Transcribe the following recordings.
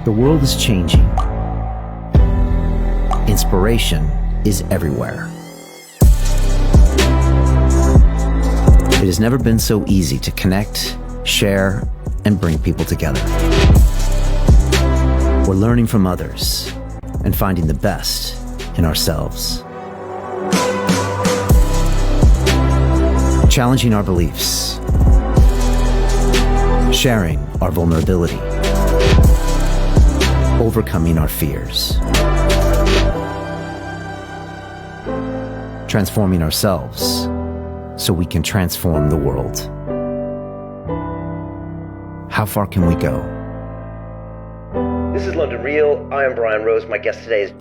The world is changing. Inspiration is everywhere. It has never been so easy to connect, share, and bring people together. We're learning from others and finding the best in ourselves. Challenging our beliefs. Sharing our vulnerability. Overcoming our fears. Transforming ourselves so we can transform the world. How far can we go? This is London Real. I am Brian Rose. My guest today is...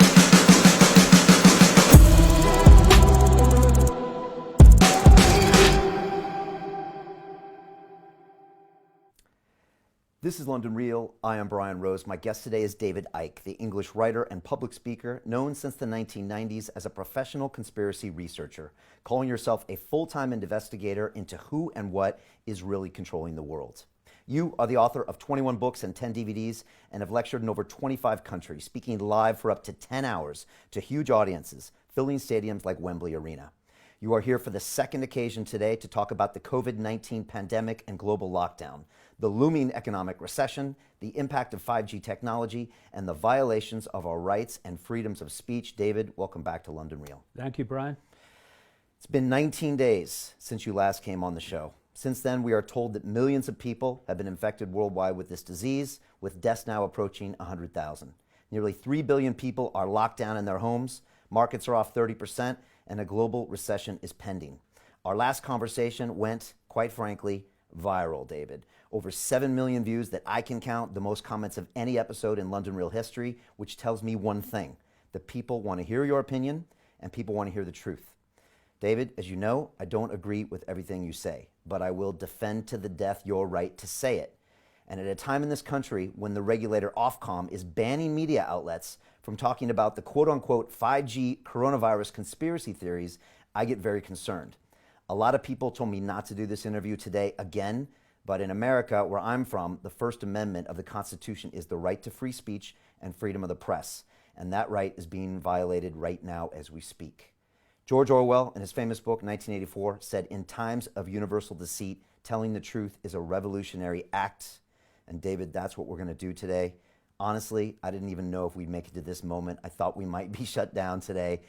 This is London Real. I am Brian Rose. My guest today is David Icke, the English writer and public speaker known since the 1990s as a professional conspiracy researcher, calling yourself a full-time investigator into who and what is really controlling the world. You are the author of 21 books and 10 DVDs and have lectured in over 25 countries, speaking live for up to 10 hours to huge audiences, filling stadiums like Wembley Arena. You are here for the second occasion today to talk about the COVID-19 pandemic and global lockdown, the looming economic recession, the impact of 5G technology, and the violations of our rights and freedoms of speech. David, welcome back to London Real. Thank you, Brian. It's been 19 days since you last came on the show. Since then, we are told that millions of people have been infected worldwide with this disease, with deaths now approaching 100,000. Nearly 3 billion people are locked down in their homes, markets are off 30%, and a global recession is pending. Our last conversation went, quite frankly, viral, David. Over 7 million views that I can count, the most comments of any episode in London Real history, which tells me one thing, that people want to hear your opinion and people want to hear the truth. David, as you know, I don't agree with everything you say, but I will defend to the death your right to say it. And at a time in this country when the regulator Ofcom is banning media outlets from talking about the quote-unquote 5G coronavirus conspiracy theories, I get very concerned. A lot of people told me not to do this interview today again, but in America, where I'm from, the First Amendment of the Constitution is the right to free speech and freedom of the press, and that right is being violated right now as we speak. George Orwell, in his famous book, 1984, said, "In times of universal deceit, telling the truth is a revolutionary act." And David, that's what we're going to do today. Honestly, I didn't even know if we'd make it to this moment. I thought we might be shut down today.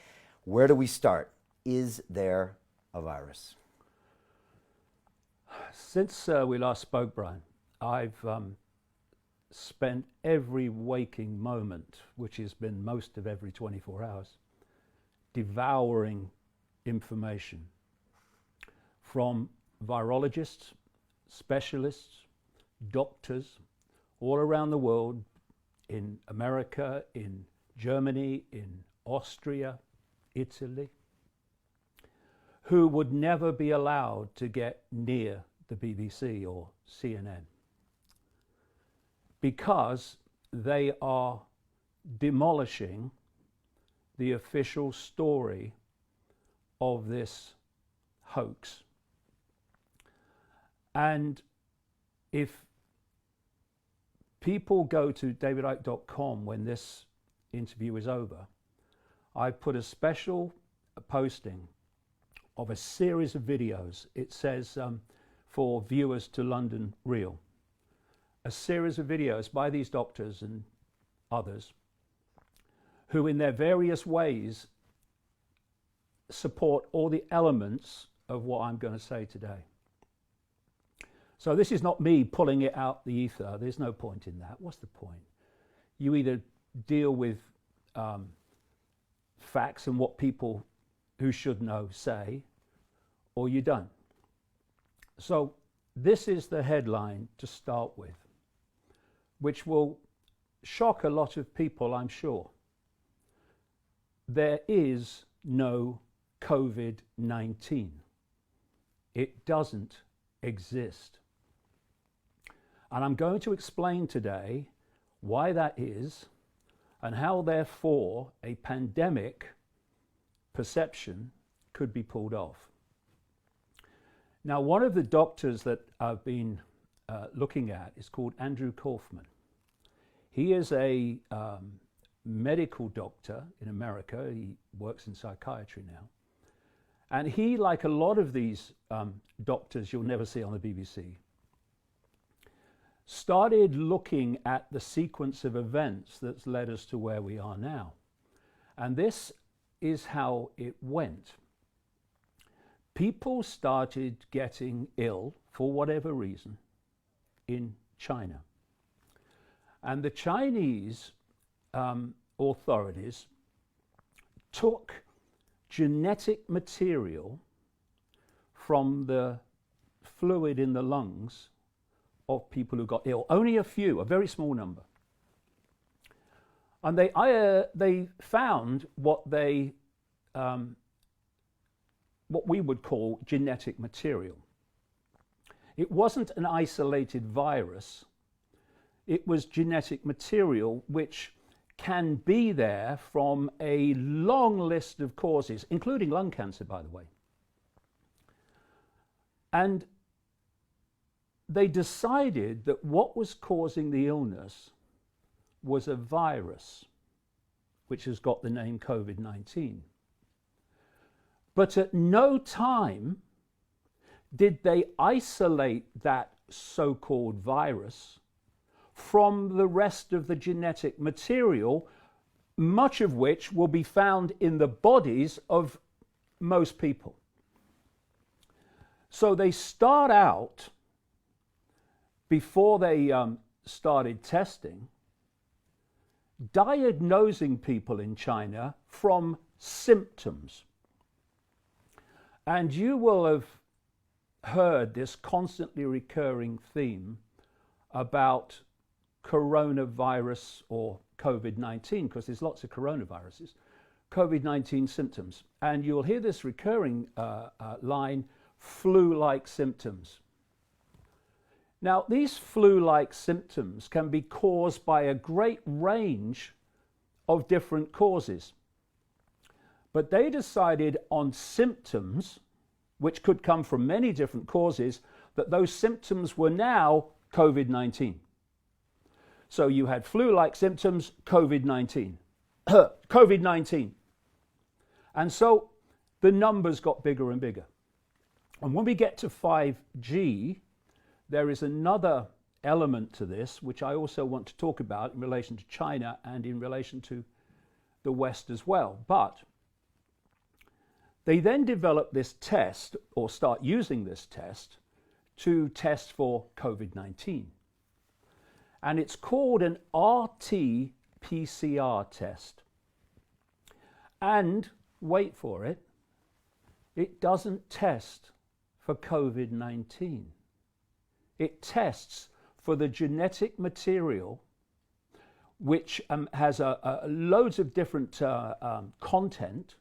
Where do we start? Is there a virus? Since we last spoke, Brian, I've spent every waking moment, which has been most of every 24 hours, devouring information from virologists, specialists, doctors all around the world, in America, in Germany, in Austria, Italy, who would never be allowed to get near the BBC or CNN because they are demolishing the official story of this hoax. And if people go to davidicke.com when this interview is over, I put a special posting of a series of videos. It says for viewers to London Real, a series of videos by these doctors and others who in their various ways support all the elements of what I'm going to say today. So this is not me pulling it out the ether. There's no point in that. What's the point? You either deal with facts and what people who should know say, or you don't. So this is the headline to start with, which will shock a lot of people, I'm sure. There is no COVID-19. It doesn't exist. And I'm going to explain today why that is and how, therefore, a pandemic perception could be pulled off. Now, one of the doctors that I've been looking at is called Andrew Kaufman. He is a medical doctor in America. He works in psychiatry now. And he, like a lot of these doctors you'll never see on the BBC, started looking at the sequence of events that's led us to where we are now. And this is how it went. People started getting ill, for whatever reason, in China. And the Chinese authorities took genetic material from the fluid in the lungs of people who got ill. Only a few, a very small number. And they found what we would call genetic material. It wasn't an isolated virus. It was genetic material which can be there from a long list of causes, including lung cancer, by the way. And they decided that what was causing the illness was a virus, which has got the name COVID-19. But at no time did they isolate that so-called virus from the rest of the genetic material, much of which will be found in the bodies of most people. So they start out, before they started testing, diagnosing people in China from symptoms. And you will have heard this constantly recurring theme about coronavirus or COVID-19, because there's lots of coronaviruses, COVID-19 symptoms. And you'll hear this recurring line, flu-like symptoms. Now, these flu-like symptoms can be caused by a great range of different causes. But they decided on symptoms, which could come from many different causes, that those symptoms were now COVID-19. So you had flu-like symptoms, COVID-19. COVID-19. And so the numbers got bigger and bigger. And when we get to 5G, there is another element to this, which I also want to talk about in relation to China and in relation to the West as well. But they then develop this test, or start using this test, to test for COVID-19. And it's called an RT-PCR test. And, wait for it, it doesn't test for COVID-19. It tests for the genetic material, which has loads of different content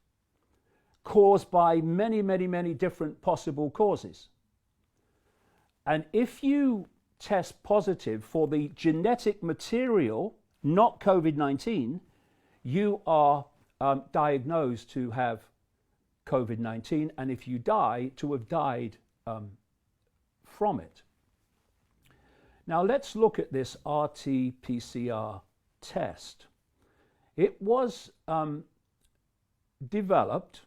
caused by many, many, many different possible causes. And if you test positive for the genetic material, not COVID-19, you are diagnosed to have COVID-19, and if you die, to have died from it. Now let's look at this RT-PCR test. It was developed,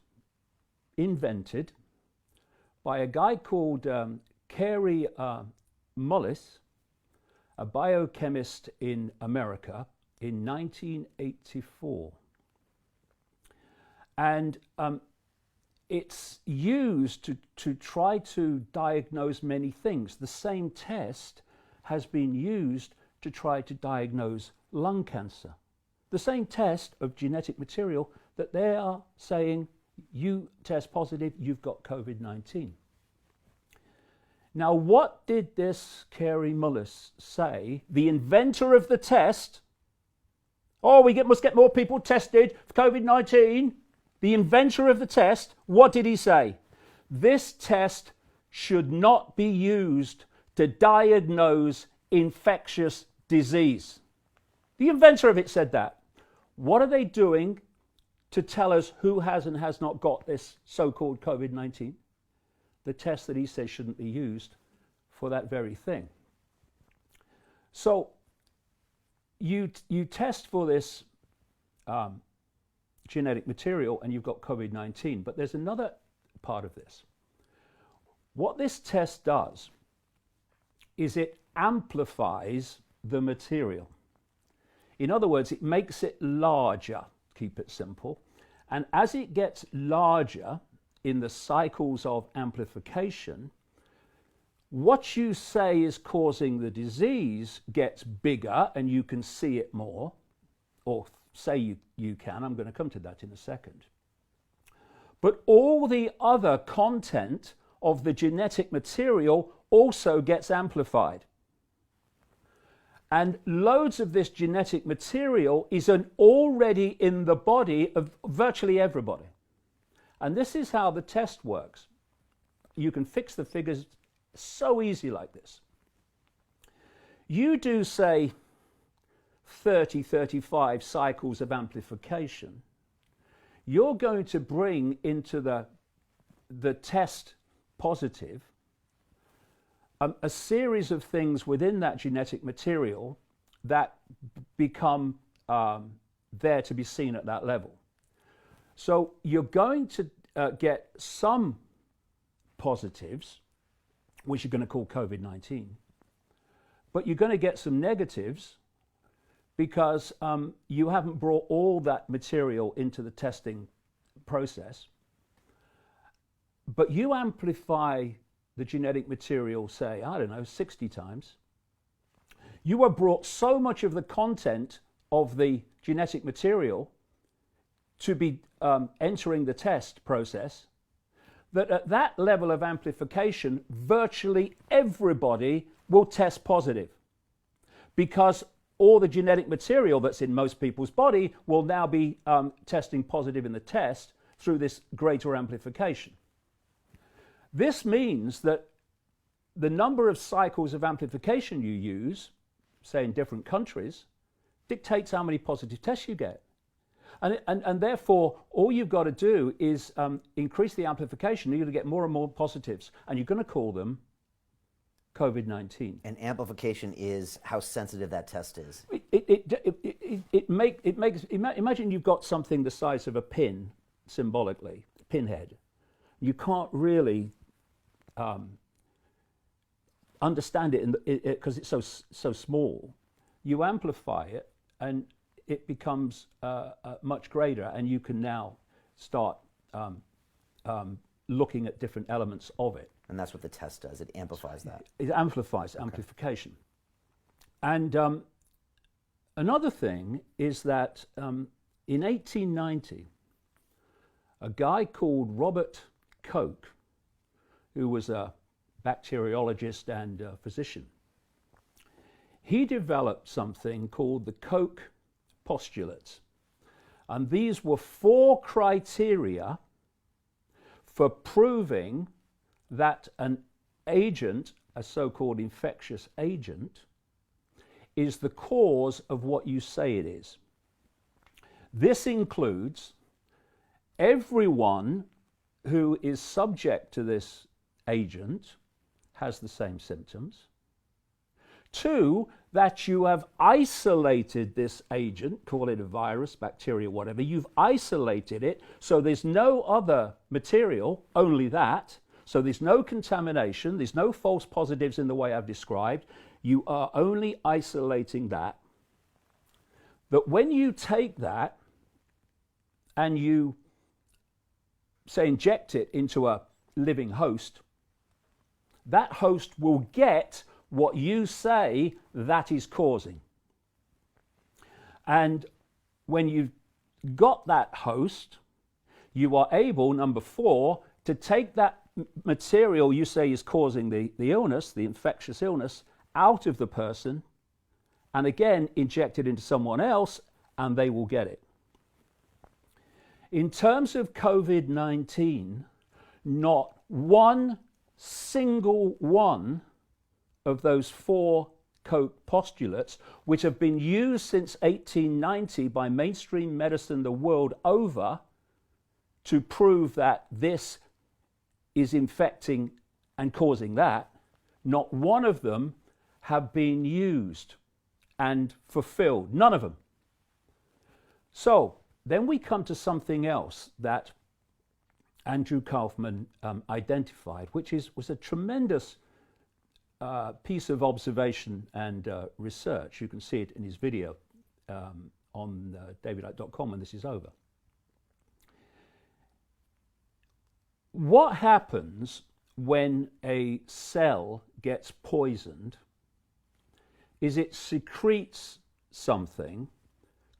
invented by a guy called Carey Mullis, a biochemist in America, in 1984. And it's used to try to diagnose many things. The same test has been used to try to diagnose lung cancer. The same test of genetic material that they are saying, you test positive, you've got COVID-19. Now, what did this Carey Mullis say, the inventor of the test? Oh, must get more people tested for COVID-19. The inventor of the test, what did he say? This test should not be used to diagnose infectious disease. The inventor of it said that. What are they doing to tell us who has and has not got this so-called COVID-19? The test that he says shouldn't be used for that very thing. So you test for this genetic material and you've got COVID-19, but there's another part of this. What this test does is it amplifies the material. In other words, it makes it larger, keep it simple. And as it gets larger in the cycles of amplification, what you say is causing the disease gets bigger and you can see it more, or say you can. I'm going to come to that in a second. But all the other content of the genetic material also gets amplified. And loads of this genetic material is already in the body of virtually everybody. And this is how the test works. You can fix the figures so easy like this. You do, say, 30, 35 cycles of amplification. You're going to bring into the test positive a series of things within that genetic material that become there to be seen at that level. So you're going to get some positives, which you're going to call COVID-19, but you're going to get some negatives because you haven't brought all that material into the testing process. But you amplify the genetic material, say, I don't know, 60 times. You have brought so much of the content of the genetic material to be entering the test process that at that level of amplification, virtually everybody will test positive, because all the genetic material that's in most people's body will now be testing positive in the test through this greater amplification. This means that the number of cycles of amplification you use, say in different countries, dictates how many positive tests you get. And therefore, all you've got to do is increase the amplification. You're going to get more and more positives, and you're going to call them COVID-19. And amplification is how sensitive that test is. Imagine you've got something the size of a pin, symbolically, pinhead. You can't really understand it because it's so small. You amplify it, and it becomes much greater, and you can now start looking at different elements of it. And that's what the test does. It amplifies that. It amplifies amplification. And another thing is that in 1890, a guy called Robert Koch, who was a bacteriologist and a physician, he developed something called the Koch postulates. And these were 4 criteria for proving that an agent, a so-called infectious agent, is the cause of what you say it is. This includes everyone who is subject to this agent has the same symptoms. 2, that you have isolated this agent, call it a virus, bacteria, whatever. You've isolated it, so there's no other material, only that. So there's no contamination, there's no false positives in the way I've described. You are only isolating that. But when you take that and you, say, inject it into a living host, that host will get what you say that is causing. And when you've got that host, you are able, number 4, to take that material you say is causing the illness, the infectious illness, out of the person, and again inject it into someone else, and they will get it. In terms of COVID-19, not one single one of those 4 Koch postulates, which have been used since 1890 by mainstream medicine the world over to prove that this is infecting and causing that, not one of them have been used and fulfilled. None of them. So then we come to something else that Andrew Kaufman identified, which was a tremendous piece of observation and research. You can see it in his video on davidicke.com when this is over. What happens when a cell gets poisoned is it secretes something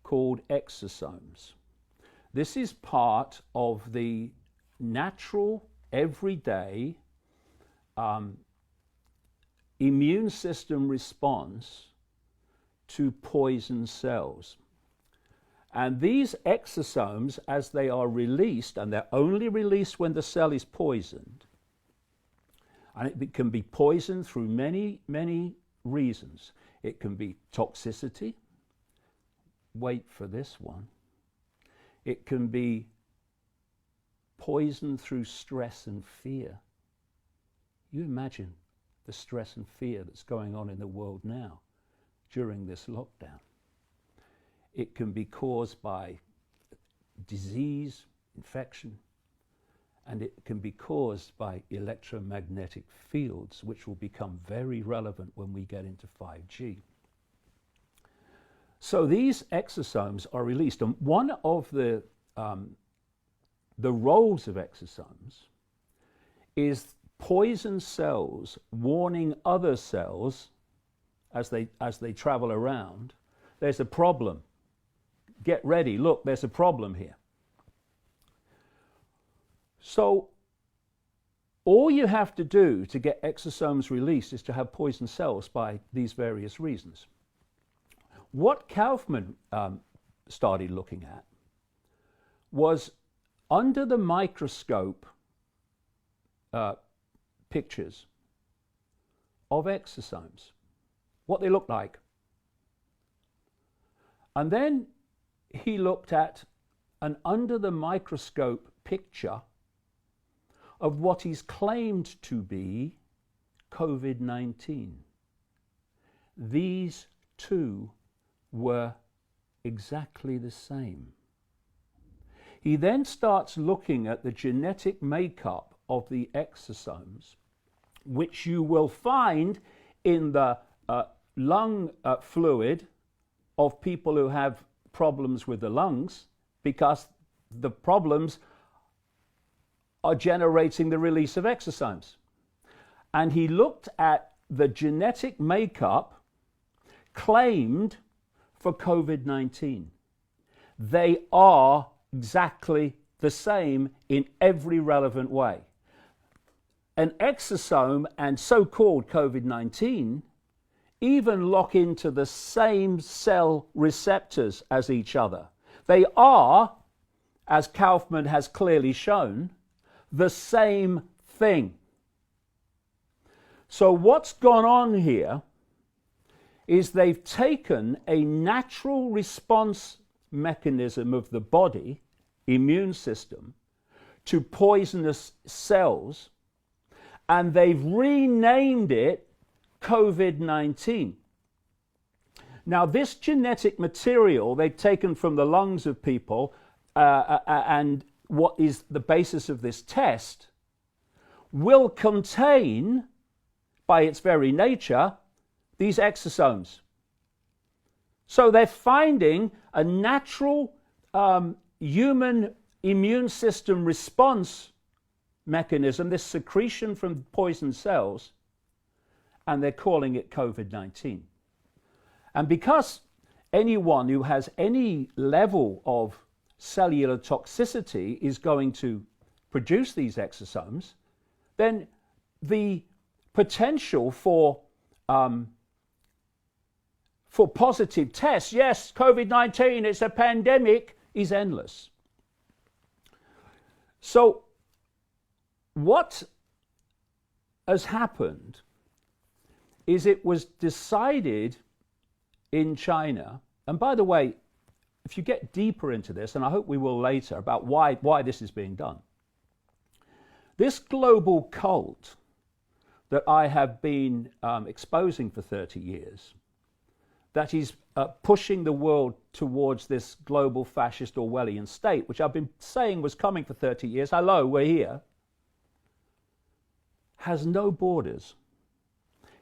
called exosomes. This is part of the natural, everyday immune system response to poison cells. And these exosomes, as they are released, and they're only released when the cell is poisoned, and it can be poisoned through many, many reasons. It can be toxicity. Wait for this one. It can be poisoned through stress and fear. You imagine the stress and fear that's going on in the world now during this lockdown. It can be caused by disease, infection, and it can be caused by electromagnetic fields, which will become very relevant when we get into 5G. So these exosomes are released, and one of the roles of exosomes is poison cells warning other cells as they travel around, there's a problem. Get ready, look, there's a problem here. So all you have to do to get exosomes released is to have poison cells by these various reasons. What Kaufman started looking at was under the microscope pictures of exosomes, what they look like. And then he looked at an under the microscope picture of what is claimed to be COVID-19. These two were exactly the same. He then starts looking at the genetic makeup of the exosomes, which you will find in the lung fluid of people who have problems with the lungs, because the problems are generating the release of exosomes. And he looked at the genetic makeup claimed for COVID-19. They are exactly the same in every relevant way. An exosome and so-called COVID-19 even lock into the same cell receptors as each other. They are, as Kaufman has clearly shown, the same thing. So what's gone on here is they've taken a natural response mechanism of the body, immune system, to poisonous cells, and they've renamed it COVID-19. Now, this genetic material they've taken from the lungs of people, and what is the basis of this test, will contain, by its very nature, these exosomes. So they're finding a natural human immune system response mechanism, this secretion from poison cells, and they're calling it COVID-19. And because anyone who has any level of cellular toxicity is going to produce these exosomes, then the potential for positive tests, yes, COVID-19, it's a pandemic, is endless. So what has happened is it was decided in China, and by the way, if you get deeper into this, and I hope we will later, about why this is being done, this global cult that I have been exposing for 30 years, that is pushing the world towards this global fascist Orwellian state, which I've been saying was coming for 30 years, hello, we're here, has no borders.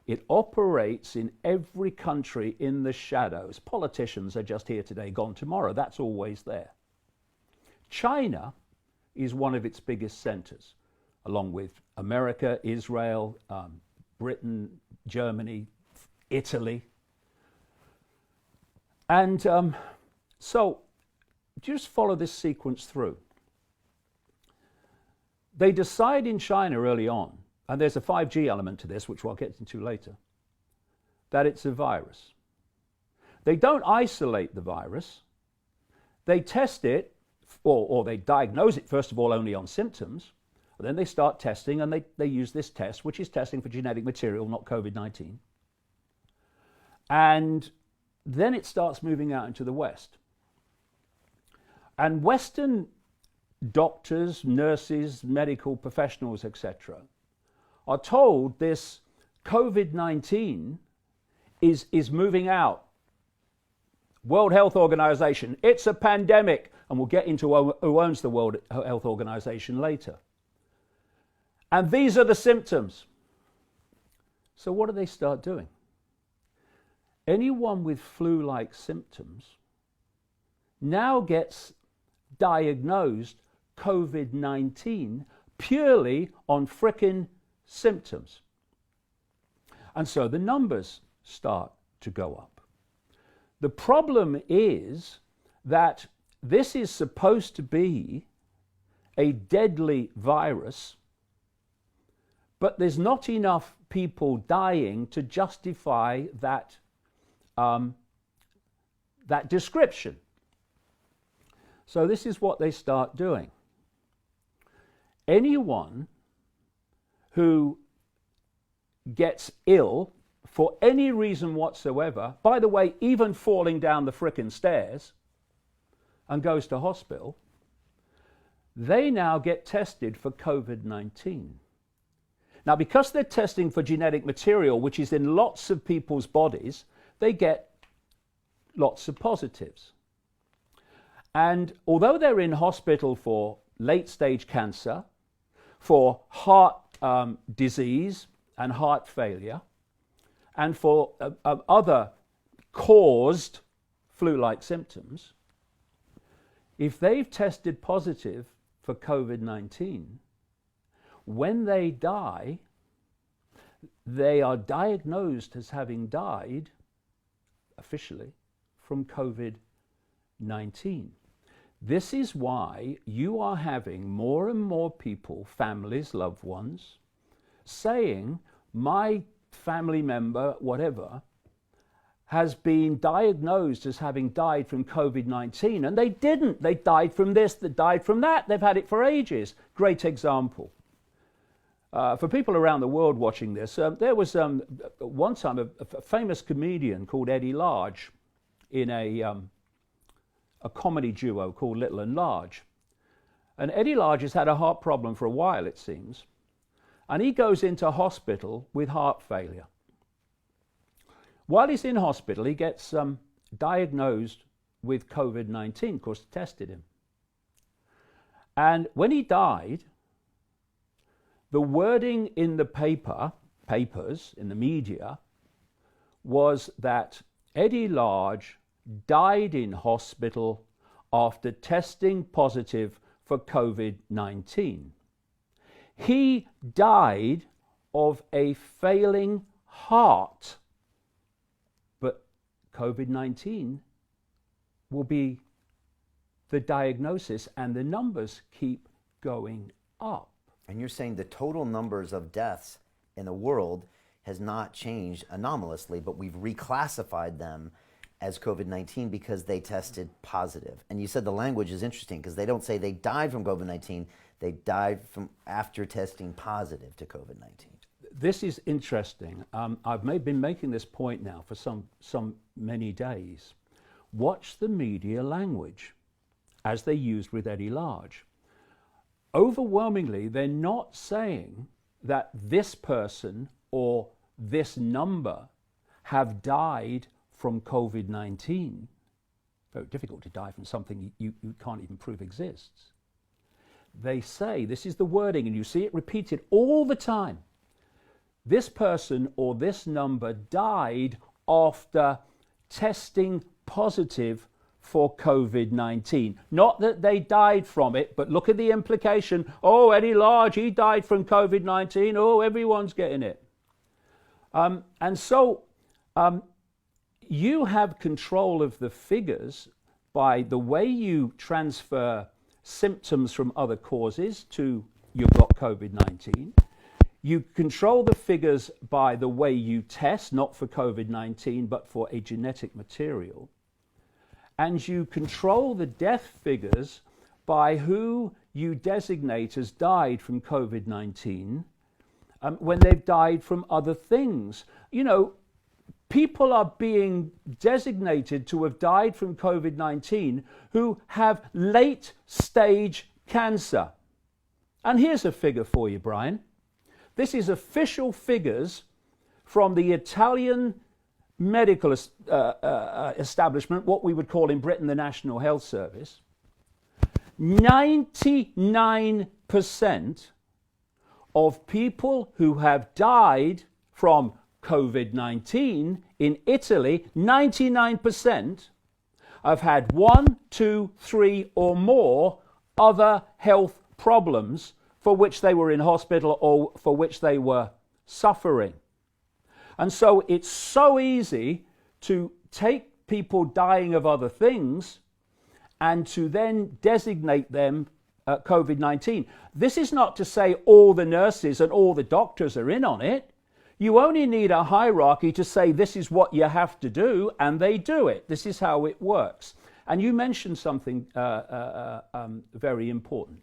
It operates in every country in the shadows. Politicians are just here today, gone tomorrow. That's always there. China is one of its biggest centers, along with America, Israel, Britain, Germany, Italy. And so just follow this sequence through. They decide in China early on, and there's a 5G element to this, which we'll get into later, that it's a virus. They don't isolate the virus. They test it, or they diagnose it, first of all, only on symptoms. And then they start testing, and they use this test, which is testing for genetic material, not COVID-19. And then it starts moving out into the West. And Western doctors, nurses, medical professionals, etc., are told this COVID-19 is moving out. World Health Organization, it's a pandemic. And we'll get into who owns the World Health Organization later. And these are the symptoms. So what do they start doing? Anyone with flu-like symptoms now gets diagnosed COVID-19 purely on frickin' symptoms. And so the numbers start to go up. The problem is that this is supposed to be a deadly virus, but there's not enough people dying to justify that description. So this is what they start doing. Anyone who gets ill for any reason whatsoever, by the way, even falling down the frickin' stairs, and goes to hospital, they now get tested for COVID-19. Now, because they're testing for genetic material, which is in lots of people's bodies, they get lots of positives. And although they're in hospital for late-stage cancer, for heart disease and heart failure, and for other caused flu-like symptoms, if they've tested positive for COVID-19, when they die, they are diagnosed as having died, officially, from COVID-19. This is why you are having more and more people, families, loved ones, saying, my family member, whatever, has been diagnosed as having died from COVID-19, and they didn't. They died from this, they died from that. They've had it for ages. Great example. For people around the world watching this, there was one time a famous comedian called Eddie Large in a comedy duo called Little and Large. And Eddie Large has had a heart problem for a while, it seems. And he goes into hospital with heart failure. While he's in hospital, he gets diagnosed with COVID-19, of course, tested him. And when he died, the wording in the papers, in the media, was that Eddie Large died in hospital after testing positive for COVID-19. He died of a failing heart. But COVID-19 will be the diagnosis, and the numbers keep going up. And you're saying the total numbers of deaths in the world has not changed anomalously, but we've reclassified them as COVID-19 because they tested positive. And you said the language is interesting because they don't say they died from COVID-19, they died from after testing positive to COVID-19. This is interesting. I've been making this point now for some many days. Watch the media language as they used with Eddie Large. Overwhelmingly, they're not saying that this person or this number have died from COVID-19. Very difficult to die from something you can't even prove exists. They say, this is the wording, and you see it repeated all the time, this person or this number died after testing positive for COVID-19. Not that they died from it, but look at the implication. Oh, Eddie Large, he died from COVID-19. Oh, everyone's getting it. You have control of the figures by the way you transfer symptoms from other causes to you've got COVID-19. You control the figures by the way you test, not for COVID-19, but for a genetic material. And you control the death figures by who you designate as died from COVID-19 when they've died from other things. You know, people are being designated to have died from COVID-19 who have late stage cancer. And here's a figure for you, Brian. This is official figures from the Italian medical establishment, what we would call in Britain the National Health Service. 99% of people who have died from COVID-19 in Italy, 99% have had 1, 2, 3 or more other health problems for which they were in hospital or for which they were suffering. And so it's so easy to take people dying of other things and to then designate them COVID-19. This is not to say all the nurses and all the doctors are in on it. You only need a hierarchy to say this is what you have to do, and they do it. This is how it works. And you mentioned something very important.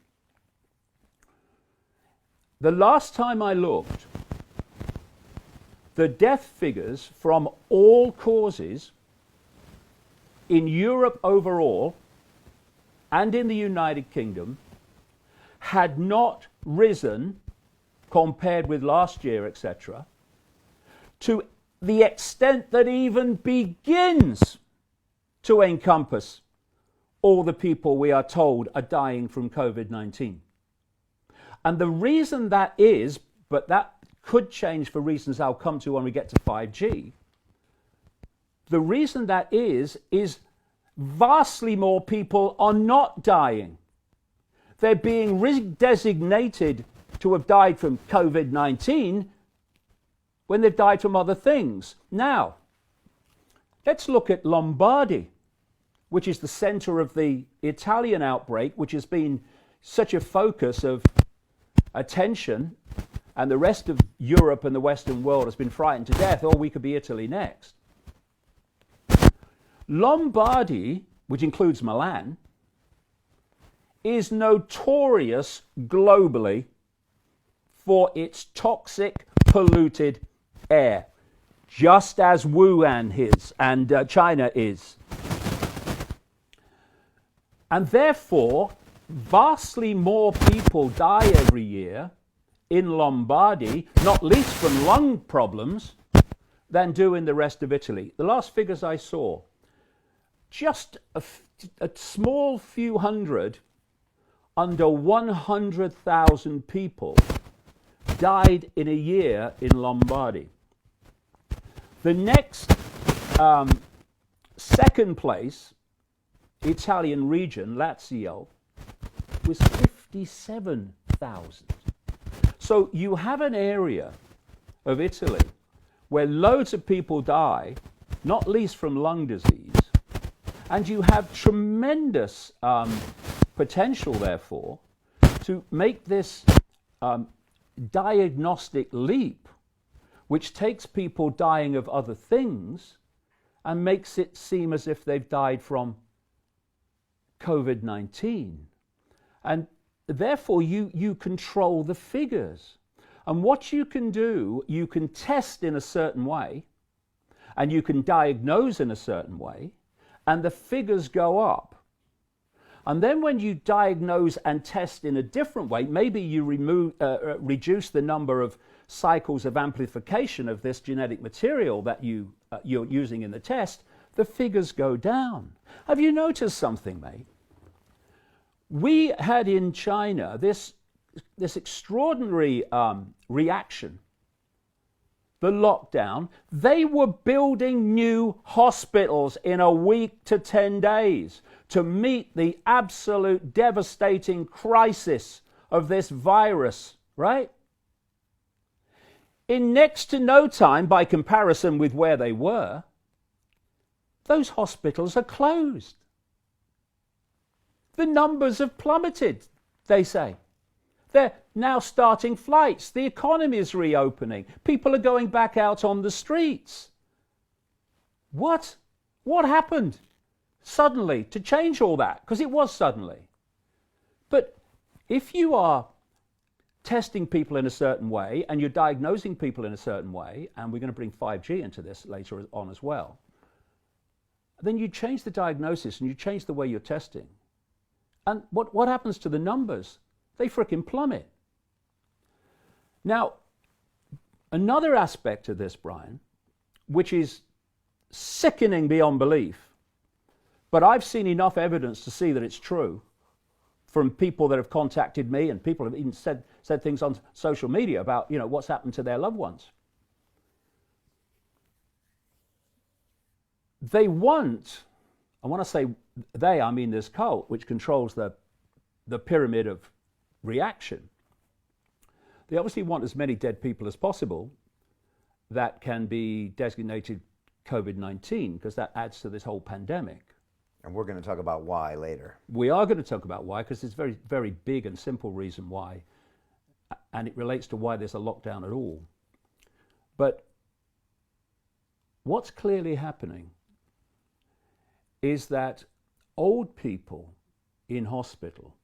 The last time I looked, the death figures from all causes in Europe overall and in the United Kingdom had not risen, compared with last year, etc., to the extent that even begins to encompass all the people we are told are dying from COVID-19. And the reason that is, but that could change for reasons I'll come to when we get to 5G, the reason that is vastly more people are not dying. They're being redesignated to have died from COVID-19 when they've died from other things. Now, let's look at Lombardy, which is the center of the Italian outbreak, which has been such a focus of attention, and the rest of Europe and the Western world has been frightened to death. Oh, we could be Italy next. Lombardy, which includes Milan, is notorious globally for its toxic, polluted air, just as Wuhan is and China is. And therefore, vastly more people die every year in Lombardy, not least from lung problems, than do in the rest of Italy. The last figures I saw, just a small few hundred, under 100,000 people died in a year in Lombardy. The next second place Italian region, Lazio, was 57,000. So you have an area of Italy where loads of people die, not least from lung disease, and you have tremendous potential, therefore, to make this diagnostic leap, which takes people dying of other things and makes it seem as if they've died from COVID-19. And therefore, you control the figures. And what you can do, you can test in a certain way, and you can diagnose in a certain way, and the figures go up. And then when you diagnose and test in a different way, maybe you reduce the number of cycles of amplification of this genetic material that you're using in the test, the figures go down. Have you noticed something, mate? We had in China this extraordinary reaction, the lockdown. They were building new hospitals in a week to 10 days to meet the absolute devastating crisis of this virus, right? In next to no time, by comparison with where they were, those hospitals are closed. The numbers have plummeted, they say. They're now starting flights. The economy is reopening. People are going back out on the streets. What? What happened suddenly to change all that? Because it was suddenly. But if you are testing people in a certain way and you're diagnosing people in a certain way, and we're going to bring 5G into this later on as well, then you change the diagnosis and you change the way you're testing. And what happens to the numbers? They frickin' plummet. Now, another aspect of this, Brian, which is sickening beyond belief, but I've seen enough evidence to see that it's true from people that have contacted me, and people have even said things on social media about, you know, what's happened to their loved ones. They want, and when I say they, I mean this cult, which controls the pyramid of reaction. They obviously want as many dead people as possible that can be designated COVID-19, because that adds to this whole pandemic. And we're going to talk about why later. We are going to talk about why, because it's a very, very big and simple reason why, and it relates to why there's a lockdown at all. But what's clearly happening is that old people in hospital,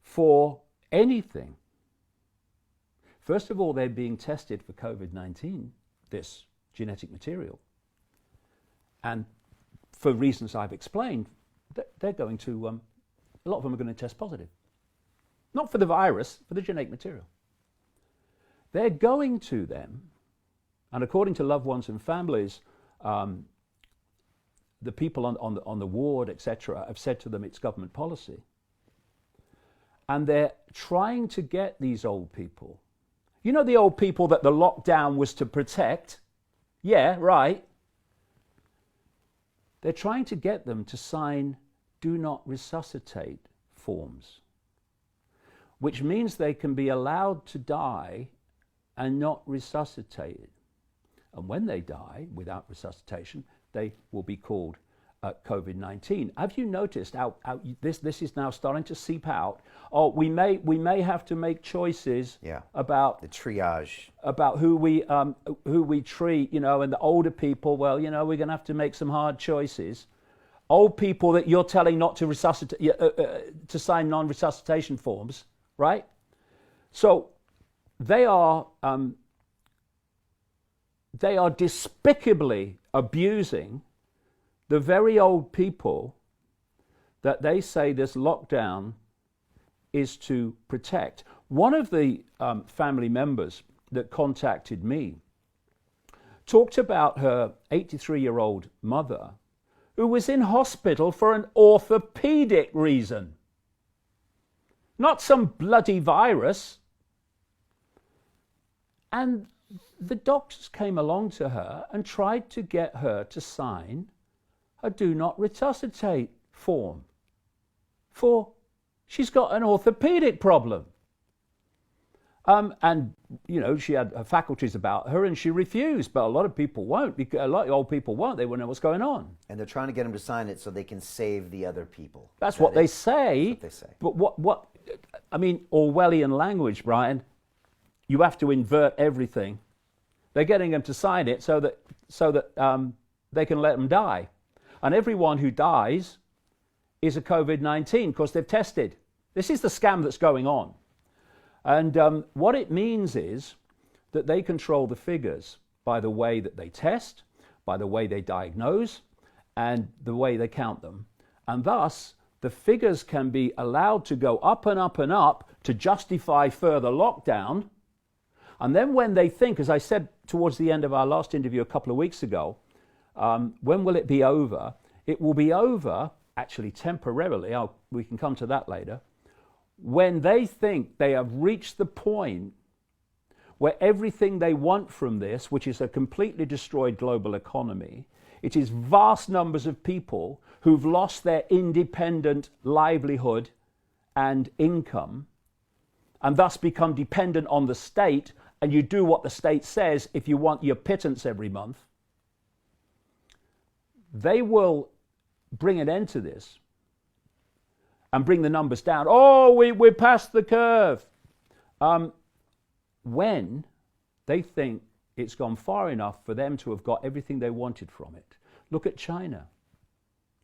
for anything, first of all, they're being tested for COVID-19, this genetic material. And for reasons I've explained, they're going to, a lot of them are going to test positive. Not for the virus, for the genetic material. They're going to them, and according to loved ones and families, the people on the ward, etc., have said to them it's government policy. And they're trying to get these old people. You know the old people that the lockdown was to protect? Yeah, right. They're trying to get them to sign do not resuscitate forms, which means they can be allowed to die and not resuscitated. And when they die without resuscitation, they will be called COVID-19. Have you noticed how this is now starting to seep out? Oh, we may have to make choices about the triage, about who we treat, you know, and the older people. Well, you know, we're going to have to make some hard choices. Old people that you're telling not to resuscitate, to sign non-resuscitation forms, right? So they are despicably abusing the very old people that they say this lockdown is to protect. One of the family members that contacted me talked about her 83-year-old mother who was in hospital for an orthopedic reason. Not some bloody virus. And the doctors came along to her and tried to get her to sign a do not resuscitate form, for she's got an orthopedic problem. And, you know, she had her faculties about her and she refused, but a lot of people won't, because a lot of old people won't. They won't know what's going on. And they're trying to get them to sign it so they can save the other people. That's what they say. That's what they say. But what, I mean, Orwellian language, Brian, you have to invert everything. They're getting them to sign it so that they can let them die. And everyone who dies is a COVID-19 because they've tested. This is the scam that's going on. And what it means is that they control the figures by the way that they test, by the way they diagnose, and the way they count them. And thus, the figures can be allowed to go up and up and up to justify further lockdown. And then when they think, as I said towards the end of our last interview a couple of weeks ago, When will it be over? It will be over, actually temporarily, we can come to that later, when they think they have reached the point where everything they want from this, which is a completely destroyed global economy, it is vast numbers of people who've lost their independent livelihood and income, and thus become dependent on the state, and you do what the state says if you want your pittance every month. They will bring an end to this and bring the numbers down. Oh, we're past the curve. When they think it's gone far enough for them to have got everything they wanted from it. Look at China.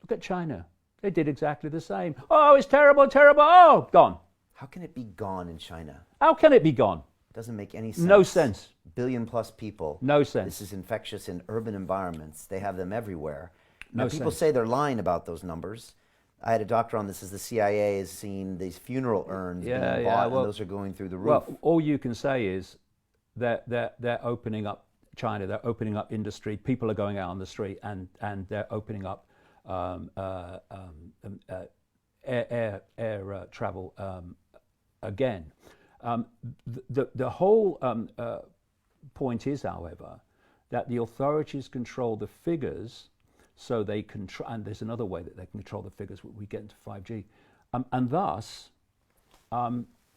Look at China. They did exactly the same. Oh, it's terrible, terrible. Oh, gone. How can it be gone in China? How can it be gone? Doesn't make any sense. No sense. Billion plus people. No sense. This is infectious in urban environments. They have them everywhere. Now, No people sense. say they're lying about those numbers. I had a doctor on this as the CIA has seen these funeral urns being bought, well, and those are going through the roof. Well, all you can say is that they're opening up China, they're opening up industry, people are going out on the street, and they're opening up air travel again. The whole point is, however, that the authorities control the figures, so they control, and there's another way that they can control the figures when we get into 5G, and thus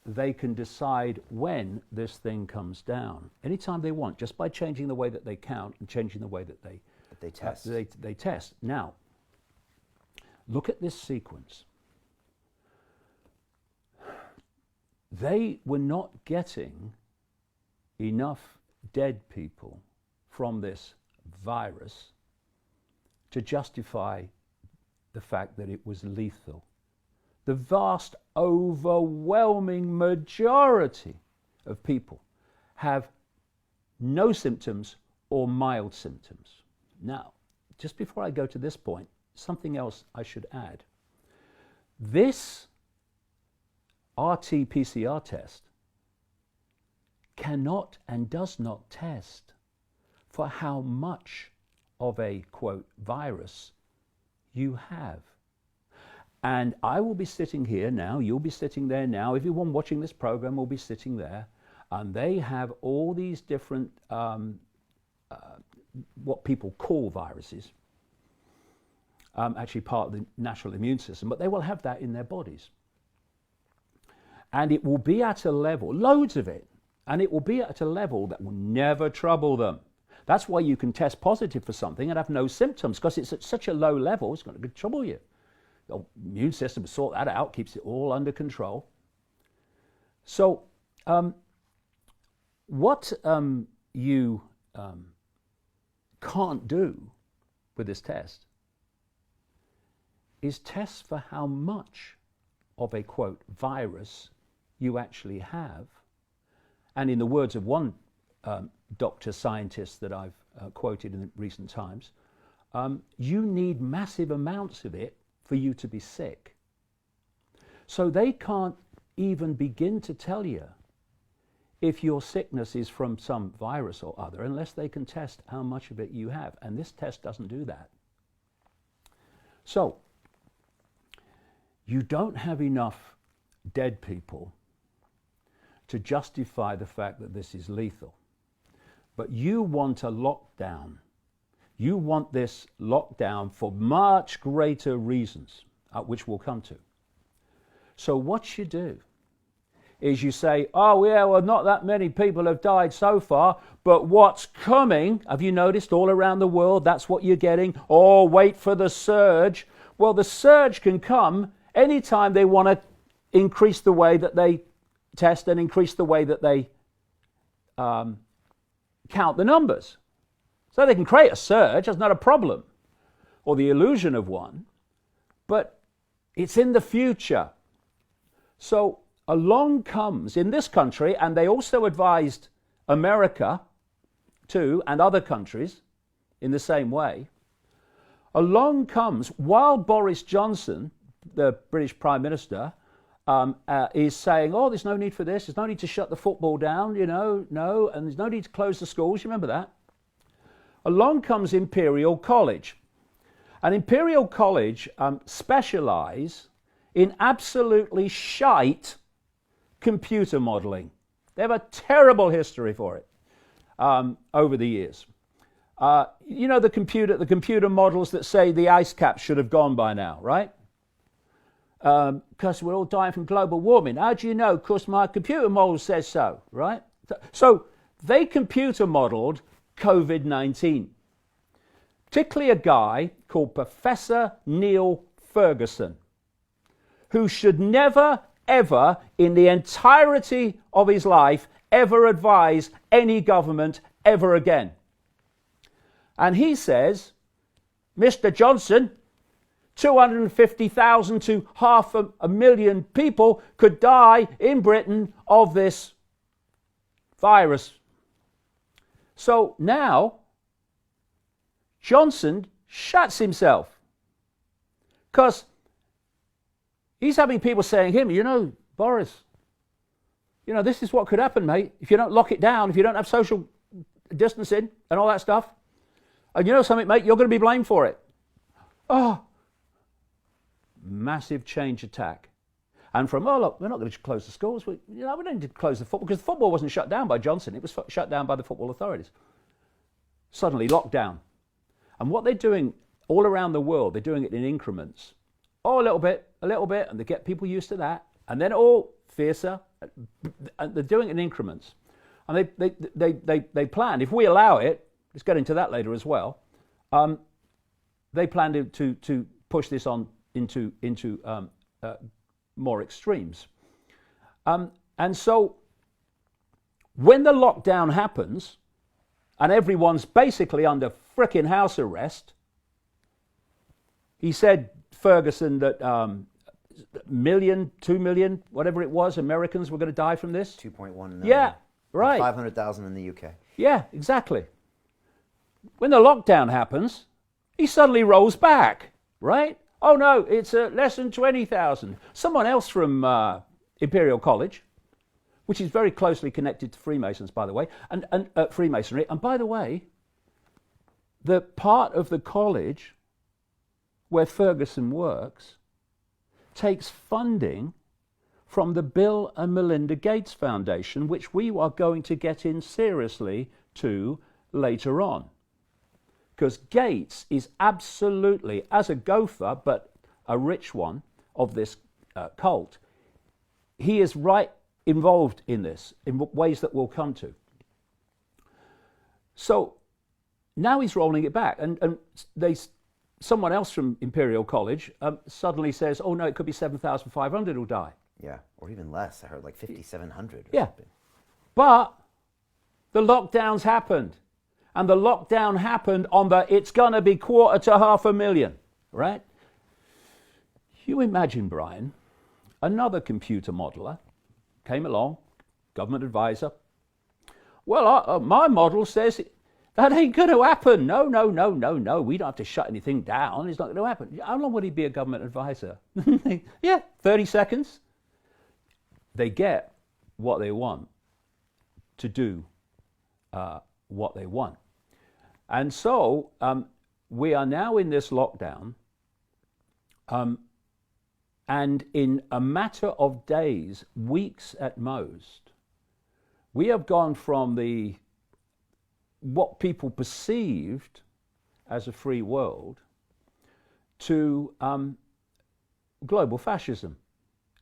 they can decide when this thing comes down anytime they want, just by changing the way that they count and changing the way that they test. They test. Now, look at this sequence. They were not getting enough dead people from this virus to justify the fact that it was lethal. The vast, overwhelming majority of people have no symptoms or mild symptoms. Now, just before I go to this point, something else I should add. This RT-PCR test cannot and does not test for how much of a, quote, virus you have. And I will be sitting here now, you'll be sitting there now, everyone watching this program will be sitting there, and they have all these different, what people call viruses, actually part of the natural immune system, but they will have that in their bodies. And it will be at a level, loads of it, and it will be at a level that will never trouble them. That's why you can test positive for something and have no symptoms, because it's at such a low level, it's going to trouble you. The immune system will sort that out, keeps it all under control. So what you can't do with this test is test for how much of a, quote, virus you actually have. And in the words of one doctor scientist that I've quoted in recent times, you need massive amounts of it for you to be sick. So they can't even begin to tell you if your sickness is from some virus or other unless they can test how much of it you have. And this test doesn't do that. So you don't have enough dead people to justify the fact that this is lethal. But you want a lockdown. You want this lockdown for much greater reasons, which we'll come to. So what you do is you say, oh yeah, well, not that many people have died so far, but what's coming, have you noticed all around the world, that's what you're getting? Oh, wait for the surge. Well, the surge can come anytime they want to increase the way that they test and increase the way that they count the numbers. So they can create a surge, that's not a problem, or the illusion of one, but it's in the future. So along comes, in this country, and they also advised America too, and other countries in the same way, along comes, while Boris Johnson, the British Prime Minister, is saying, oh, there's no need for this, there's no need to shut the football down, no, and there's no need to close the schools, you remember that? along comes Imperial College. And Imperial College specialise in absolutely shite computer modelling. They have a terrible history for it over the years. You know the computer models that say the ice cap should have gone by now, right? Because we're all dying from global warming. How do you know? Because my computer model says so, right? So they computer modelled COVID-19. Particularly a guy called Professor Neil Ferguson, who should never, ever, in the entirety of his life, ever advise any government ever again. And he says, Mr. Johnson, 250,000 to 500,000 people could die in Britain of this virus. So now, Johnson shuts himself because he's having people saying to him, you know, Boris, you know, this is what could happen, mate, if you don't lock it down, if you don't have social distancing and all that stuff. And you know something, mate, you're going to be blamed for it. Oh, massive change attack. And from, oh, look, we're not going to close the schools. We don't need to close the football, because the football wasn't shut down by Johnson. It was shut down by the football authorities. Suddenly, lockdown. And what they're doing all around the world, they're doing it in increments. Oh, a little bit, and they get people used to that. And then, oh, fiercer. And they're doing it in increments. And they plan, if we allow it, let's get into that later as well, they plan to push this on into more extremes. And so when the lockdown happens, and everyone's basically under frickin' house arrest, he said, Ferguson, that 1 million, 2 million, whatever it was, Americans were going to die from this. 2.1 million. Yeah, right. 500,000 in the UK. Yeah, exactly. When the lockdown happens, he suddenly rolls back, right? Oh no, it's less than 20,000. Someone else from Imperial College, which is very closely connected to Freemasons, by the way, and Freemasonry. And by the way, the part of the college where Ferguson works takes funding from the Bill and Melinda Gates Foundation, which we are going to get in seriously to later on. Because Gates is absolutely, as a gopher, but a rich one of this cult, he is right involved in this in ways that we'll come to. So now he's rolling it back, and someone else from Imperial College suddenly says, oh no, it could be 7,500 who'll die. Yeah, or even less. I heard like 5,700 or yeah. something. But the lockdowns happened. And the lockdown happened on it's going to be 250,000, right? You imagine, Brian, another computer modeler came along, government advisor. Well, my model says that ain't going to happen. No. We don't have to shut anything down. It's not going to happen. How long would he be a government advisor? Yeah, 30 seconds. They get what they want to do what they want. And so we are now in this lockdown, and in a matter of days, weeks at most, we have gone from what people perceived as a free world to global fascism,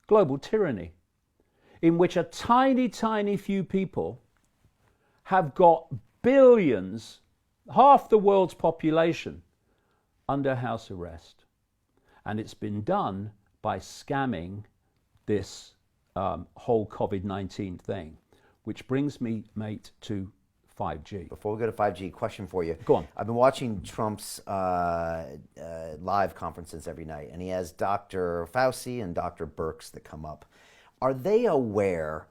global tyranny, in which a tiny, tiny few people have got billions, half the world's population, under house arrest. And it's been done by scamming this whole Covid-19 thing, which brings me, mate, to 5G. Before we go to 5G, question for you. Go on. I've been watching Trump's live conferences every night, and he has Dr. Fauci and Dr. Birx that come up. Are they aware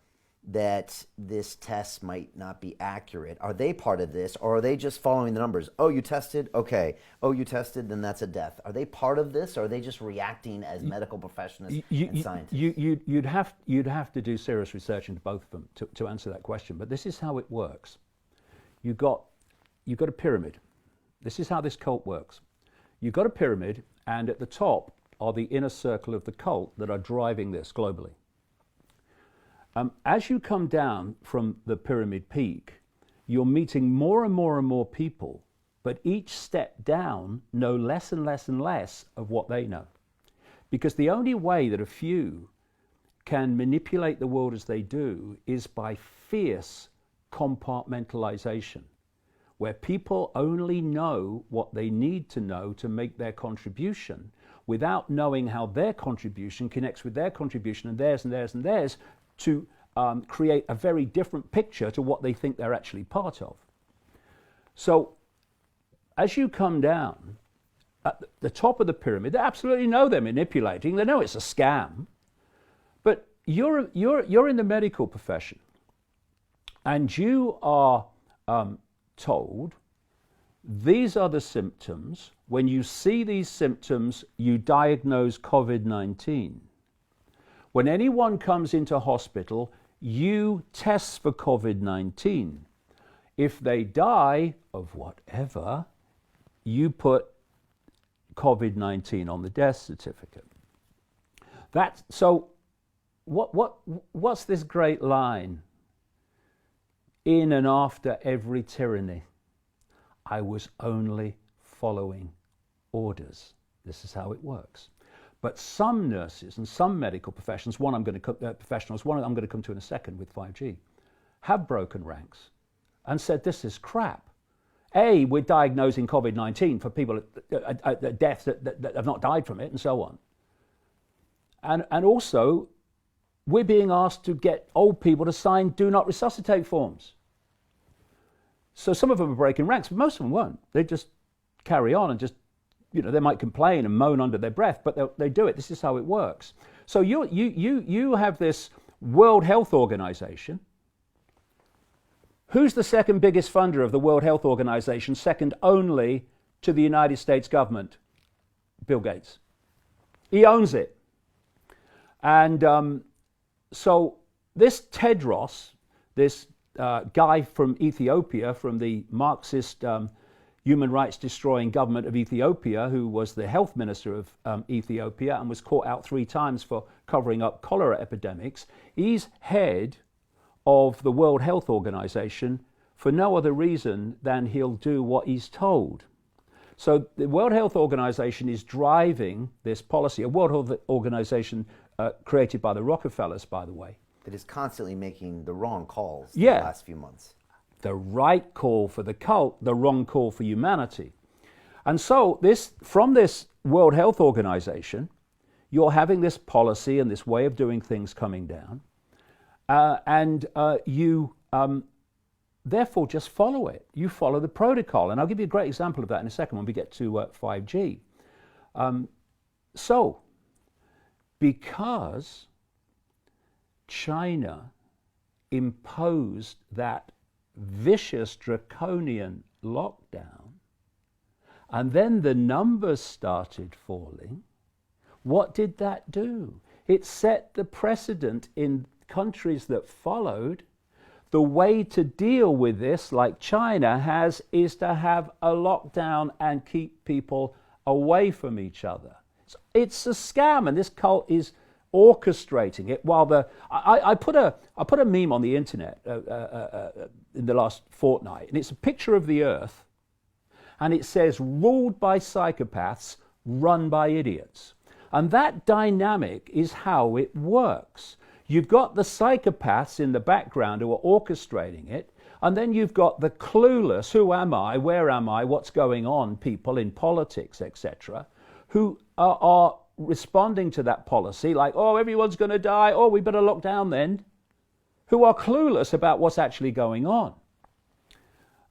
that this test might not be accurate? Are they part of this, or are they just following the numbers? Oh, you tested? Okay. Oh, you tested? Then that's a death. Are they part of this, or are they just reacting as medical professionals and scientists? You'd have to do serious research into both of them to answer that question. But this is how it works. You've got a pyramid. This is how this cult works. You've got a pyramid, and at the top are the inner circle of the cult that are driving this globally. As you come down from the pyramid peak, you're meeting more and more and more people, but each step down know less and less and less of what they know. Because the only way that a few can manipulate the world as they do is by fierce compartmentalization, where people only know what they need to know to make their contribution without knowing how their contribution connects with their contribution and theirs and theirs and theirs to create a very different picture to what they think they're actually part of. So as you come down, at the top of the pyramid, they absolutely know they're manipulating. They know it's a scam. But you're in the medical profession, and you are told these are the symptoms. When you see these symptoms, you diagnose COVID-19. When anyone comes into hospital, you test for COVID-19. If they die of whatever, you put COVID-19 on the death certificate. So what's this great line? In and after every tyranny, I was only following orders. This is how it works. But some nurses and some medical professionals, one I'm going to come to in a second with 5G, have broken ranks and said, this is crap. A, we're diagnosing COVID-19 for people at deaths that have not died from it and so on. And also, we're being asked to get old people to sign do not resuscitate forms. So some of them are breaking ranks, but most of them won't. They just carry on and just, they might complain and moan under their breath, but they do it. This is how it works. So you have this World Health Organization. Who's the second biggest funder of the World Health Organization, second only to the United States government? Bill Gates. He owns it. And so this Tedros, this guy from Ethiopia, from the Marxist human rights destroying government of Ethiopia, who was the health minister of Ethiopia and was caught out 3 times for covering up cholera epidemics, he's head of the World Health Organization for no other reason than he'll do what he's told. So the World Health Organization is driving this policy, a World Health Organization created by the Rockefellers, by the way. That is constantly making the wrong calls the last few months. The right call for the cult, the wrong call for humanity. And so from this World Health Organization, you're having this policy and this way of doing things coming down. You therefore just follow it. You follow the protocol. And I'll give you a great example of that in a second when we get to 5G. So, because China imposed that vicious draconian lockdown, and then the numbers started falling, what did that do? It set the precedent in countries that followed. The way to deal with this, like China has, is to have a lockdown and keep people away from each other. It's a scam, and this cult is orchestrating it. While I put a meme on the internet in the last fortnight, and it's a picture of the Earth, and it says ruled by psychopaths, run by idiots. And that dynamic is how it works. You've got the psychopaths in the background who are orchestrating it, and then you've got the clueless, who am I, where am I, what's going on, people in politics, etc., who are responding to that policy like, oh, everyone's going to die, oh, we better lock down then, who are clueless about what's actually going on.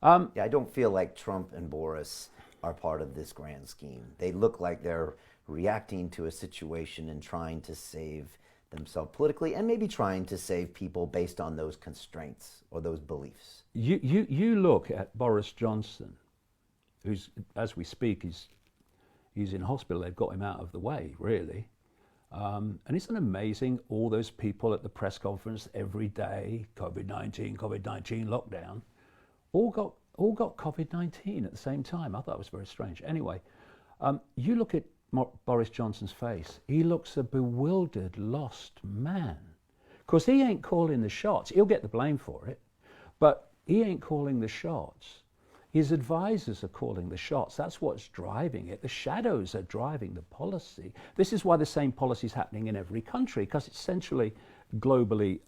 I don't feel like Trump and Boris are part of this grand scheme. They look like they're reacting to a situation and trying to save themselves politically, and maybe trying to save people based on those constraints or those beliefs. You look at Boris Johnson, who's, as we speak, he's in hospital. They've got him out of the way, really. And isn't it amazing, all those people at the press conference every day, COVID-19, lockdown, all got all got COVID-19 at the same time. I thought it was very strange. Anyway, you look at Boris Johnson's face. He looks a bewildered, lost man. Because he ain't calling the shots. He'll get the blame for it, but he ain't calling the shots. His advisors are calling the shots. That's what's driving it. The shadows are driving the policy. This is why the same policy is happening in every country, because it's essentially globally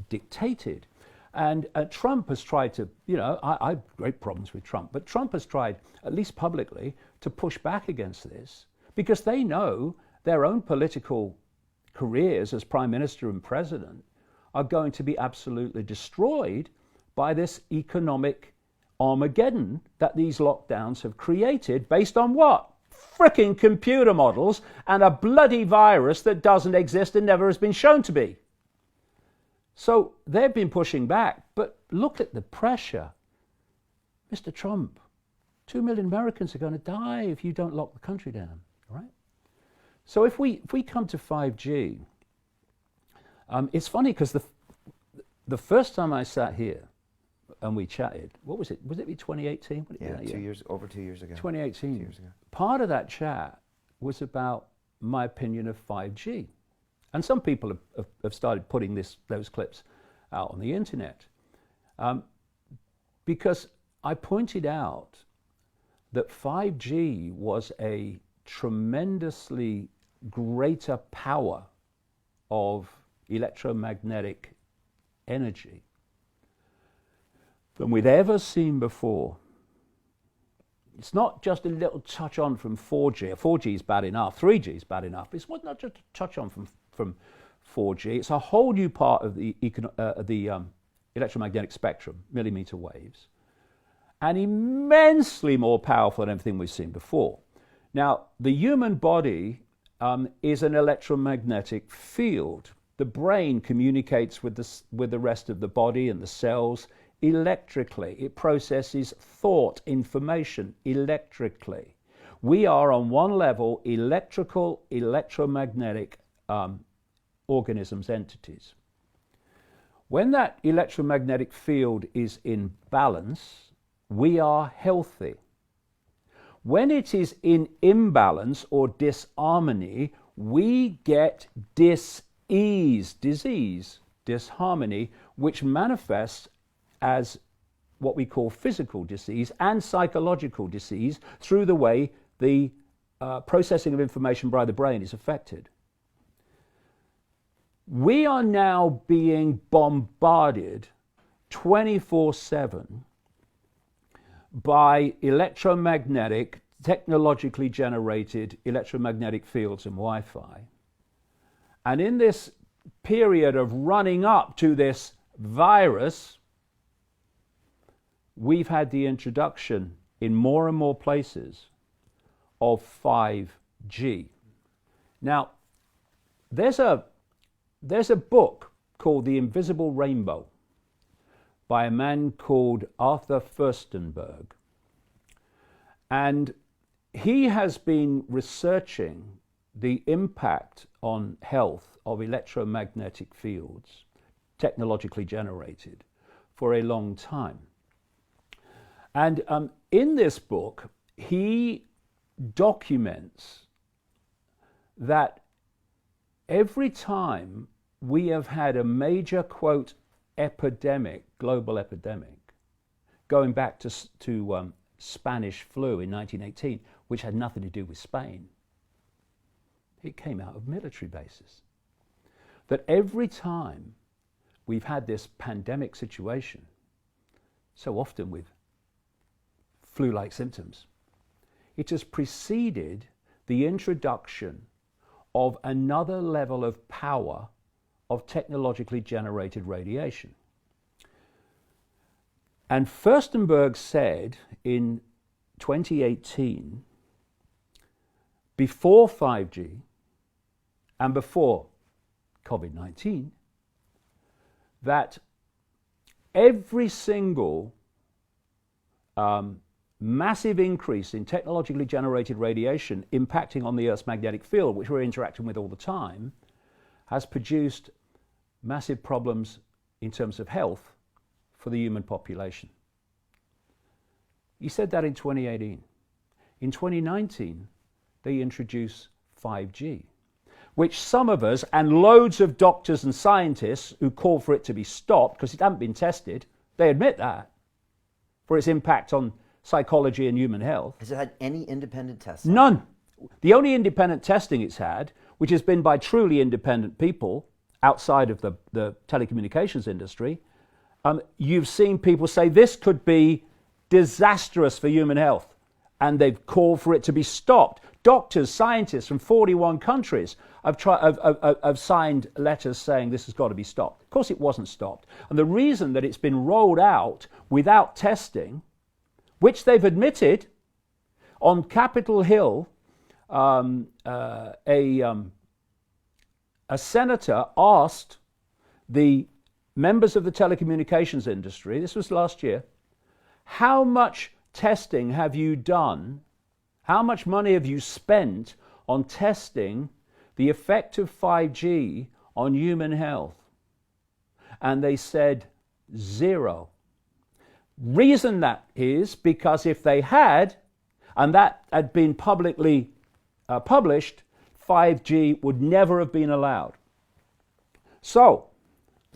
dictated. And Trump has tried to, I have great problems with Trump, but Trump has tried, at least publicly, to push back against this because they know their own political careers as prime minister and president are going to be absolutely destroyed by this economic Armageddon that these lockdowns have created based on what? Fricking computer models and a bloody virus that doesn't exist and never has been shown to be. So they've been pushing back, but look at the pressure. Mr. Trump, 2 million Americans are going to die if you don't lock the country down, right? So if we come to 5G, it's funny because the first time I sat here and we chatted, what was it? Was it 2018? Yeah, over 2 years ago. 2018. 2 years ago. Part of that chat was about my opinion of 5G. And some people have started putting those clips out on the internet because I pointed out that 5G was a tremendously greater power of electromagnetic energy than we'd ever seen before. It's not just a little touch on from 4G. 4G is bad enough. 3G is bad enough. It's not just a touch on from 4G. It's a whole new part of the electromagnetic spectrum, millimeter waves, and immensely more powerful than everything we've seen before. Now, the human body is an electromagnetic field. The brain communicates with the rest of the body and the cells electrically. It processes thought, information electrically. We are on one level electromagnetic organisms, entities. When that electromagnetic field is in balance, we are healthy. When it is in imbalance or disharmony, we get dis-ease, disease, disharmony, which manifests as what we call physical disease and psychological disease through the way the processing of information by the brain is affected. We are now being bombarded 24/7 by electromagnetic, technologically generated electromagnetic fields and Wi-Fi. And in this period of running up to this virus, we've had the introduction in more and more places of 5G. Now, there's a book called The Invisible Rainbow by a man called Arthur Furstenberg. And he has been researching the impact on health of electromagnetic fields, technologically generated, for a long time. And in this book, he documents that every time we have had a major, quote, epidemic, global epidemic, going back to Spanish flu in 1918, which had nothing to do with Spain. It came out of military bases. That every time we've had this pandemic situation, so often with flu-like symptoms, it has preceded the introduction of another level of power of technologically generated radiation. And Furstenberg said in 2018, before 5G and before COVID-19, that every single massive increase in technologically generated radiation impacting on the Earth's magnetic field, which we're interacting with all the time, has produced massive problems in terms of health for the human population. He said that in 2018. In 2019, they introduced 5G, which some of us and loads of doctors and scientists who call for it to be stopped because it hadn't been tested, they admit that, for its impact on psychology and human health. Has it had any independent testing? None. The only independent testing it's had, which has been by truly independent people outside of the telecommunications industry, you've seen people say this could be disastrous for human health, and they've called for it to be stopped. Doctors, scientists from 41 countries have signed letters saying this has got to be stopped. Of course, it wasn't stopped. And the reason that it's been rolled out without testing, which they've admitted on Capitol Hill, a senator asked the members of the telecommunications industry, this was last year, how much testing have you done? How much money have you spent on testing the effect of 5G on human health? And they said 0. Reason that is because if they had, and that had been publicly published, 5G would never have been allowed. So,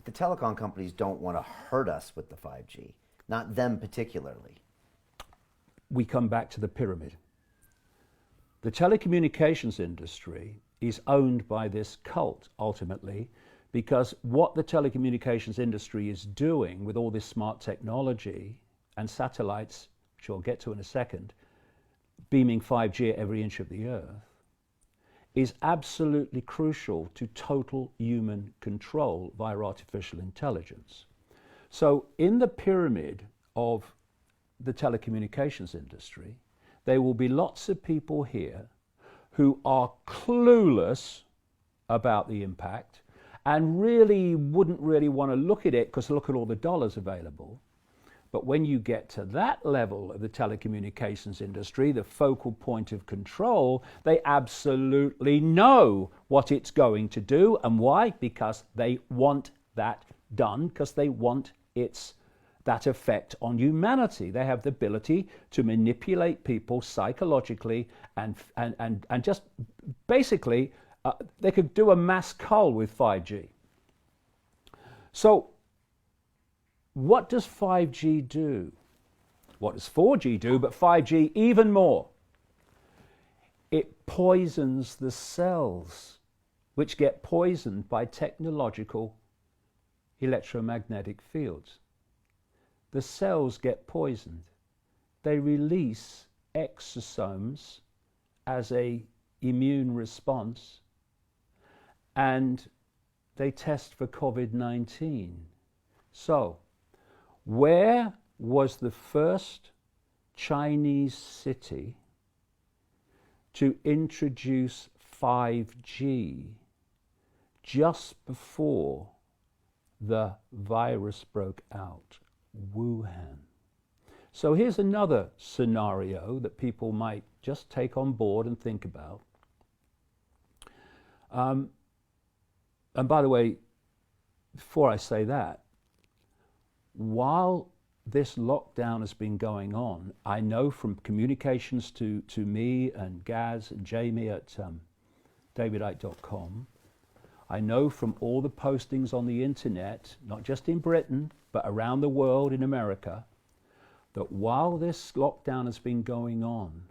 the telecom companies don't want to hurt us with the 5G, not them particularly. We come back to the pyramid. The telecommunications industry is owned by this cult, ultimately, because what the telecommunications industry is doing with all this smart technology and satellites, which I'll get to in a second, beaming 5G at every inch of the earth, is absolutely crucial to total human control via artificial intelligence. So in the pyramid of the telecommunications industry, there will be lots of people here who are clueless about the impact and really wouldn't really want to look at it because look at all the dollars available. But when you get to that level of the telecommunications industry, the focal point of control, they absolutely know what it's going to do. And why? Because they want that done, because they want that effect on humanity. They have the ability to manipulate people psychologically and just basically, they could do a mass cull with 5G. So, what does 5G do? What does 4G do, but 5G even more? It poisons the cells, which get poisoned by technological electromagnetic fields. The cells get poisoned. They release exosomes as an immune response, and they test for Covid-19. So, where was the first Chinese city to introduce 5G just before the virus broke out? Wuhan. So here's another scenario that people might just take on board and think about. And by the way, before I say that, while this lockdown has been going on, I know from communications to me and Gaz and Jamie at davidite.com, I know from all the postings on the internet, not just in Britain, but around the world in America, that while this lockdown has been going on,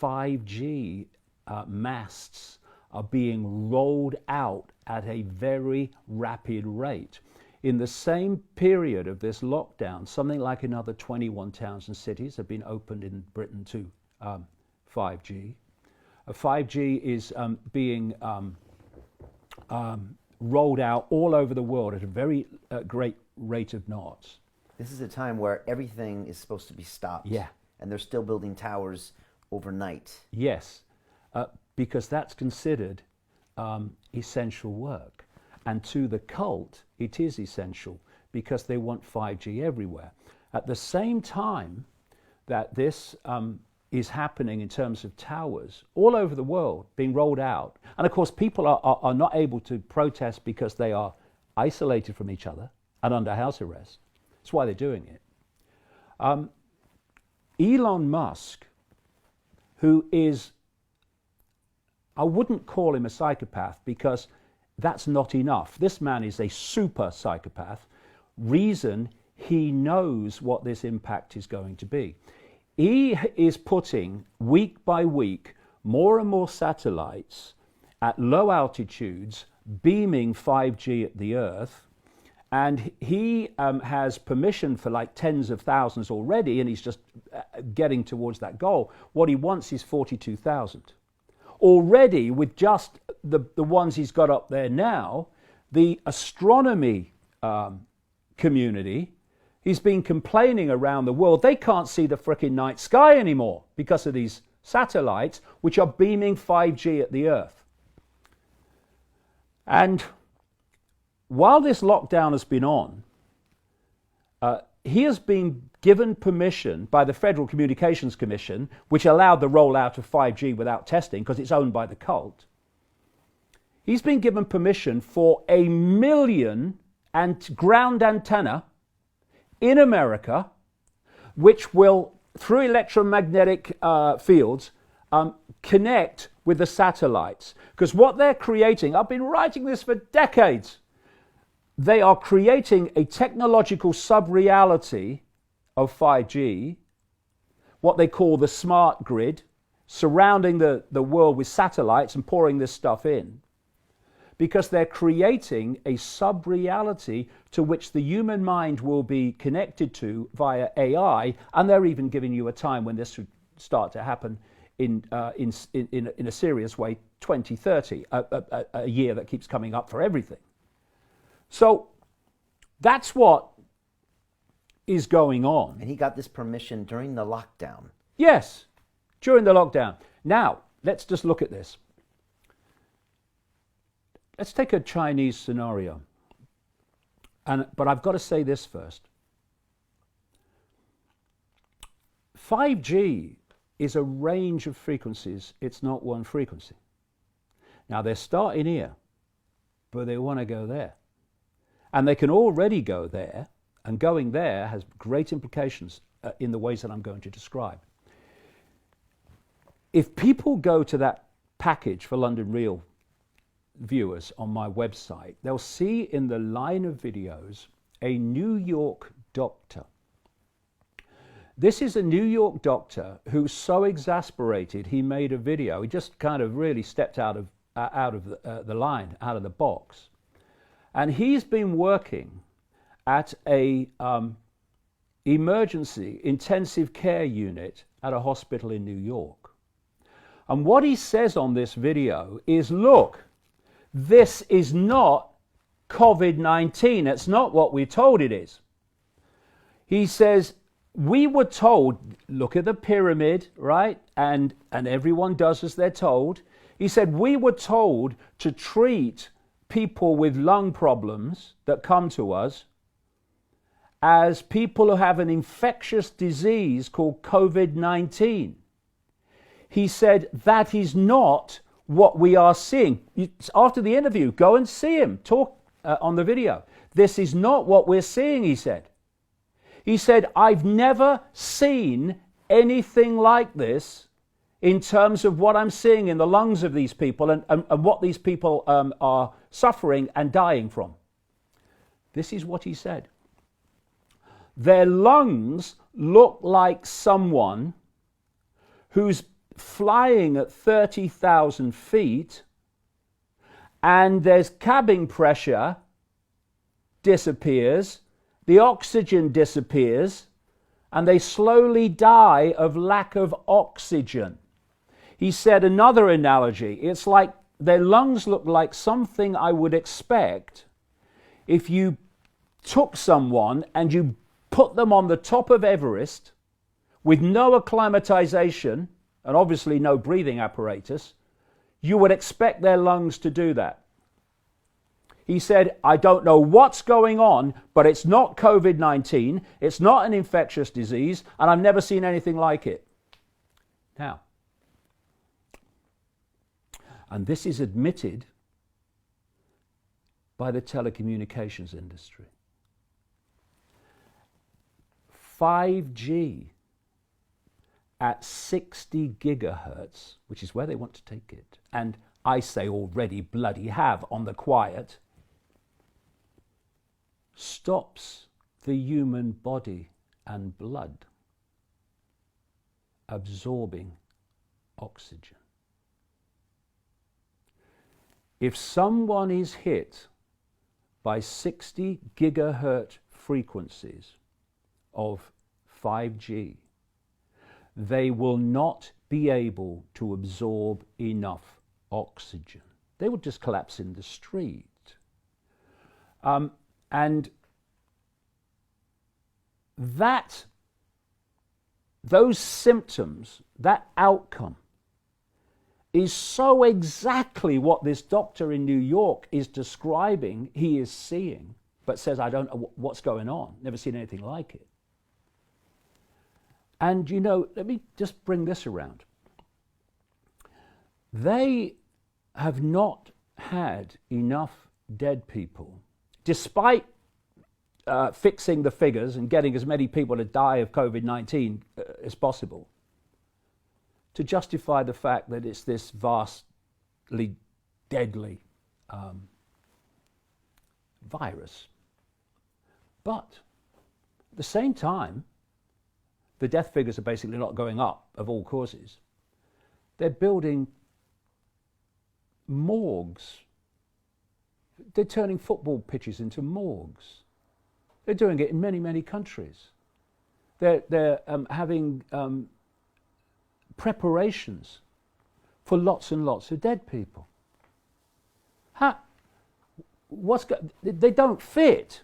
5G masts are being rolled out at a very rapid rate. In the same period of this lockdown, something like another 21 towns and cities have been opened in Britain to 5G. 5G is being rolled out all over the world at a very great rate of knots. This is a time where everything is supposed to be stopped. Yeah. And they're still building towers overnight. Yes, because that's considered essential work. And to the cult, it is essential because they want 5G everywhere. At the same time that this is happening in terms of towers all over the world being rolled out, and of course people are not able to protest because they are isolated from each other and under house arrest. That's why they're doing it. Elon Musk, who is, I wouldn't call him a psychopath because that's not enough. This man is a super psychopath. Reason, he knows what this impact is going to be. He is putting, week by week, more and more satellites at low altitudes, beaming 5G at the Earth. And he has permission for like tens of thousands already, and he's just getting towards that goal. What he wants is 42,000. Already, with just the ones he's got up there now, the astronomy community, he's been complaining around the world, they can't see the frickin' night sky anymore because of these satellites, which are beaming 5G at the Earth. And while this lockdown has been on, he has been given permission by the Federal Communications Commission, which allowed the rollout of 5G without testing because it's owned by the cult. He's been given permission for 1 million ground antenna in America, which will, through electromagnetic fields, connect with the satellites. Because what they're creating, I've been writing this for decades, they are creating a technological sub-reality of 5G, what they call the smart grid, surrounding the world with satellites and pouring this stuff in, because they're creating a sub-reality to which the human mind will be connected to via AI, and they're even giving you a time when this should start to happen in a serious way, 2030, a year that keeps coming up for everything. So that's what is going on. And he got this permission during the lockdown. Yes, during the lockdown. Now, let's just look at this. Let's take a Chinese scenario. But I've got to say this first. 5G is a range of frequencies. It's not one frequency. Now, they're starting here, but they want to go there. And they can already go there, and going there has great implications in the ways that I'm going to describe. If people go to that package for London Real viewers on my website, they'll see in the line of videos a New York doctor. This is a New York doctor who's so exasperated he made a video. He just kind of really stepped out of the line, out of the box. And he's been working at a emergency intensive care unit at a hospital in New York. And what he says on this video is, look, this is not COVID-19. It's not what we're told it is. He says, we were told, look at the pyramid, right? And everyone does as they're told. He said, we were told to treat people with lung problems that come to us as people who have an infectious disease called COVID-19. He said, that is not what we are seeing. After the interview, go and see him talk on the video. This is not what we're seeing, he said. He said, I've never seen anything like this in terms of what I'm seeing in the lungs of these people and what these people are suffering and dying from. This is what he said. Their lungs look like someone who's flying at 30,000 feet and there's cabin pressure disappears, the oxygen disappears, and they slowly die of lack of oxygen. He said another analogy, it's like their lungs look like something I would expect if you took someone and you put them on the top of Everest with no acclimatization and obviously no breathing apparatus, you would expect their lungs to do that. He said, I don't know what's going on, but it's not COVID-19, it's not an infectious disease, and I've never seen anything like it. Now, and this is admitted by the telecommunications industry. 5G at 60 gigahertz, which is where they want to take it, and I say already bloody have on the quiet, stops the human body and blood absorbing oxygen. If someone is hit by 60 gigahertz frequencies of 5G, they will not be able to absorb enough oxygen. They will just collapse in the street. And those symptoms, that outcome, is so exactly what this doctor in New York is describing he is seeing, but says, I don't know what's going on, never seen anything like it. And you know, let me just bring this around. They have not had enough dead people, despite fixing the figures and getting as many people to die of Covid-19 as possible, to justify the fact that it's this vastly deadly virus. But at the same time, the death figures are basically not going up of all causes. They're building morgues. They're turning football pitches into morgues. They're doing it in many, many countries. They're having preparations for lots and lots of dead people. They don't fit,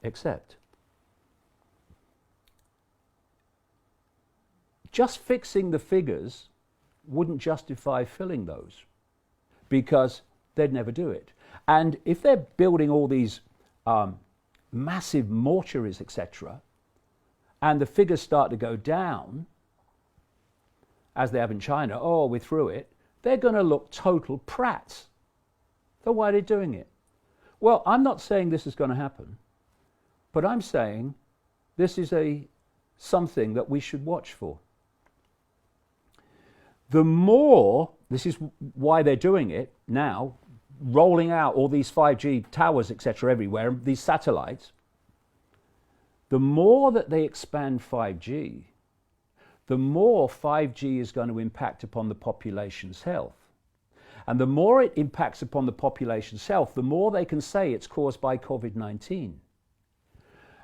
except just fixing the figures wouldn't justify filling those, because they'd never do it. And if they're building all these massive mortuaries, etc., and the figures start to go down, as they have in China, oh, we're through it, they're going to look total prats. So why are they doing it? Well, I'm not saying this is going to happen, but I'm saying this is something that we should watch for. The more, this is why they're doing it now, rolling out all these 5G towers, etc., everywhere, these satellites, the more that they expand 5G, the more 5G is going to impact upon the population's health. And the more it impacts upon the population's health, the more they can say it's caused by COVID-19.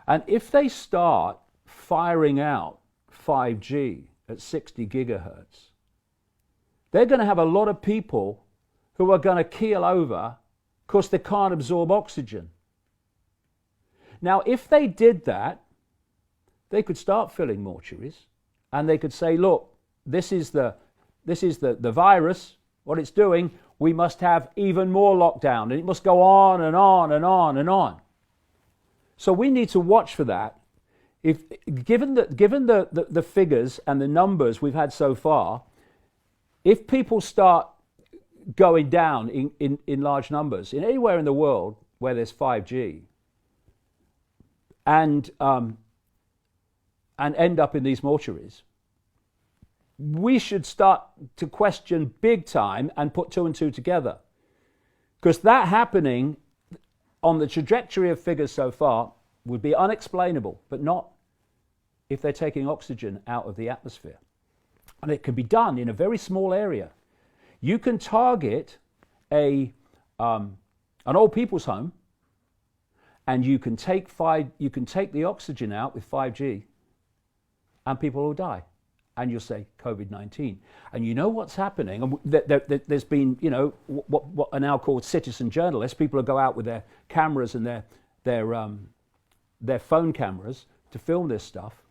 And if they start firing out 5G at 60 gigahertz, they're going to have a lot of people who are going to keel over because they can't absorb oxygen. Now, if they did that, they could start filling mortuaries, and they could say, look, this is the virus, what it's doing, we must have even more lockdown, and it must go on and on and on and on. So we need to watch for that. Given the figures and the numbers we've had so far, if people start going down in large numbers, in anywhere in the world where there's 5G, and end up in these mortuaries, we should start to question big time and put two and two together. Because that happening on the trajectory of figures so far would be unexplainable, but not if they're taking oxygen out of the atmosphere. And it can be done in a very small area. You can target an old people's home, and you can take the oxygen out with 5G, and people will die. And you'll say COVID-19. And you know what's happening? And there's been, you know, what are now called citizen journalists. People who go out with their cameras and their phone cameras to film this stuff.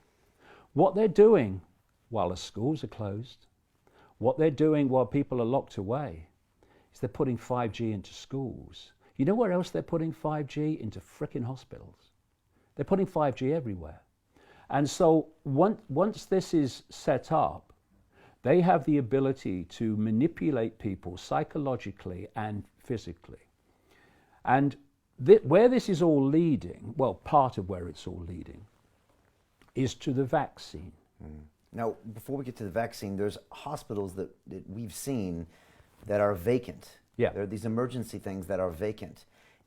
What they're doing while the schools are closed, what they're doing while people are locked away, is they're putting 5G into schools. You know where else they're putting 5G? Into frickin' hospitals. They're putting 5G everywhere. And so once this is set up, they have the ability to manipulate people psychologically and physically. And where this is all leading, well, part of where it's all leading, is to the vaccine. Now, before we get to the vaccine, there's hospitals that we've seen that are vacant. Yeah. There are these emergency things that are vacant.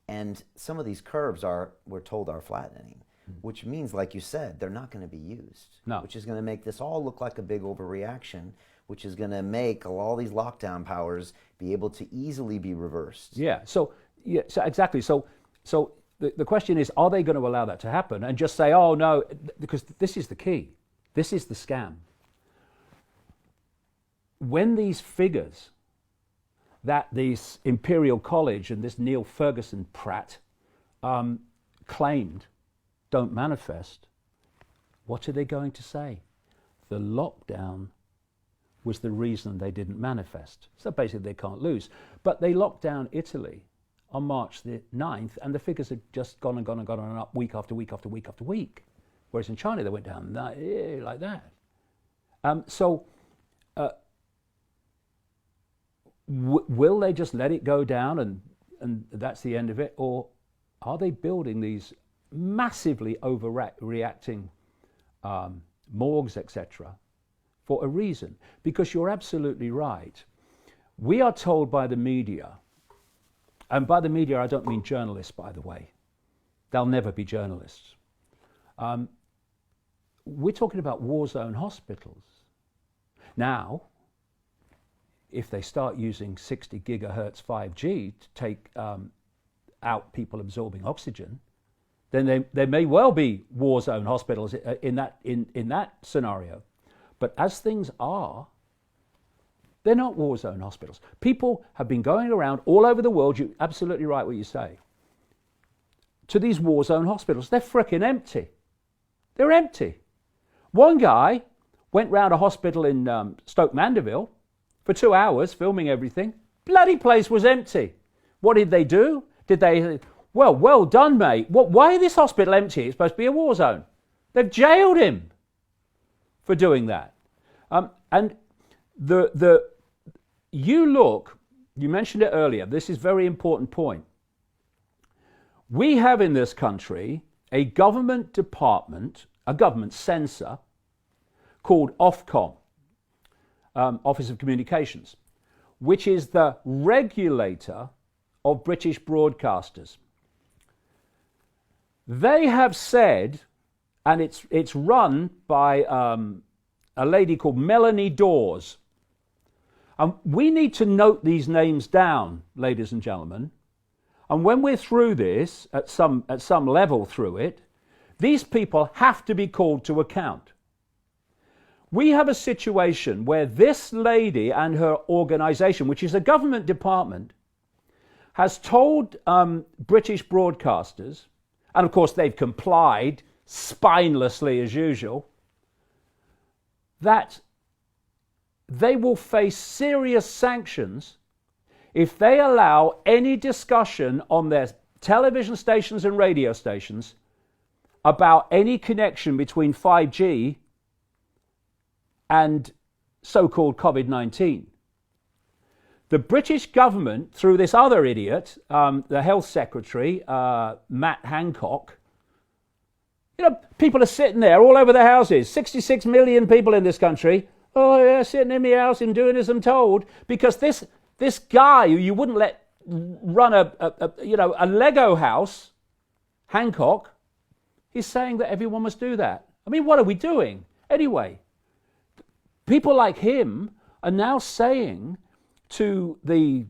And some of these curves we're told, are flattening, which means, like you said, they're not going to be used. No. Which is going to make this all look like a big overreaction, which is going to make all these lockdown powers be able to easily be reversed. Yeah. So exactly. So the question is, are they going to allow that to happen and just say, oh no, because this is the key. This is the scam. When these figures that this Imperial College and this Neil Ferguson prat claimed don't manifest, what are they going to say? The lockdown was the reason they didn't manifest. So basically they can't lose. But they locked down Italy on March the 9th, and the figures had just gone and gone and gone and up week after week after week after week. Whereas in China, they went down like that. Will they just let it go down and that's the end of it? Or are they building these massively overreacting morgues, etc., for a reason? Because you're absolutely right. We are told by the media, and by the media I don't mean journalists, by the way. They'll never be journalists. We're talking about war zone hospitals. Now, if they start using 60 gigahertz 5G to take out people absorbing oxygen, then there may well be war zone hospitals in that scenario. But as things are, they're not war zone hospitals. People have been going around all over the world, you're absolutely right what you say, to these war zone hospitals. They're frickin' empty. They're empty. One guy went round a hospital in Stoke Mandeville for 2 hours, filming everything. Bloody place was empty. What did they do? Well done, mate. Why is this hospital empty? It's supposed to be a war zone. They've jailed him for doing that. And you mentioned it earlier, this is a very important point. We have in this country a government department, a government censor, called Ofcom, Office of Communications, which is the regulator of British broadcasters. They have said, and it's run by a lady called Melanie Dawes. We need to note these names down, ladies and gentlemen. And when we're through this, at some level through it, these people have to be called to account. We have a situation where this lady and her organisation, which is a government department, has told British broadcasters, and of course they've complied spinelessly as usual, that they will face serious sanctions if they allow any discussion on their television stations and radio stations about any connection between 5G and so-called Covid-19. The British government, through this other idiot, the Health Secretary, Matt Hancock, people are sitting there all over their houses, 66 million people in this country, oh yeah, sitting in my house and doing as I'm told, because this guy who you wouldn't let run a Lego house, Hancock, he's saying that everyone must do that. I mean, what are we doing? Anyway, people like him are now saying to the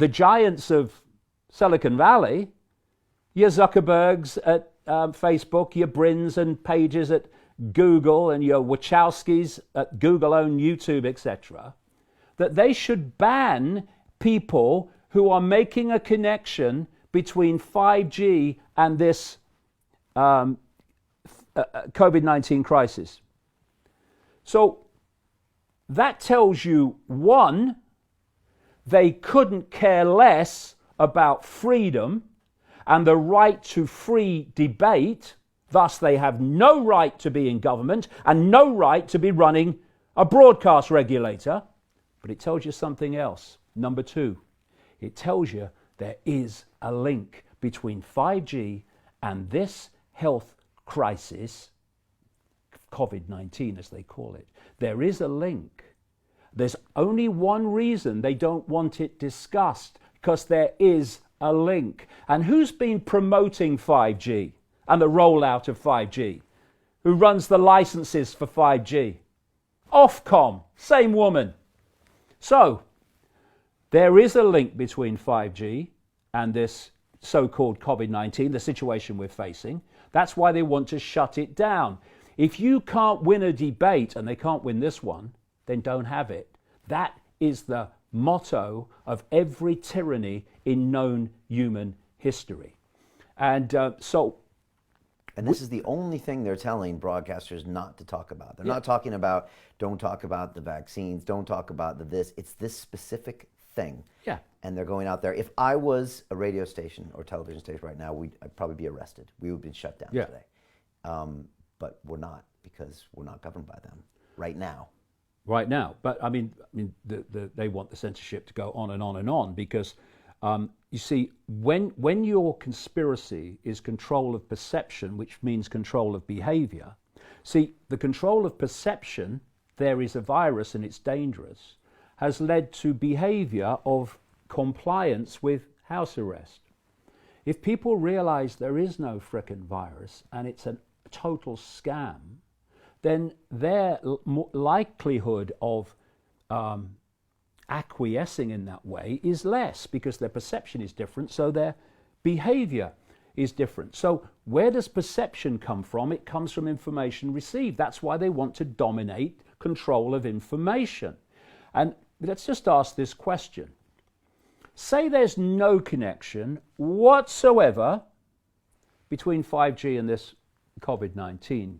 giants of Silicon Valley, your Zuckerbergs at Facebook, your Brins and Pages at Google, and your Wachowskis at Google-owned YouTube, etc., that they should ban people who are making a connection between 5G and this COVID-19 crisis. So that tells you, one, they couldn't care less about freedom and the right to free debate. Thus, they have no right to be in government and no right to be running a broadcast regulator. But it tells you something else. Number two, it tells you there is a link between 5G and this health crisis, Covid-19, as they call it. There is a link. There's only one reason they don't want it discussed, because there is a link. And who's been promoting 5G and the rollout of 5G? Who runs the licenses for 5G? Ofcom, same woman. So, there is a link between 5G and this so-called Covid-19, the situation we're facing. That's why they want to shut it down. If you can't win a debate, and they can't win this one, then don't have it. That is the motto of every tyranny in known human history. And And this is the only thing they're telling broadcasters not to talk about. They're not talking about, don't talk about the vaccines, don't talk about the this. It's this specific thing. Yeah. And they're going out there. If I was a radio station or television station right now, I'd probably be arrested. We would have been shut down today. But we're not, because we're not governed by them right now. Right now. But I mean, they want the censorship to go on and on and on, because you see, when your conspiracy is control of perception, which means control of behavior, see, the control of perception, there is a virus and it's dangerous, has led to behavior of compliance with house arrest. If people realize there is no frickin' virus and it's a total scam, then their likelihood of acquiescing in that way is less, because their perception is different, so their behavior is different. So where does perception come from? It comes from information received. That's why they want to dominate control of information. And let's just ask this question. Say there's no connection whatsoever between 5G and this COVID-19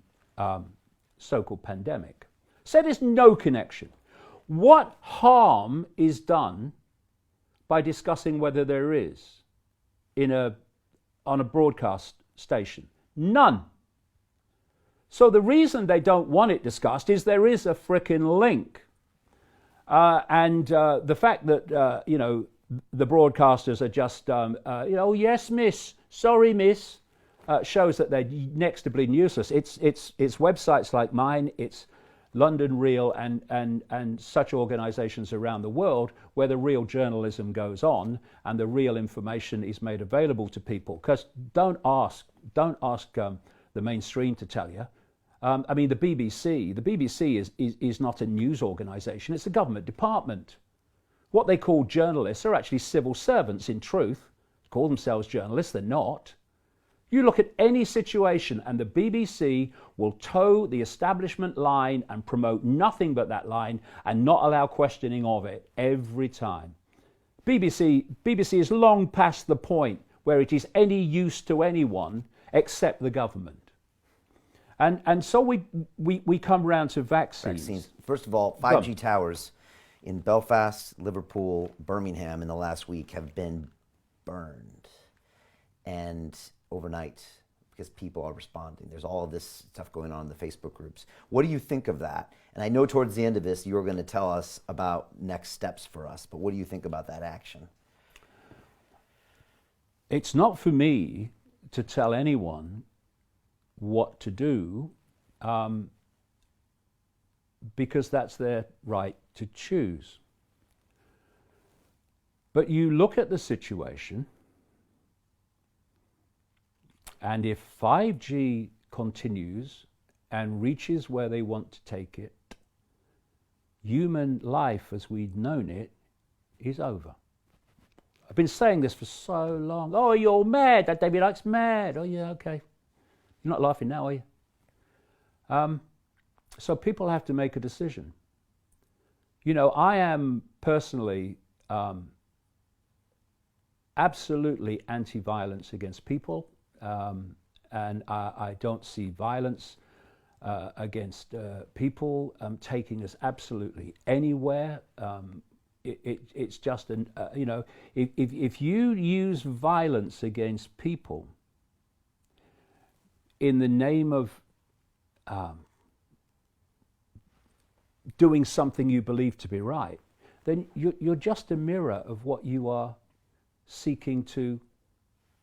so-called pandemic. Say there's no connection. What harm is done by discussing whether there is on a broadcast station? None. So the reason they don't want it discussed is there is a frickin' link. And the fact that, the broadcasters are just, oh, yes, miss, sorry, miss, shows that they're next to bleeding useless. It's websites like mine, it's London Real and such organizations around the world where the real journalism goes on and the real information is made available to people. Because don't ask the mainstream to tell you. I mean, the BBC is not a news organization, it's a government department. What they call journalists are actually civil servants in truth. Call themselves journalists, they're not. You look at any situation and the BBC will toe the establishment line and promote nothing but that line and not allow questioning of it every time. BBC is long past the point where it is any use to anyone except the government. And so we come round to vaccines. First of all, 5G towers in Belfast, Liverpool, Birmingham in the last week have been burned. And overnight, because people are responding. There's all of this stuff going on in the Facebook groups. What do you think of that? And I know towards the end of this, you're going to tell us about next steps for us, but what do you think about that action? It's not for me to tell anyone what to do, because that's their right to choose. But you look at the situation, and if 5G continues and reaches where they want to take it, human life as we'd known it is over. I've been saying this for so long. Oh, you're mad. That David Icke's mad. Oh, yeah, okay. You're not laughing now, are you? So people have to make a decision. I am personally absolutely anti-violence against people. And I don't see violence against people taking us absolutely anywhere. It's just if you use violence against people in the name of doing something you believe to be right, then you're just a mirror of what you are seeking to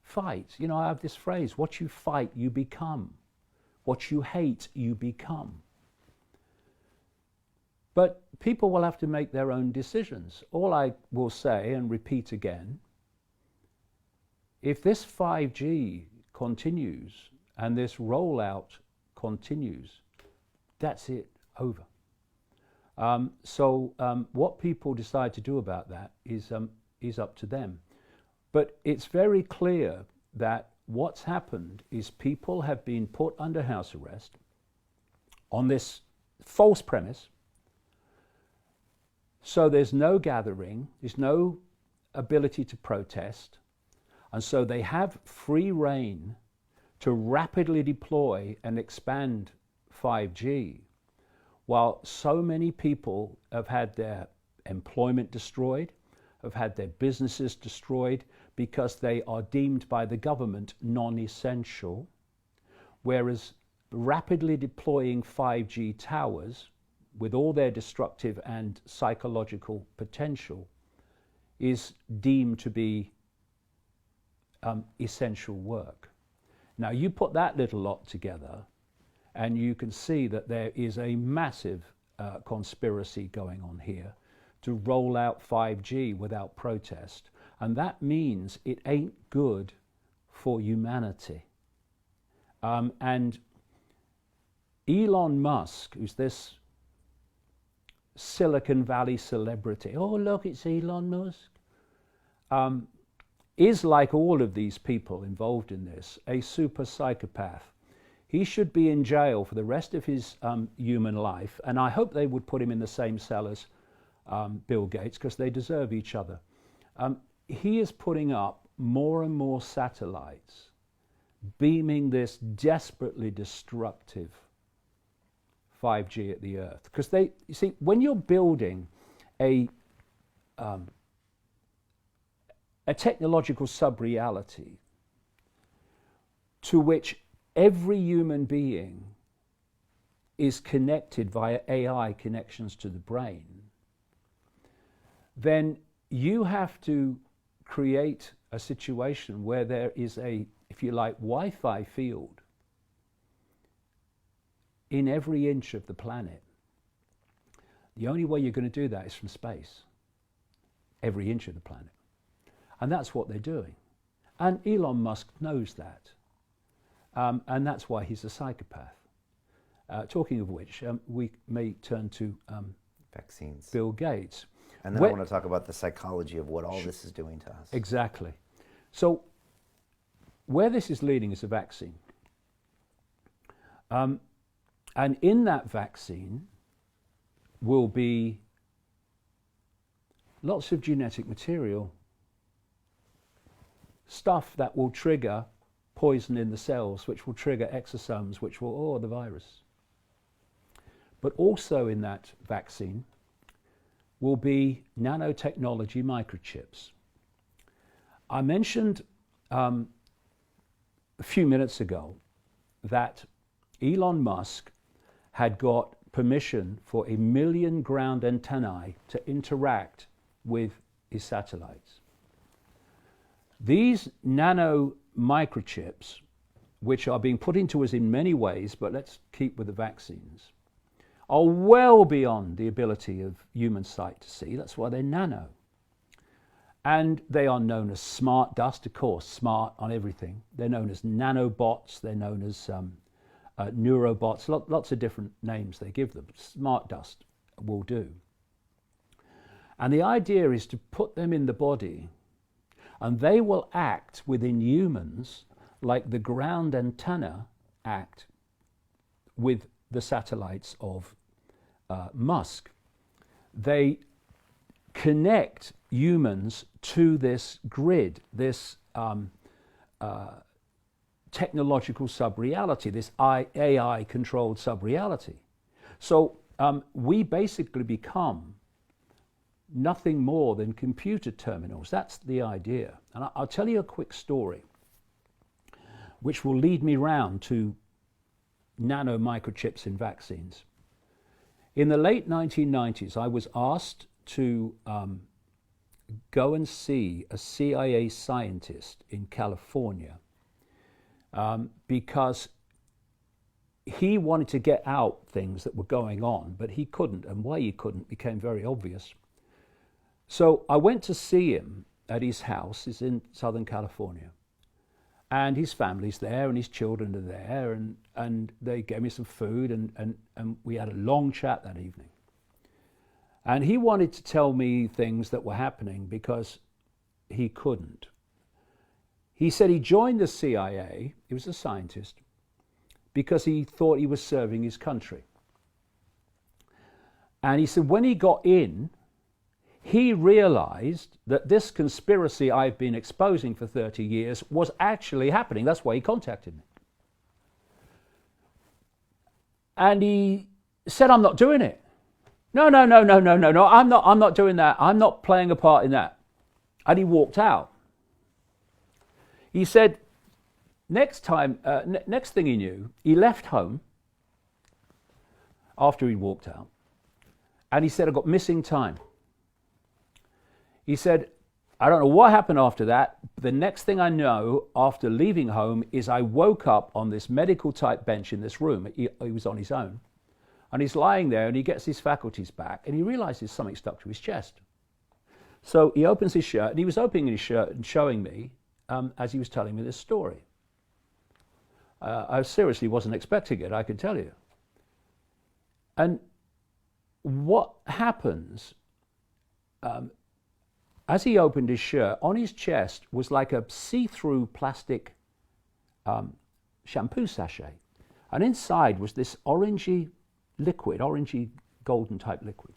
fight. I have this phrase, what you fight, you become. What you hate, you become. But people will have to make their own decisions. All I will say, and repeat again, if this 5G continues and this rollout continues, that's it, over. What people decide to do about that is up to them. But it's very clear that what's happened is people have been put under house arrest on this false premise. So there's no gathering, there's no ability to protest, and so they have free rein to rapidly deploy and expand 5G, while so many people have had their employment destroyed, have had their businesses destroyed because they are deemed by the government non-essential, whereas rapidly deploying 5G towers with all their destructive and psychological potential is deemed to be essential work. Now you put that little lot together and you can see that there is a massive conspiracy going on here to roll out 5G without protest, and that means it ain't good for humanity. And Elon Musk, who's this Silicon Valley celebrity, oh look, it's Elon Musk, is, like all of these people involved in this, a super psychopath. He should be in jail for the rest of his human life, and I hope they would put him in the same cell as Bill Gates, because they deserve each other. He is putting up more and more satellites, beaming this desperately destructive 5G at the Earth. Because you see, when you're building a technological sub-reality to which every human being is connected via AI connections to the brain, then you have to create a situation where there is a, if you like, Wi-Fi field in every inch of the planet. The only way you're going to do that is from space, every inch of the planet. And that's what they're doing. And Elon Musk knows that. And that's why he's a psychopath. Talking of which, we may turn to vaccines. Bill Gates. And then I want to talk about the psychology of what all this is doing to us. Exactly. So where this is leading is a vaccine. And in that vaccine will be lots of genetic material, stuff that will trigger poison in the cells, which will trigger exosomes, which will, the virus. But also in that vaccine will be nanotechnology microchips. I mentioned a few minutes ago that Elon Musk had got permission for 1 million ground antennae to interact with his satellites. These nano microchips, which are being put into us in many ways, but let's keep with the vaccines, are well beyond the ability of human sight to see. That's why they're nano. And they are known as smart dust, of course, smart on everything. They're known as nanobots, they're known as neurobots, lots of different names they give them. Smart dust will do. And the idea is to put them in the body, and they will act within humans like the ground antenna act with the satellites of Musk. They connect humans to this grid, this technological sub-reality, this AI-controlled sub-reality. So we basically become nothing more than computer terminals. That's the idea. And I'll tell you a quick story which will lead me round to nano microchips in vaccines. In the late 1990s, I was asked to go and see a CIA scientist in California because he wanted to get out things that were going on, but he couldn't, and why he couldn't became very obvious. So I went to see him at his house. He's in Southern California, and his family's there, and his children are there, and they gave me some food, and we had a long chat that evening. And he wanted to tell me things that were happening because he couldn't. He said he joined the CIA, he was a scientist, because he thought he was serving his country. And he said when he got in, he realized that this conspiracy I've been exposing for 30 years was actually happening. That's why he contacted me. And he said, I'm not doing it. No, I'm not doing that. I'm not playing a part in that. And he walked out. He said, next thing he knew, he left home after he walked out. And he said, I got missing time. He said, I don't know what happened after that. The next thing I know after leaving home is I woke up on this medical type bench in this room. He was on his own. And he's lying there and he gets his faculties back and he realizes something stuck to his chest. So he opens his shirt, and he was opening his shirt and showing me as he was telling me this story. I seriously wasn't expecting it, I can tell you. And what happens, as he opened his shirt, on his chest was like a see-through plastic shampoo sachet. And inside was this orangey liquid, orangey golden type liquid.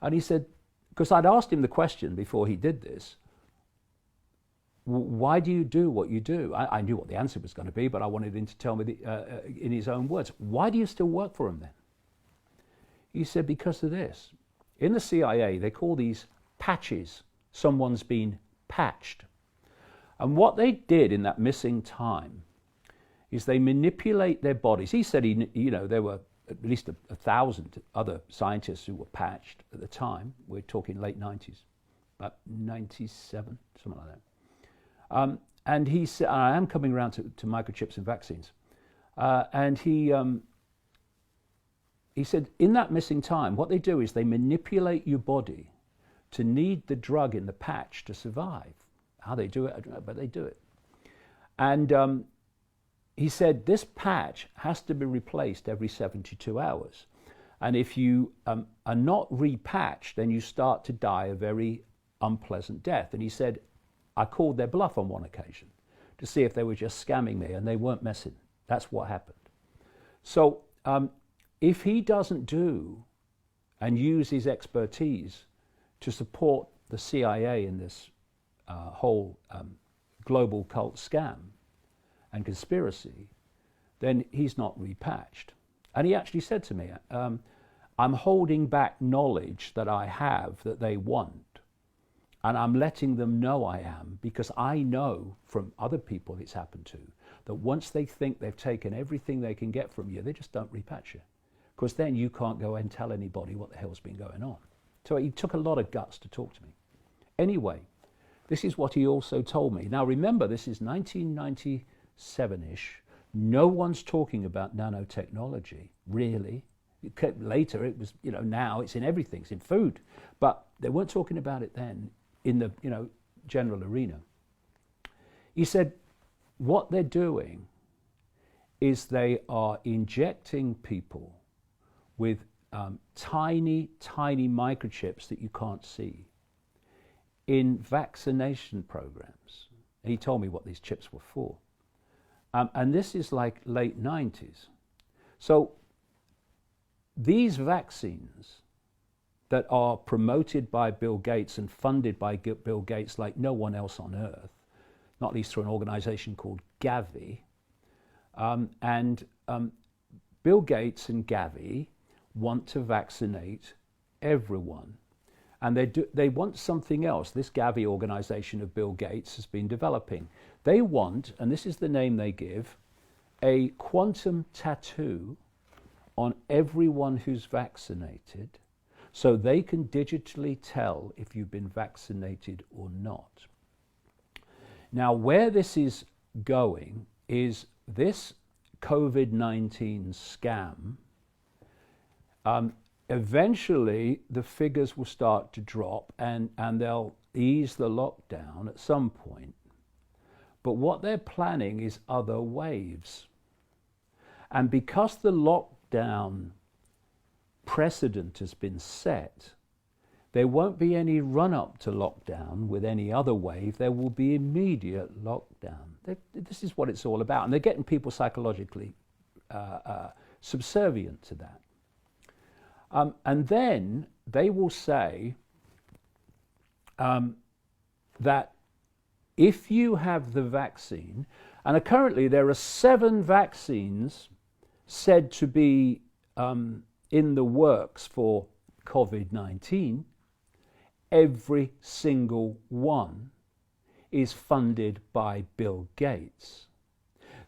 And he said, because I'd asked him the question before he did this, why do you do what you do? I knew what the answer was going to be, but I wanted him to tell me in his own words. Why do you still work for him then? He said, because of this. In the CIA, they call these patches. Someone's been patched. And what they did in that missing time is they manipulate their bodies. He said, there were at least 1,000 other scientists who were patched at the time. We're talking late 90s, about 97, something like that. And he said, I am coming around to microchips and vaccines. And he said, in that missing time, what they do is they manipulate your body to need the drug in the patch to survive. How they do it, I don't know, but they do it. And he said, this patch has to be replaced every 72 hours. And if you are not repatched, then you start to die a very unpleasant death. And he said, I called their bluff on one occasion to see if they were just scamming me, and they weren't messing. That's what happened. So if he doesn't do and use his expertise to support the CIA in this whole global cult scam and conspiracy, then he's not repatched. And he actually said to me, I'm holding back knowledge that I have that they want, and I'm letting them know I am, because I know from other people it's happened to, that once they think they've taken everything they can get from you, they just don't repatch you, because then you can't go and tell anybody what the hell's been going on. So he took a lot of guts to talk to me. Anyway, this is what he also told me. Now remember, this is 1997-ish. No one's talking about nanotechnology, really. Later, it was, now it's in everything, it's in food. But they weren't talking about it then in the, general arena. He said, what they're doing is they are injecting people with tiny, tiny microchips that you can't see in vaccination programs. And he told me what these chips were for. And this is like late 90s. So these vaccines that are promoted by Bill Gates and funded by Bill Gates like no one else on earth, not least through an organization called Gavi, Bill Gates and Gavi want to vaccinate everyone. And they want something else. This Gavi organization of Bill Gates has been developing. They want, and this is the name they give, a quantum tattoo on everyone who's vaccinated, so they can digitally tell if you've been vaccinated or not. Now, where this is going is this COVID-19 scam, eventually the figures will start to drop and they'll ease the lockdown at some point. But what they're planning is other waves. And because the lockdown precedent has been set, there won't be any run-up to lockdown with any other wave. There will be immediate lockdown. This is what it's all about. And they're getting people psychologically subservient to that. And then they will say that if you have the vaccine, and currently there are 7 vaccines said to be in the works for COVID-19, every single one is funded by Bill Gates.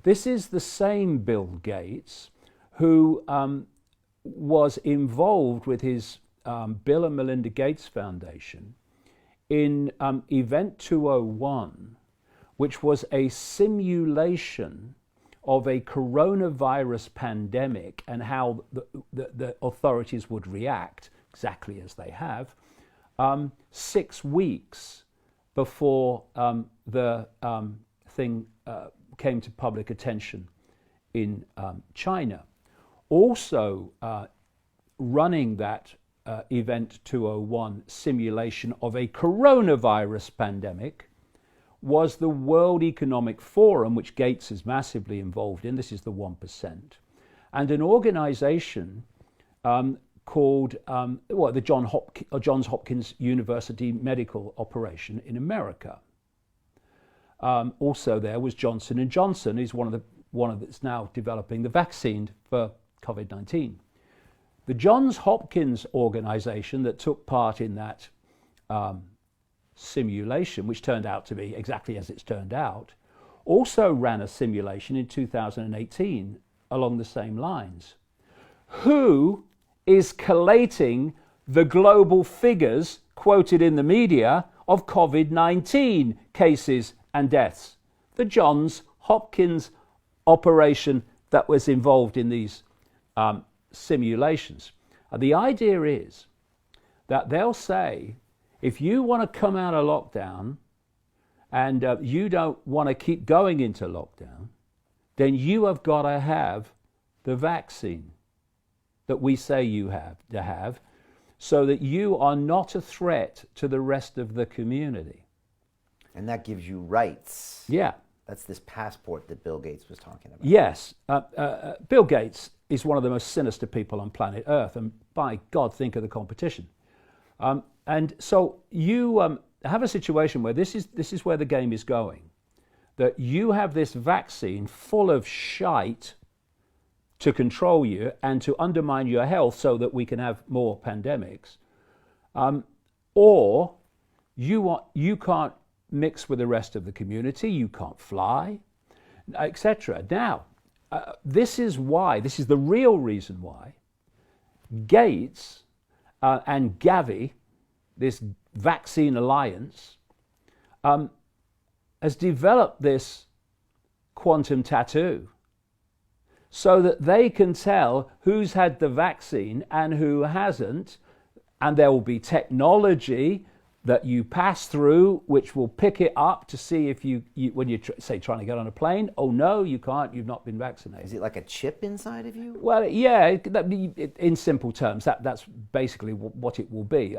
This is the same Bill Gates who was involved with his Bill and Melinda Gates Foundation in Event 201, which was a simulation of a coronavirus pandemic and how the authorities would react, exactly as they have, 6 weeks before the thing came to public attention in China. Also running that Event 201 simulation of a coronavirus pandemic was the World Economic Forum, which Gates is massively involved in. This is the 1%. And an organization called the Johns Hopkins University Medical Operation in America. Also there was Johnson & Johnson, who's one of that's now developing the vaccine for COVID-19. The Johns Hopkins organization that took part in that simulation, which turned out to be exactly as it's turned out, also ran a simulation in 2018 along the same lines. Who is collating the global figures quoted in the media of COVID-19 cases and deaths? The Johns Hopkins operation that was involved in these simulations. The idea is that they'll say, if you want to come out of lockdown and you don't want to keep going into lockdown, then you have got to have the vaccine that we say you have to have, so that you are not a threat to the rest of the community. And that gives you rights. Yeah. That's this passport that Bill Gates was talking about. Yes. Bill Gates is one of the most sinister people on planet Earth, and by God, think of the competition. And so you have a situation where this is where the game is going, that you have this vaccine full of shite to control you and to undermine your health so that we can have more pandemics, or you can't mix with the rest of the community, you can't fly, etc. Now, this is the real reason why Gates and Gavi, this vaccine alliance, has developed this quantum tattoo so that they can tell who's had the vaccine and who hasn't, and there will be technology that you pass through which will pick it up to see if you when you're trying to get on a plane, oh no, you can't, you've not been vaccinated. Is it like a chip inside of you? Well, yeah, in simple terms, that's basically what it will be.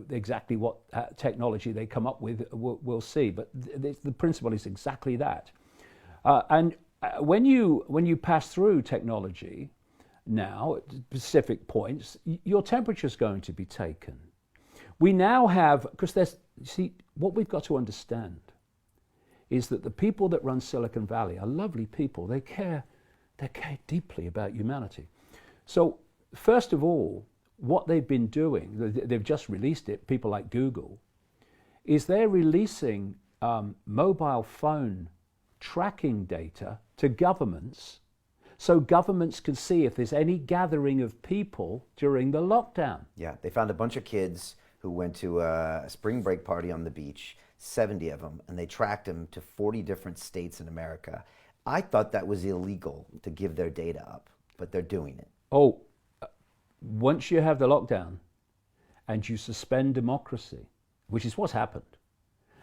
Exactly what technology they come up with, we'll see. But the principle is exactly that. And when you pass through technology now at specific points, your temperature is going to be taken. We now have, because what we've got to understand is that the people that run Silicon Valley are lovely people. They care deeply about humanity. So first of all, what they've been doing, they've just released it, people like Google, is they're releasing mobile phone tracking data to governments so governments can see if there's any gathering of people during the lockdown. Yeah, they found a bunch of kids who went to a spring break party on the beach, 70 of them, and they tracked them to 40 different states in America. I thought that was illegal to give their data up, but they're doing it. Oh, once you have the lockdown and you suspend democracy, which is what's happened,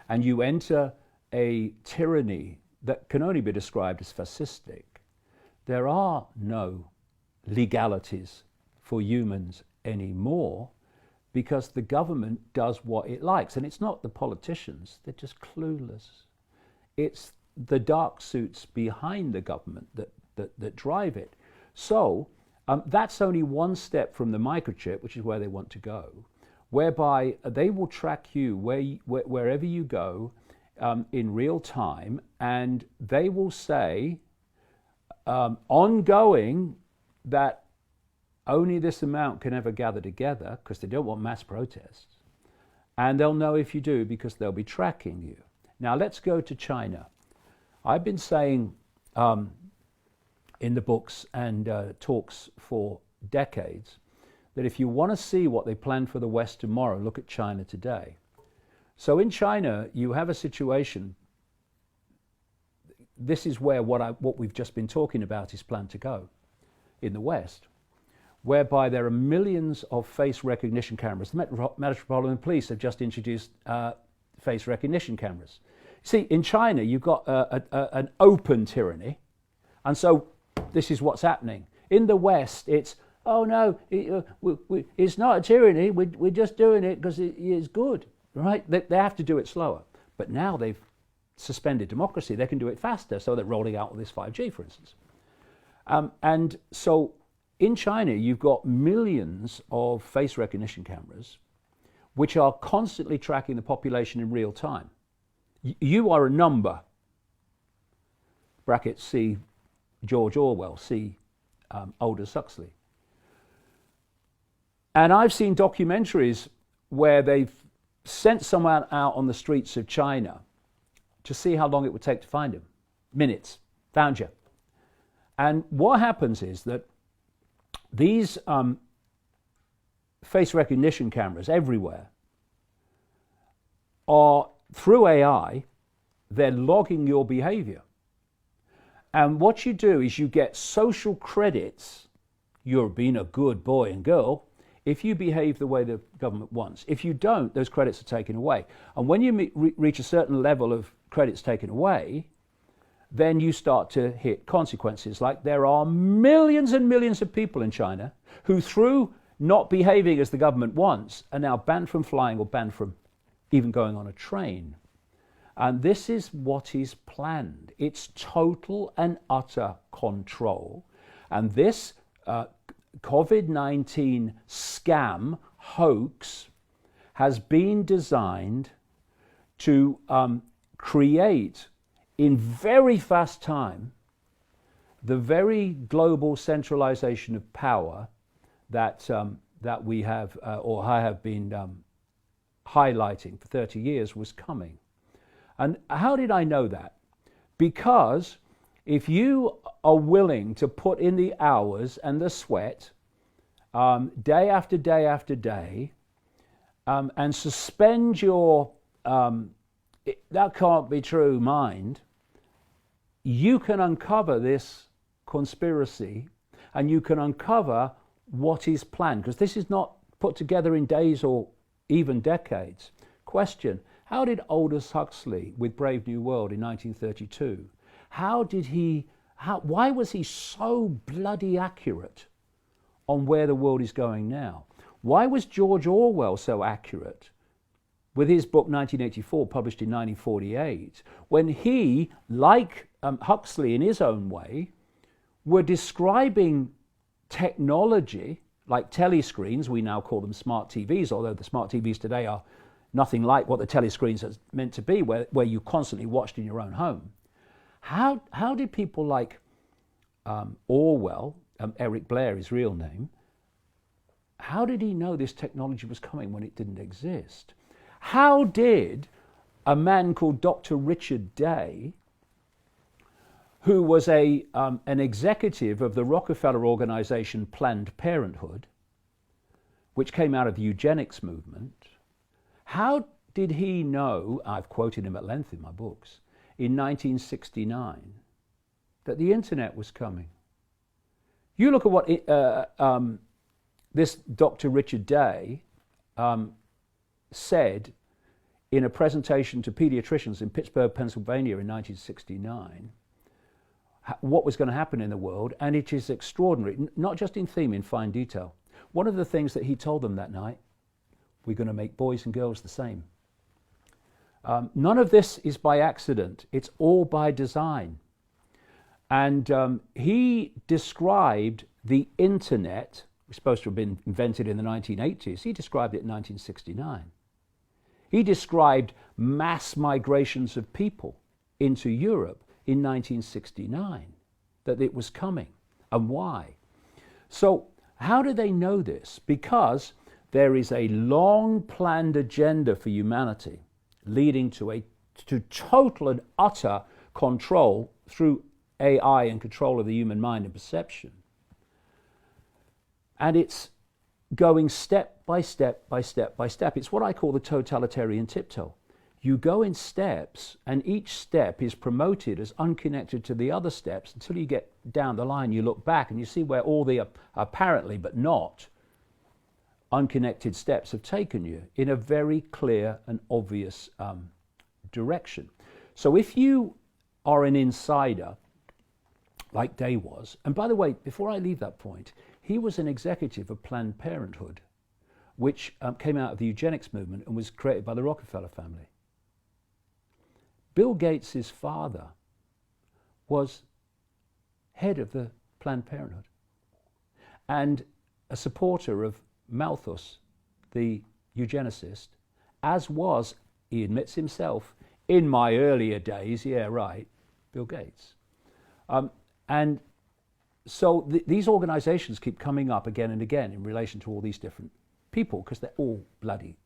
and you enter a tyranny that can only be described as fascistic, there are no legalities for humans anymore, because the government does what it likes. And it's not the politicians, they're just clueless. It's the dark suits behind the government that drive it. So that's only one step from the microchip, which is where they want to go, whereby they will track you wherever you go in real time, and they will say ongoing that only this amount can ever gather together, because they don't want mass protests. And they'll know if you do, because they'll be tracking you. Now let's go to China. I've been saying in the books and talks for decades that if you want to see what they plan for the West tomorrow, look at China today. So in China, you have a situation. This is where what we've just been talking about is planned to go in the West, whereby there are millions of face recognition cameras. The Metropolitan Police have just introduced face recognition cameras. See, in China, you've got an open tyranny, and so this is what's happening. In the West, it's, oh no, it's not a tyranny, we're just doing it because it's good, right? They have to do it slower. But now they've suspended democracy, they can do it faster, so they're rolling out all this 5G, for instance. And so in China, you've got millions of face recognition cameras which are constantly tracking the population in real time. You are a number, brackets see George Orwell, see Aldous Huxley. And I've seen documentaries where they've sent someone out on the streets of China to see how long it would take to find him. Minutes, found you. And what happens is that these face recognition cameras everywhere are, through AI, they're logging your behavior. And what you do is you get social credits. You're being a good boy and girl if you behave the way the government wants. If you don't, those credits are taken away. And when you reach a certain level of credits taken away, then you start to hit consequences. Like there are millions and millions of people in China who, through not behaving as the government wants, are now banned from flying or banned from even going on a train. And this is what is planned. It's total and utter control. And this COVID-19 scam hoax has been designed to create in very fast time the very global centralization of power that we have, or I have been highlighting for 30 years was coming. And how did I know that? Because if you are willing to put in the hours and the sweat day after day after day, and suspend your that can't be true mind, you can uncover this conspiracy and you can uncover what is planned, because this is not put together in days or even decades. Question: how did Aldous Huxley with Brave New World in 1932, why was he so bloody accurate on where the world is going now? Why was George Orwell so accurate with his book 1984, published in 1948, when he, like Huxley in his own way, were describing technology like telescreens? We now call them smart TVs, although the smart TVs today are nothing like what the telescreens are meant to be, where you constantly watched in your own home. How did people like Orwell, Eric Blair, his real name, how did he know this technology was coming when it didn't exist? How did a man called Dr. Richard Day, who was an executive of the Rockefeller organization Planned Parenthood, which came out of the eugenics movement, how did he know, I've quoted him at length in my books, in 1969, that the internet was coming. You look at what this Dr. Richard Day said in a presentation to pediatricians in Pittsburgh, Pennsylvania in 1969, what was going to happen in the world, and it is extraordinary, not just in theme, in fine detail. One of the things that he told them that night, we're going to make boys and girls the same. None of this is by accident, it's all by design. And he described the internet, it was supposed to have been invented in the 1980s, he described it in 1969. He described mass migrations of people into Europe in 1969, that it was coming, and why. So how do they know this? Because there is a long planned agenda for humanity leading to total and utter control through AI and control of the human mind and perception. And it's going step by step by step by step. It's what I call the totalitarian tiptoe. You go in steps, and each step is promoted as unconnected to the other steps until you get down the line, you look back and you see where all the apparently but not unconnected steps have taken you in a very clear and obvious direction. So if you are an insider, like Day was, and by the way, before I leave that point, he was an executive of Planned Parenthood, which came out of the eugenics movement and was created by the Rockefeller family. Bill Gates' father was head of the Planned Parenthood and a supporter of Malthus, the eugenicist, as was, he admits himself, in my earlier days, yeah, right, Bill Gates. And so these organizations keep coming up again and again in relation to all these different people because they're all bloody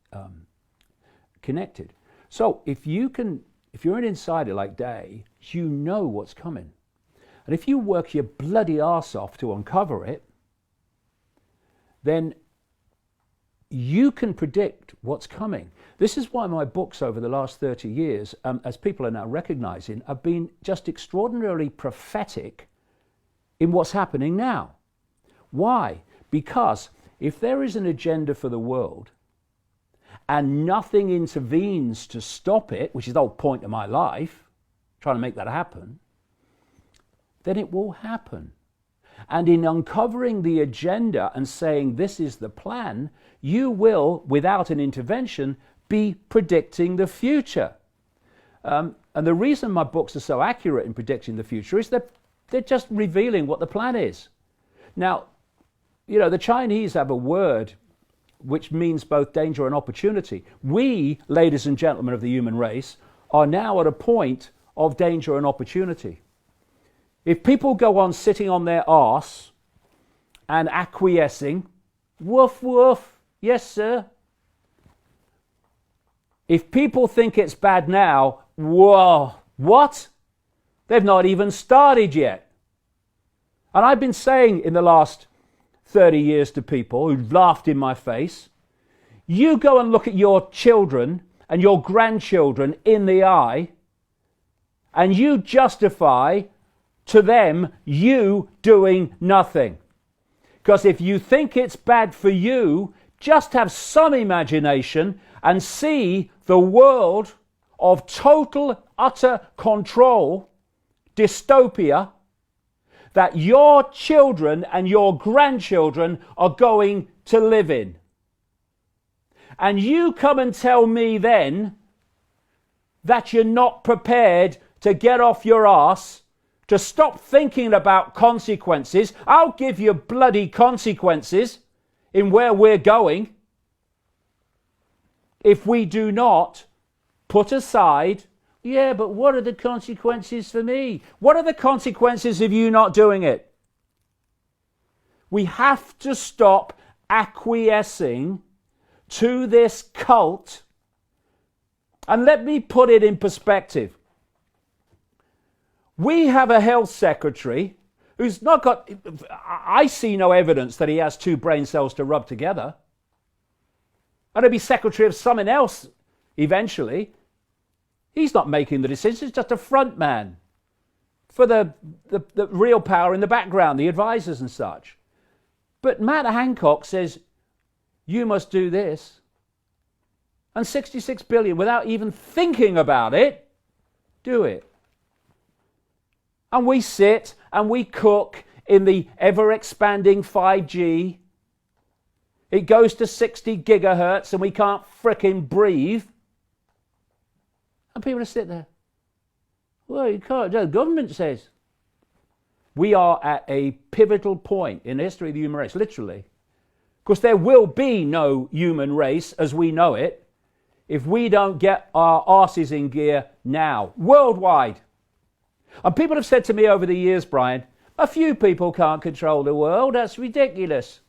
connected. So if you're an insider like Day, you know what's coming. And if you work your bloody arse off to uncover it, then you can predict what's coming. This is why my books over the last 30 years, as people are now recognizing, have been just extraordinarily prophetic in what's happening now. Why? Because if there is an agenda for the world and nothing intervenes to stop it, which is the whole point of my life, trying to make that happen, then it will happen. And in uncovering the agenda and saying this is the plan, you will, without an intervention, be predicting the future. And the reason my books are so accurate in predicting the future is that they're just revealing what the plan is. Now, you know, the Chinese have a word which means both danger and opportunity. We, ladies and gentlemen of the human race, are now at a point of danger and opportunity. If people go on sitting on their arse and acquiescing, woof woof, yes sir. If people think it's bad now, whoa, what? They've not even started yet. And I've been saying in the last 30 years to people who've laughed in my face, you go and look at your children and your grandchildren in the eye, and you justify to them you doing nothing. Because if you think it's bad for you, just have some imagination and see the world of total, utter control, dystopia, that your children and your grandchildren are going to live in. And you come and tell me then that you're not prepared to get off your arse, to stop thinking about consequences. I'll give you bloody consequences in where we're going if we do not put aside, yeah, but what are the consequences for me? What are the consequences of you not doing it? We have to stop acquiescing to this cult. And let me put it in perspective. We have a health secretary who's not got, I see no evidence that he has two brain cells to rub together. And he'll be secretary of something else eventually. He's not making the decisions, he's just a front man. for the real power in the background, the advisors and such. But Matt Hancock says, you must do this. And 66 billion, without even thinking about it, do it. And we sit and we cook in the ever-expanding 5G. It goes to 60 gigahertz and we can't frickin' breathe. And people just sit there. Well, you can't. The government says. We are at a pivotal point in the history of the human race, literally. Because there will be no human race as we know it if we don't get our arses in gear now, worldwide. And people have said to me over the years, Brian, a few people can't control the world. That's ridiculous.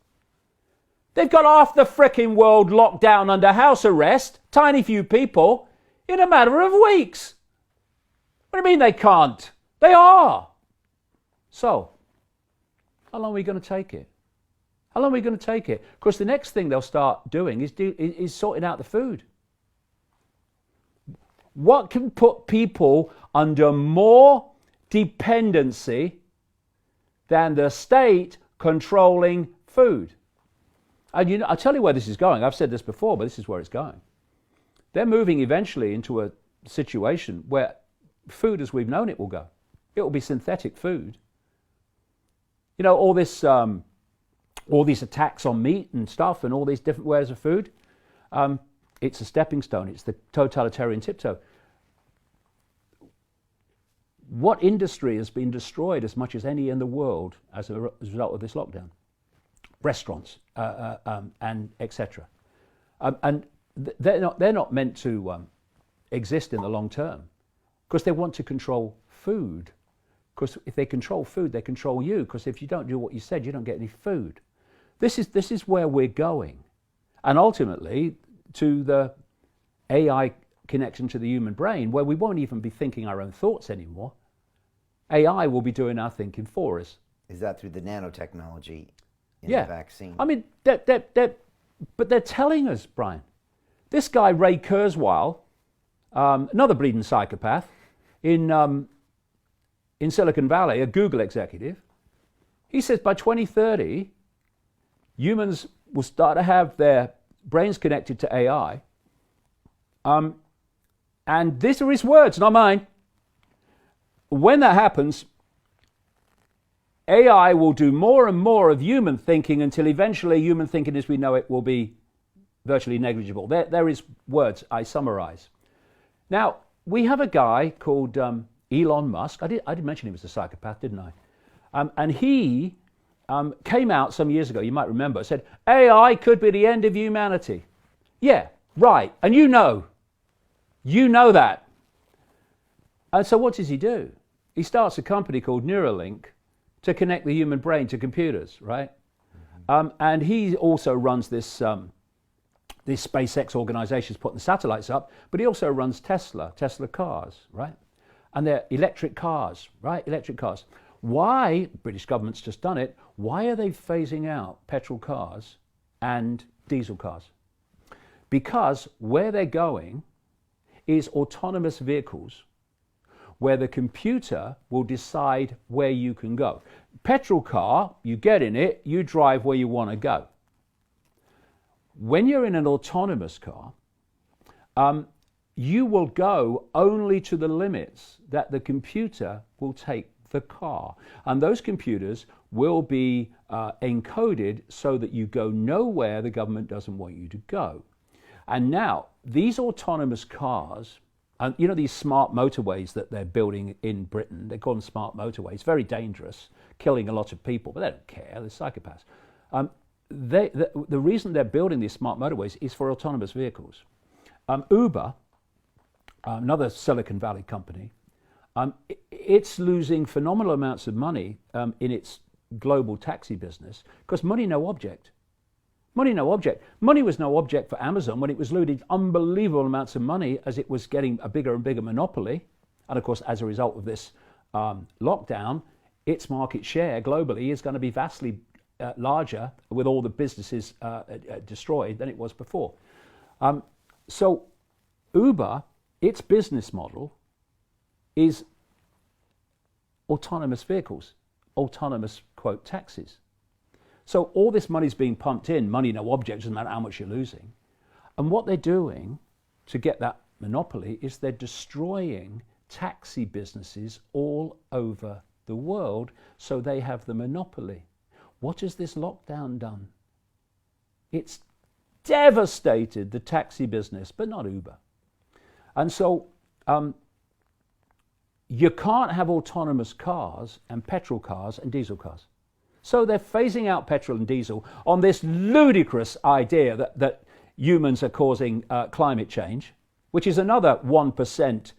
They've got half the frickin' world locked down under house arrest, tiny few people, in a matter of weeks. What do you mean they can't? They are. So, how long are we going to take it? How long are we going to take it? Because the next thing they'll start doing is sorting out the food. What can put people under more dependency than the state controlling food? And I'll tell you where this is going. I've said this before, but this is where it's going. They're moving eventually into a situation where food as we've known it will go. It will be synthetic food. You know, all these attacks on meat and stuff and all these different ways of food, it's a stepping stone. It's the totalitarian tiptoe. What industry has been destroyed as much as any in the world as a result of this lockdown? Restaurants and etc. And they're not meant to exist in the long term because they want to control food. Because if they control food, they control you. Because if you don't do what you said, you don't get any food. This is where we're going, and ultimately to the AI connection to the human brain, where we won't even be thinking our own thoughts anymore. AI will be doing our thinking for us. Is that through the nanotechnology in the vaccine? I mean, but they're telling us, Brian. This guy, Ray Kurzweil, another bleeding psychopath, in Silicon Valley, a Google executive, he says by 2030, humans will start to have their brains connected to AI. And these are his words, not mine. When that happens, AI will do more and more of human thinking until eventually human thinking as we know it will be virtually negligible. There is words I summarize. Now, we have a guy called Elon Musk. I did mention he was a psychopath, didn't I? And he came out some years ago, you might remember, said, AI could be the end of humanity. Yeah, right. And you know that. And so what does he do? He starts a company called Neuralink to connect the human brain to computers, right? Mm-hmm. And he also runs this SpaceX organization putting the satellites up, but he also runs Tesla cars, right? And they're electric cars, right? Electric cars. Why, British government's just done it, why are they phasing out petrol cars and diesel cars? Because where they're going is autonomous vehicles where the computer will decide where you can go. Petrol car, you get in it, you drive where you want to go. When you're in an autonomous car, you will go only to the limits that the computer will take the car. And those computers will be encoded so that you go nowhere the government doesn't want you to go. And now, these autonomous cars, and you know these smart motorways that they're building in Britain, they call them smart motorways, very dangerous, killing a lot of people, but they don't care, they're psychopaths. The reason they're building these smart motorways is for autonomous vehicles. Uber, another Silicon Valley company, it's losing phenomenal amounts of money in its global taxi business because money no object. Money no object. Money was no object for Amazon when it was losing unbelievable amounts of money as it was getting a bigger and bigger monopoly. And of course, as a result of this lockdown, its market share globally is going to be vastly larger with all the businesses destroyed than it was before. So Uber, its business model is autonomous vehicles, autonomous, quote, taxis. So all this money's being pumped in, money, no object, doesn't matter how much you're losing. And what they're doing to get that monopoly is they're destroying taxi businesses all over the world so they have the monopoly. What has this lockdown done? It's devastated the taxi business, but not Uber. And so you can't have autonomous cars and petrol cars and diesel cars. So they're phasing out petrol and diesel on this ludicrous idea that humans are causing climate change, which is another 1%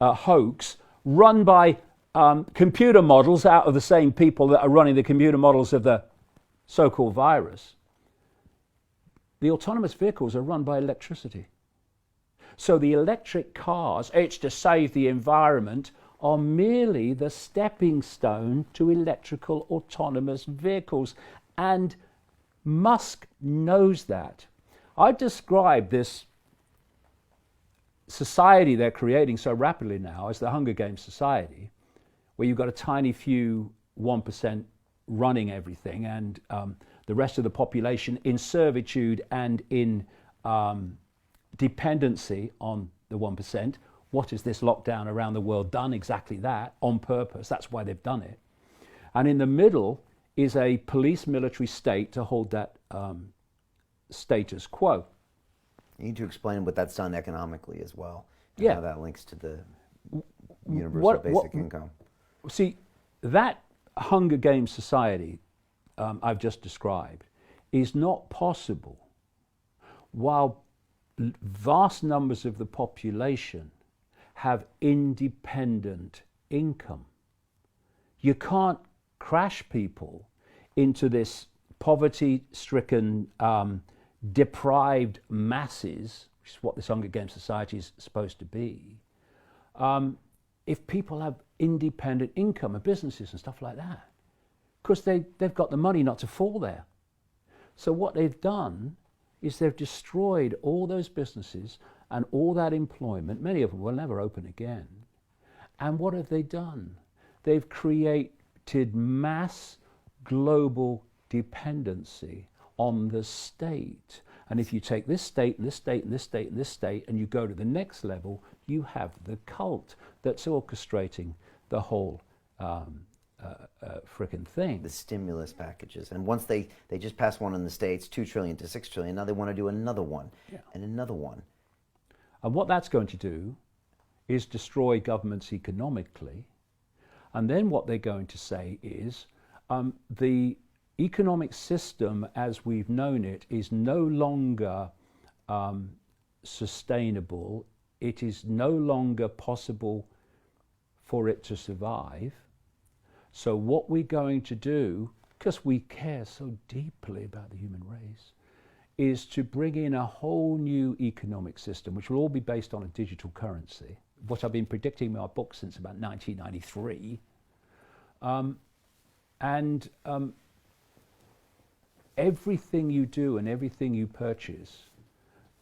hoax run by computer models out of the same people that are running the computer models of the so-called virus. The autonomous vehicles are run by electricity. So the electric cars, it's to save the environment, are merely the stepping stone to electrical autonomous vehicles. And Musk knows that. I describe this society they're creating so rapidly now as the Hunger Games society, where you've got a tiny few 1% running everything and the rest of the population in servitude and in dependency on the 1%. What has this lockdown around the world done? Exactly that, on purpose. That's why they've done it. And in the middle is a police military state to hold that status quo. You need to explain what that's done economically as well, and Yeah. how that links to the universal basic income. See, that Hunger Games society I've just described is not possible while vast numbers of the population have independent income. You can't crash people into this poverty-stricken, deprived masses, which is what this Hunger Games society is supposed to be, if people have independent income and businesses and stuff like that, because they've got the money not to fall there. So what they've done is they've destroyed all those businesses and all that employment. Many of them will never open again. And what have they done? They've created mass global dependency on the state. And if you take this state, and this state, and this state, and this state, and you go to the next level, you have the cult that's orchestrating the whole frickin' thing. The stimulus packages. And once they just passed one in the States, 2 trillion to 6 trillion, now they want to do another one, and another one. And what that's going to do is destroy governments economically. And then what they're going to say is the economic system as we've known it is no longer sustainable. It is no longer possible for it to survive. So what we're going to do, because we care so deeply about the human race, is to bring in a whole new economic system, which will all be based on a digital currency, what I've been predicting in my book since about 1993. Everything you do and everything you purchase,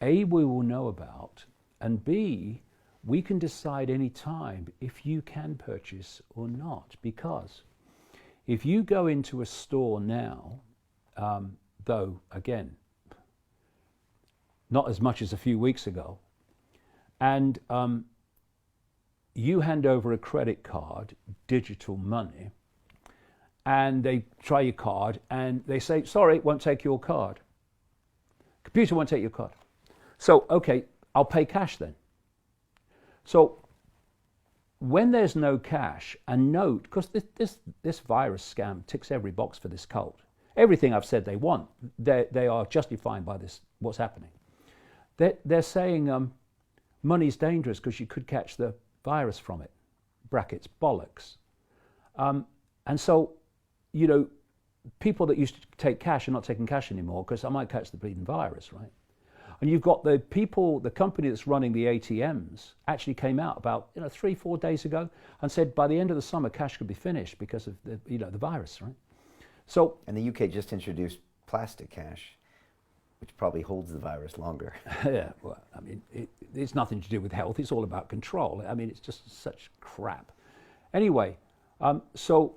A, we will know about, and B, we can decide any time if you can purchase or not. Because if you go into a store now, though, again, not as much as a few weeks ago, and you hand over a credit card, digital money, and they try your card and they say, sorry, it won't take your card. Computer won't take your card. So, okay, I'll pay cash then. So when there's no cash, and note, because this virus scam ticks every box for this cult. Everything I've said they want, they are justifying by this, what's happening. They're saying money's dangerous because you could catch the virus from it. Brackets, bollocks. And so, you know, people that used to take cash are not taking cash anymore because I might catch the bleeding virus, right? And you've got the people, the company that's running the ATMs actually came out about 3-4 days ago and said by the end of the summer cash could be finished because of the virus, right? So, and the UK just introduced plastic cash, which probably holds the virus longer. Yeah, well, I mean, it's nothing to do with health. It's all about control. I mean, it's just such crap. Anyway, so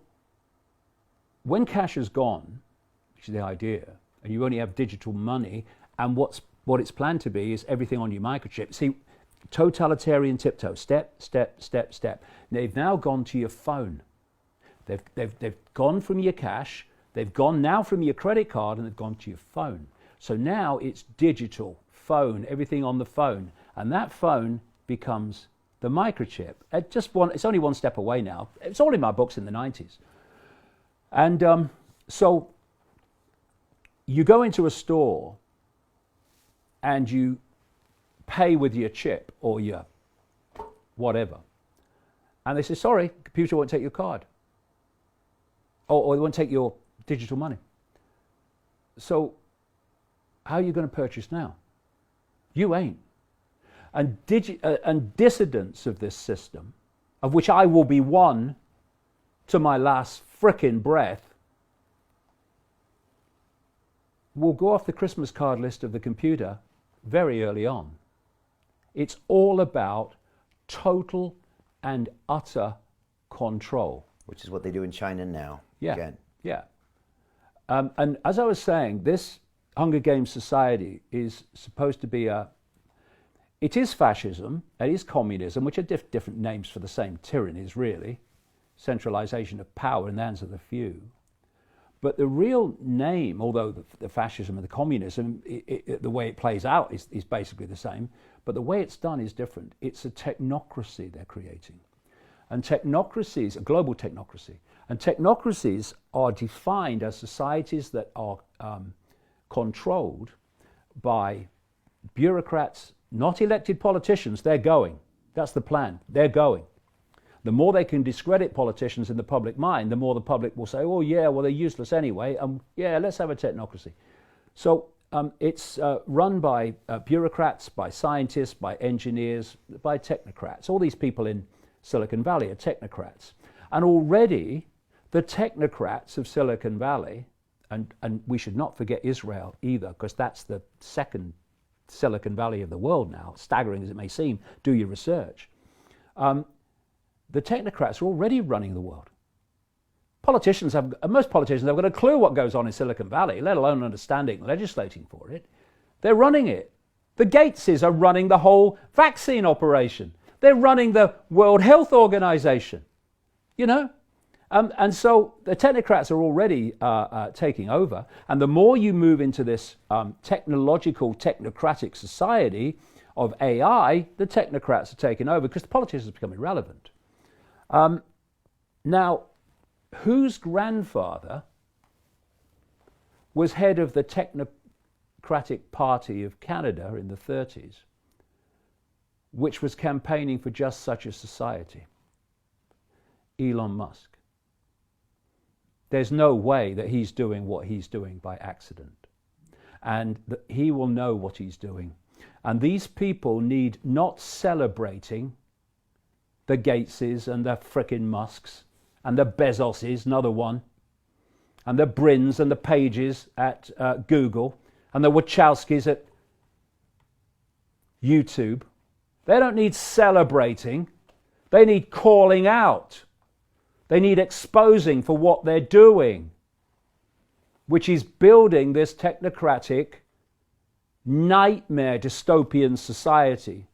when cash is gone, which is the idea, and you only have digital money, and what it's planned to be is everything on your microchip. See, totalitarian tiptoe, step, step, step, step. They've now gone to your phone. They've gone from your cash, they've gone now from your credit card, and they've gone to your phone. So now it's digital, phone, everything on the phone. And that phone becomes the microchip. It's only one step away now. It's all in my books in the 90s. And so you go into a store and you pay with your chip or your whatever. And they say, sorry, the computer won't take your card. Or they won't take your digital money. So how are you going to purchase now? You ain't. And dissidents of this system, of which I will be one to my last frickin' breath, will go off the Christmas card list of the computer very early on. It's all about total and utter control. Which is what they do in China now. Yeah, Again. yeah. And as I was saying, this Hunger Games society is supposed to be it is fascism, it is communism, which are different names for the same tyrannies, really. Centralization of power in the hands of the few. But the real name, although the fascism and the communism, the way it plays out is basically the same, but the way it's done is different. It's a technocracy they're creating. And technocracies, a global technocracy, and technocracies are defined as societies that are controlled by bureaucrats, not elected politicians. They're going. That's the plan. They're going. The more they can discredit politicians in the public mind, the more the public will say, oh yeah, well they're useless anyway, yeah, let's have a technocracy. So it's run by bureaucrats, by scientists, by engineers, by technocrats. All these people in Silicon Valley are technocrats. And already the technocrats of Silicon Valley, and we should not forget Israel either, because that's the second Silicon Valley of the world now, staggering as it may seem, do your research. The technocrats are already running the world. Most politicians haven't got a clue what goes on in Silicon Valley, let alone understanding, legislating for it. They're running it. The Gateses are running the whole vaccine operation. They're running the World Health Organization, you know? And so the technocrats are already taking over. And the more you move into this technological, technocratic society of AI, the technocrats are taking over because the politicians become irrelevant. Now, whose grandfather was head of the Technocratic Party of Canada in the 30s, which was campaigning for just such a society? Elon Musk. There's no way that he's doing what he's doing by accident. And he will know what he's doing. And these people need not celebrating the Gateses and the frickin' Musks and the Bezoses, another one, and the Brins and the Pages at Google and the Wachowskis at YouTube. They don't need celebrating. They need calling out. They need exposing for what they're doing, which is building this technocratic nightmare dystopian society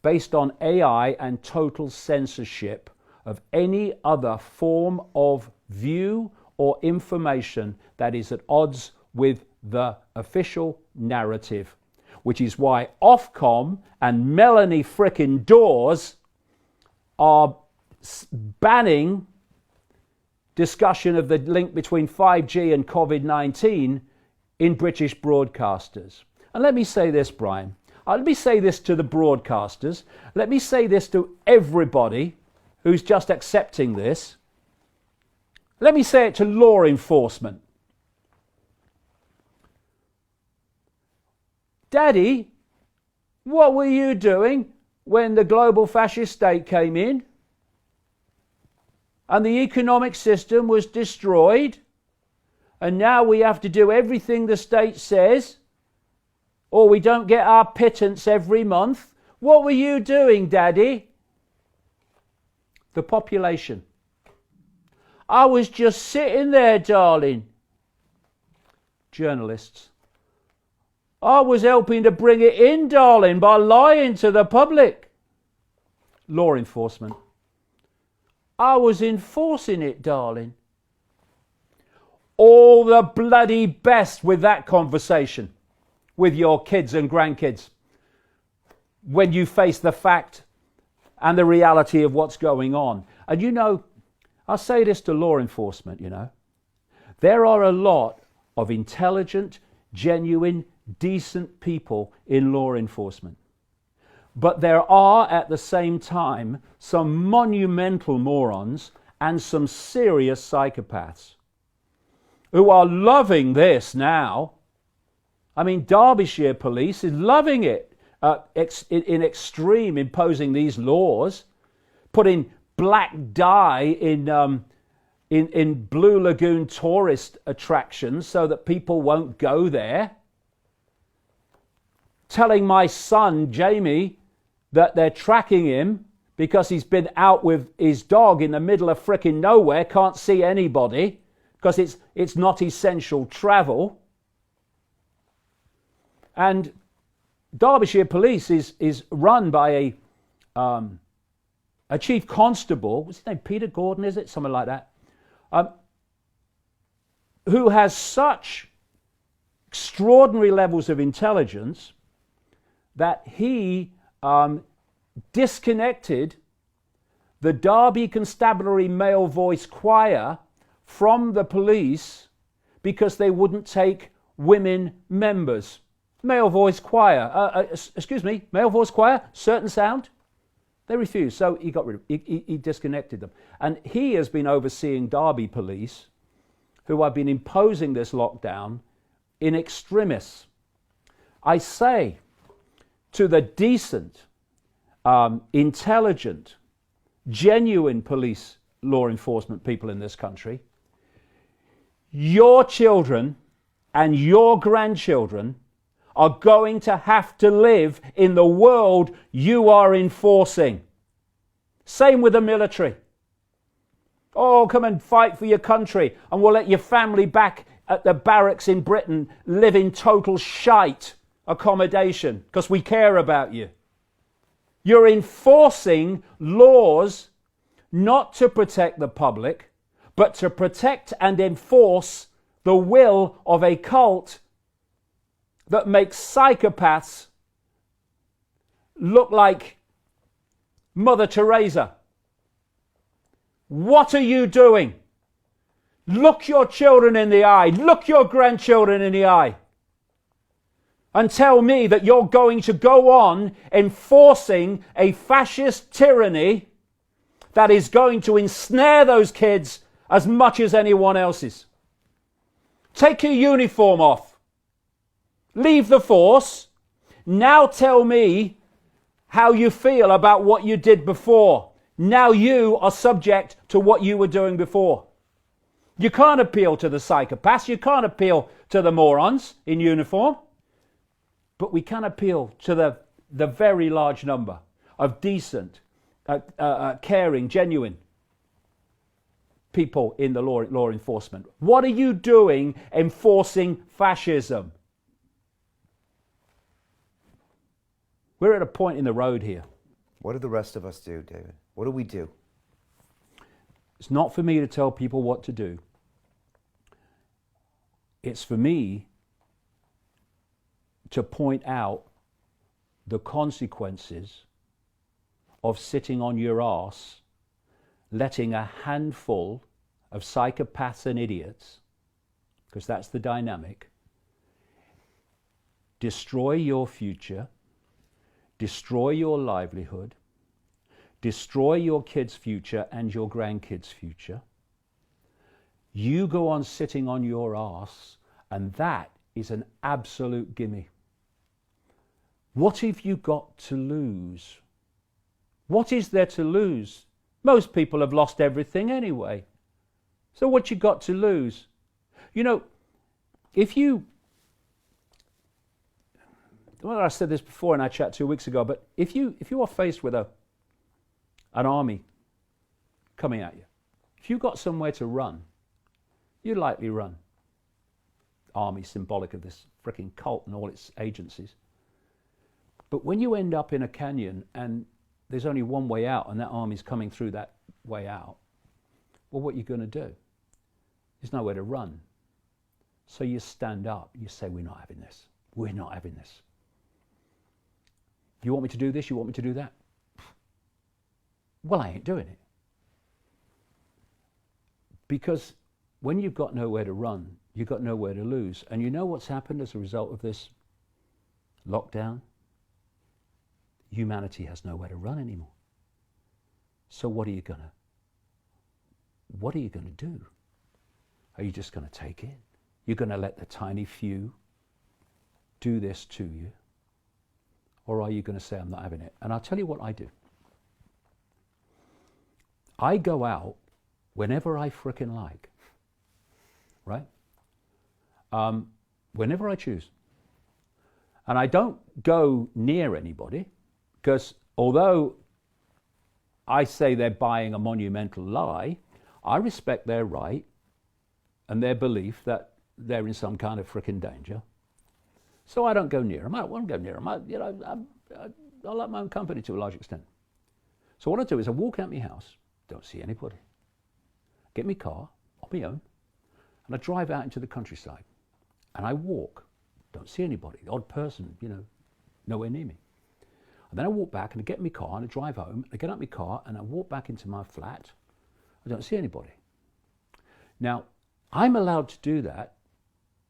based on AI and total censorship of any other form of view or information that is at odds with the official narrative, which is why Ofcom and Melanie frickin' Dawes are banning discussion of the link between 5G and Covid-19 in British broadcasters. And let me say this, Brian. Let me say this to the broadcasters. Let me say this to everybody who's just accepting this. Let me say it to law enforcement. Daddy, what were you doing when the global fascist state came in and the economic system was destroyed, and now we have to do everything the state says, or we don't get our pittance every month? What were you doing, Daddy? the population. I was just sitting there, darling. Journalists. I was helping to bring it in, darling, by lying to the public. Law enforcement. I was enforcing it, darling. All the bloody best with that conversation with your kids and grandkids when you face the fact and the reality of what's going on. And you know, I'll say this to law enforcement, you know, there are a lot of intelligent, genuine, decent people in law enforcement. But there are at the same time some monumental morons and some serious psychopaths who are loving this now. I mean, Derbyshire police is loving it in extreme, imposing these laws, putting black dye in Blue Lagoon tourist attractions so that people won't go there. Telling my son, Jamie, that they're tracking him because he's been out with his dog in the middle of frickin' nowhere, can't see anybody, because it's not essential travel. And Derbyshire Police is run by a chief constable, what's his name, Peter Gordon, is it? Something like that. Who has such extraordinary levels of intelligence that he disconnected the Derby Constabulary Male Voice Choir from the police because they wouldn't take women members. Male voice choir, male voice choir, certain sound. They refused, so he got rid of he disconnected them. And he has been overseeing Derby police, who have been imposing this lockdown in extremis. I say to the decent, intelligent, genuine police law enforcement people in this country, your children and your grandchildren are going to have to live in the world you are enforcing. Same with the military. Oh, come and fight for your country and we'll let your family back at the barracks in Britain live in total shite accommodation because we care about you. You're enforcing laws not to protect the public, but to protect and enforce the will of a cult that makes psychopaths look like Mother Teresa. What are you doing? Look your children in the eye. Look your grandchildren in the eye. And tell me that you're going to go on enforcing a fascist tyranny that is going to ensnare those kids as much as anyone else's. Take your uniform off. Leave the force. Now tell me how you feel about what you did before. Now you are subject to what you were doing before. You can't appeal to the psychopaths. You can't appeal to the morons in uniform. But we can appeal to the very large number of decent, caring, genuine people in the law enforcement. What are you doing enforcing fascism? We're at a point in the road here. What do the rest of us do, David? What do we do? It's not for me to tell people what to do. It's for me to point out the consequences of sitting on your arse, letting a handful of psychopaths and idiots, because that's the dynamic, destroy your future, destroy your livelihood, destroy your kids' future and your grandkids' future. You go on sitting on your arse, and that is an absolute gimme. What have you got to lose? What is there to lose? Most people have lost everything anyway. So what you got to lose? You know, well, I said this before in our chat 2 weeks ago, but if you are faced with an army coming at you. If you've got somewhere to run, you likely run. Army, symbolic of this frickin' cult and all its agencies. But when you end up in a canyon and there's only one way out and that army's coming through that way out, well, what are you going to do? There's nowhere to run. So you stand up, you say, we're not having this. We're not having this. You want me to do this? You want me to do that? Well, I ain't doing it. Because when you've got nowhere to run, you've got nowhere to lose. And you know what's happened as a result of this lockdown? Humanity has nowhere to run anymore. So what are you gonna do? Are you just gonna take it? You're gonna let the tiny few do this to you? Or are you gonna say, I'm not having it? And I'll tell you what I do. I go out whenever I frickin' like, right? Whenever I choose. And I don't go near anybody, because although I say they're buying a monumental lie, I respect their right and their belief that they're in some kind of frickin' danger. So I don't go near them. I don't want to go near them. I like my own company to a large extent. So what I do is I walk out my house, don't see anybody, get my car on my own, and I drive out into the countryside. And I walk, don't see anybody, the odd person, nowhere near me. And then I walk back and I get in my car and I drive home, I get out my car and I walk back into my flat. I don't see anybody. Now, I'm allowed to do that,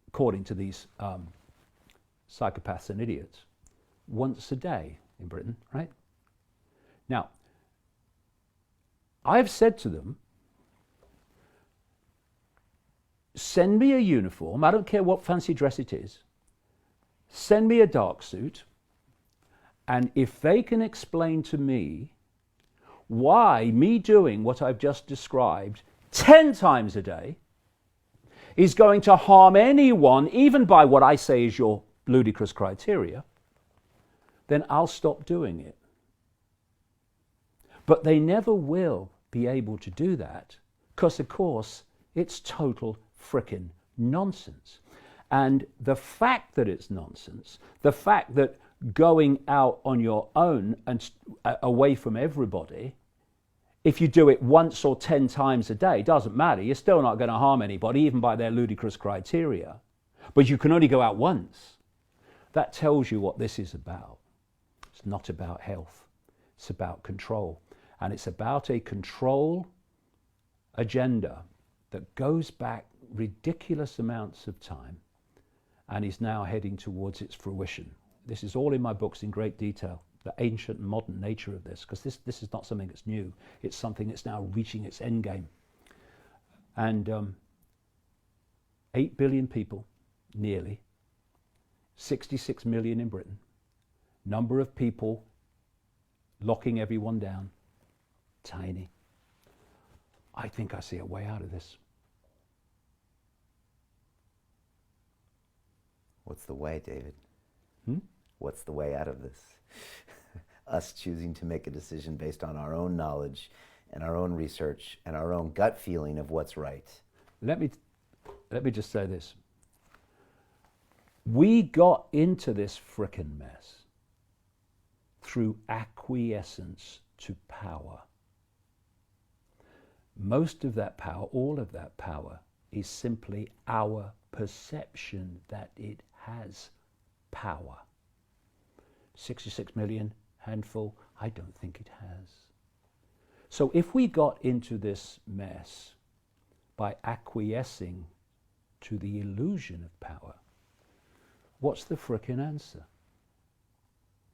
according to these psychopaths and idiots, once a day in Britain, right? Now, I've said to them, send me a uniform, I don't care what fancy dress it is, send me a dark suit, and if they can explain to me why me doing what I've just described 10 times a day is going to harm anyone, even by what I say is your ludicrous criteria, then I'll stop doing it. But they never will be able to do that because, of course, it's total frickin' nonsense. And the fact that it's nonsense, the fact that going out on your own and away from everybody, if you do it once or 10 times a day, doesn't matter. You're still not going to harm anybody, even by their ludicrous criteria. But you can only go out once. That tells you what this is about. It's not about health. It's about control. And it's about a control agenda that goes back ridiculous amounts of time and is now heading towards its fruition. This is all in my books in great detail, the ancient and modern nature of this, because this is not something that's new. It's something that's now reaching its end game. And 8 billion people, nearly, 66 million in Britain, number of people locking everyone down, tiny. I think I see a way out of this. What's the way, David? What's the way out of this? Us choosing to make a decision based on our own knowledge and our own research and our own gut feeling of what's right. Let me just say this. We got into this frickin' mess through acquiescence to power. Most of that power, all of that power, is simply our perception that it has power. 66 million, handful, I don't think it has. So if we got into this mess by acquiescing to the illusion of power, what's the frickin' answer?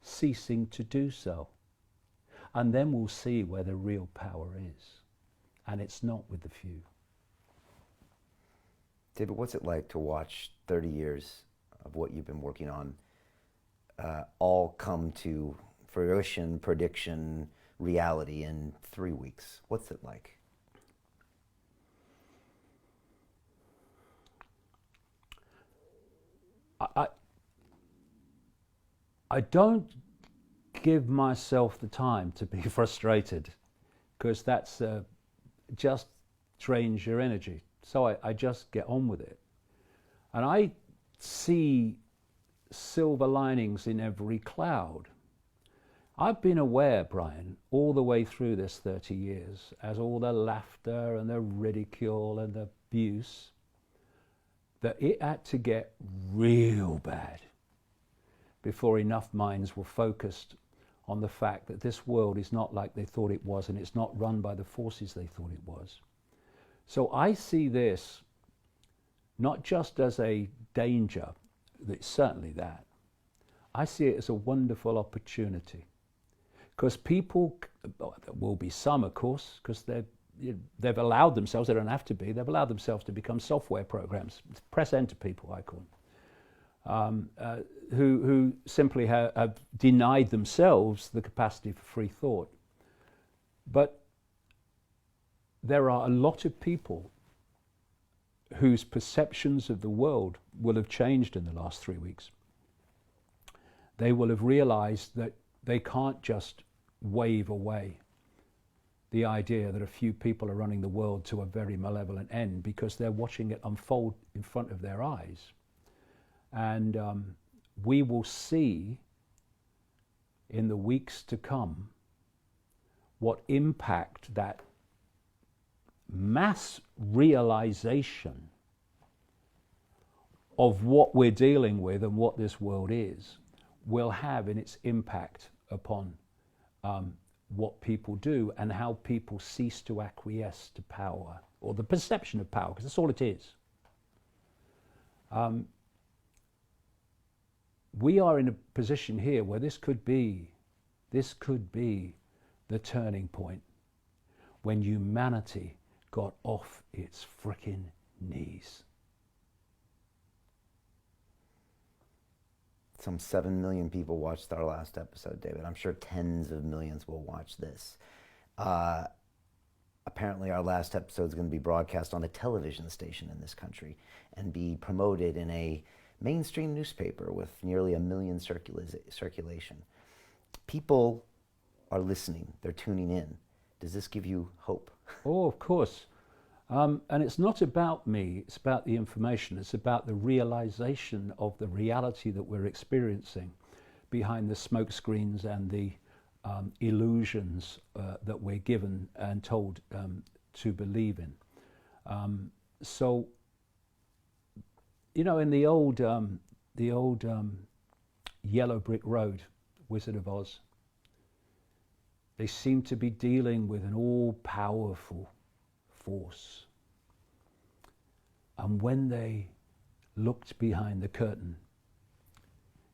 Ceasing to do so. And then we'll see where the real power is. And it's not with the few. David, what's it like to watch 30 years of what you've been working on all come to fruition, prediction, reality in 3 weeks? What's it like? I don't give myself the time to be frustrated, because that's just drains your energy. So I just get on with it. And I see silver linings in every cloud. I've been aware, Brian, all the way through this 30 years, as all the laughter and the ridicule and the abuse, that it had to get real bad before enough minds were focused on the fact that this world is not like they thought it was, and it's not run by the forces they thought it was. So I see this not just as a danger, it's certainly that. I see it as a wonderful opportunity. Because people, there will be some, of course, because they've allowed themselves, they don't have to be, they've allowed themselves to become software programs, press enter people, I call them, who simply have denied themselves the capacity for free thought. But there are a lot of people whose perceptions of the world will have changed in the last 3 weeks. They will have realized that they can't just wave away the idea that a few people are running the world to a very malevolent end, because they're watching it unfold in front of their eyes. And we will see in the weeks to come what impact that mass realization of what we're dealing with and what this world is will have in its impact upon what people do and how people cease to acquiesce to power, or the perception of power, because that's all it is. We are in a position here where this could be the turning point when humanity got off its frickin' knees. Some 7 million people watched our last episode, David. I'm sure tens of millions will watch this. Apparently our last episode is going to be broadcast on a television station in this country and be promoted in a mainstream newspaper with nearly 1 million circulation. People are listening. They're tuning in. Does this give you hope? Oh, of course. And it's not about me, it's about the information, it's about the realization of the reality that we're experiencing behind the smoke screens and the illusions that we're given and told to believe in. So, you know, in the old Yellow Brick Road, Wizard of Oz, they seem to be dealing with an all-powerful force. And when they looked behind the curtain,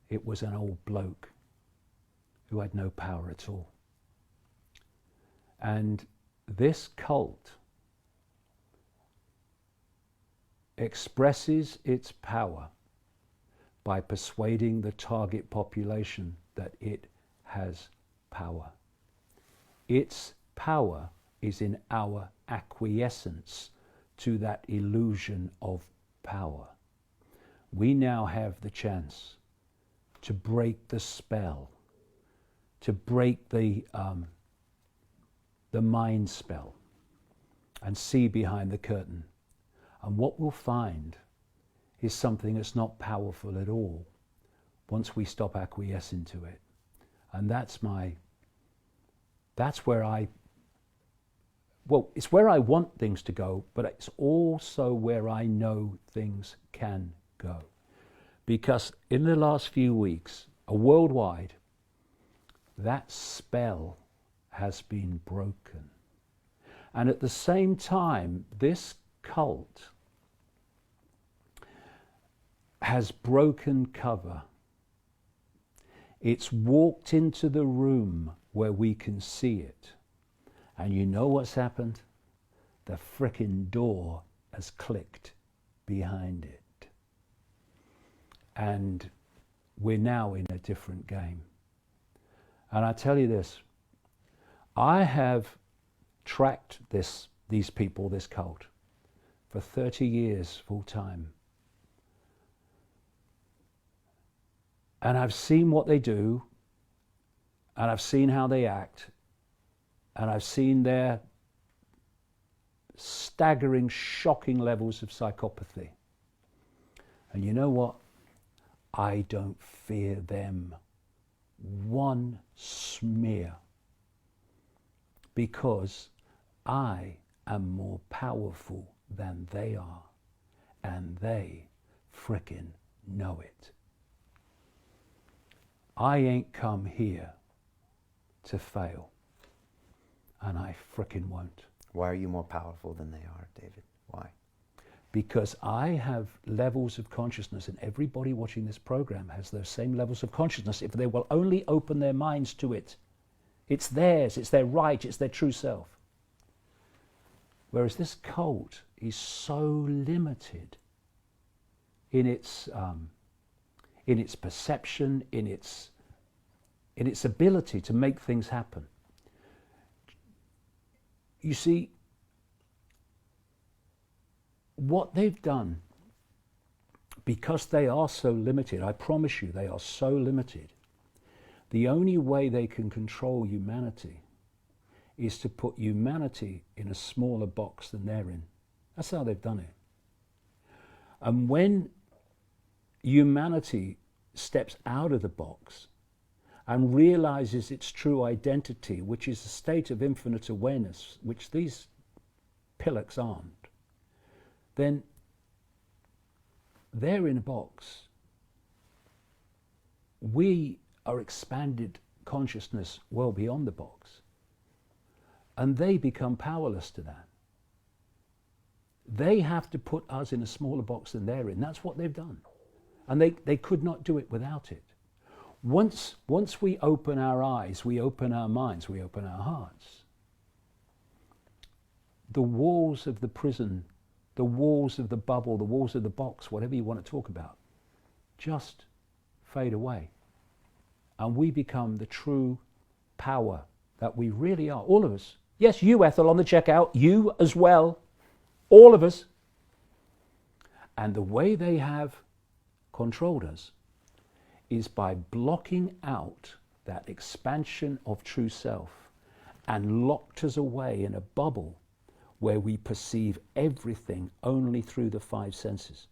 it was an old bloke who had no power at all. And this cult expresses its power by persuading the target population that it has power. Its power is in our acquiescence to that illusion of power. We now have the chance to break the spell, to break the mind spell and see behind the curtain. And what we'll find is something that's not powerful at all once we stop acquiescing to it. And that's where it's where I want things to go, but it's also where I know things can go. Because in the last few weeks, worldwide, that spell has been broken. And at the same time, this cult has broken cover. It's walked into the room where we can see it. And you know what's happened? The frickin' door has clicked behind it. And we're now in a different game. And I tell you this, I have tracked these people, this cult, for 30 years full time. And I've seen what they do, and I've seen how they act, and I've seen their staggering, shocking levels of psychopathy. And you know what? I don't fear them one smear, because I am more powerful than they are, and they frickin' know it. I ain't come here to fail, and I frickin' won't. Why are you more powerful than they are, David? Why? Because I have levels of consciousness, and everybody watching this program has those same levels of consciousness if they will only open their minds to it. It's theirs, it's their right, it's their true self. Whereas this cult is so limited in its perception, in its ability to make things happen. You see, what they've done, because they are so limited, I promise you they are so limited, the only way they can control humanity is to put humanity in a smaller box than they're in. That's how they've done it. And when humanity steps out of the box and realizes its true identity, which is a state of infinite awareness, which these pillocks aren't, then they're in a box. We are expanded consciousness well beyond the box. And they become powerless to that. They have to put us in a smaller box than they're in. That's what they've done. And they could not do it without it. Once we open our eyes, we open our minds, we open our hearts, the walls of the prison, the walls of the bubble, the walls of the box, whatever you want to talk about, just fade away. And we become the true power that we really are. All of us. Yes, you, Ethel, on the checkout. You as well. All of us. And the way they have controlled us is by blocking out that expansion of true self and locked us away in a bubble where we perceive everything only through the five senses.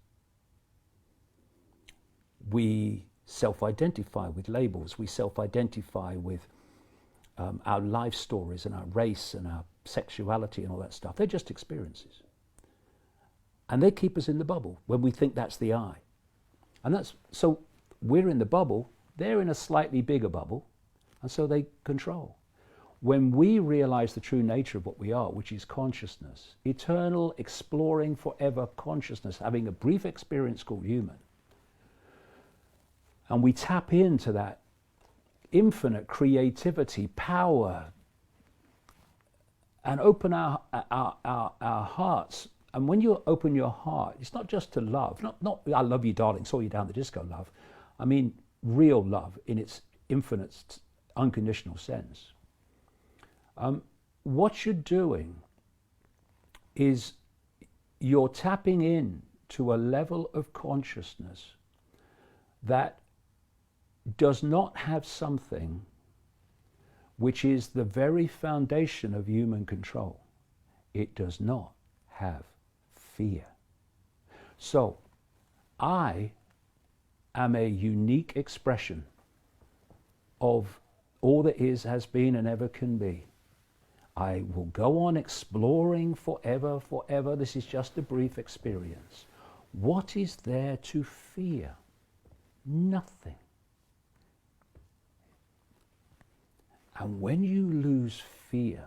We self-identify with labels. We self-identify with our life stories and our race and our sexuality and all that stuff. They're just experiences. And they keep us in the bubble when we think that's the I. And that's, so we're in the bubble, they're in a slightly bigger bubble, and so they control. When we realize the true nature of what we are, which is consciousness, eternal, exploring forever consciousness, having a brief experience called human, and we tap into that infinite creativity, power, and open our hearts. And when you open your heart, it's not just to love, not I love you, darling, saw you down the disco love. I mean real love in its infinite, unconditional sense. What you're doing is you're tapping in to a level of consciousness that does not have something which is the very foundation of human control. It does not have fear. So, I am a unique expression of all that is, has been, and ever can be. I will go on exploring forever, forever. This is just a brief experience. What is there to fear? Nothing. And when you lose fear,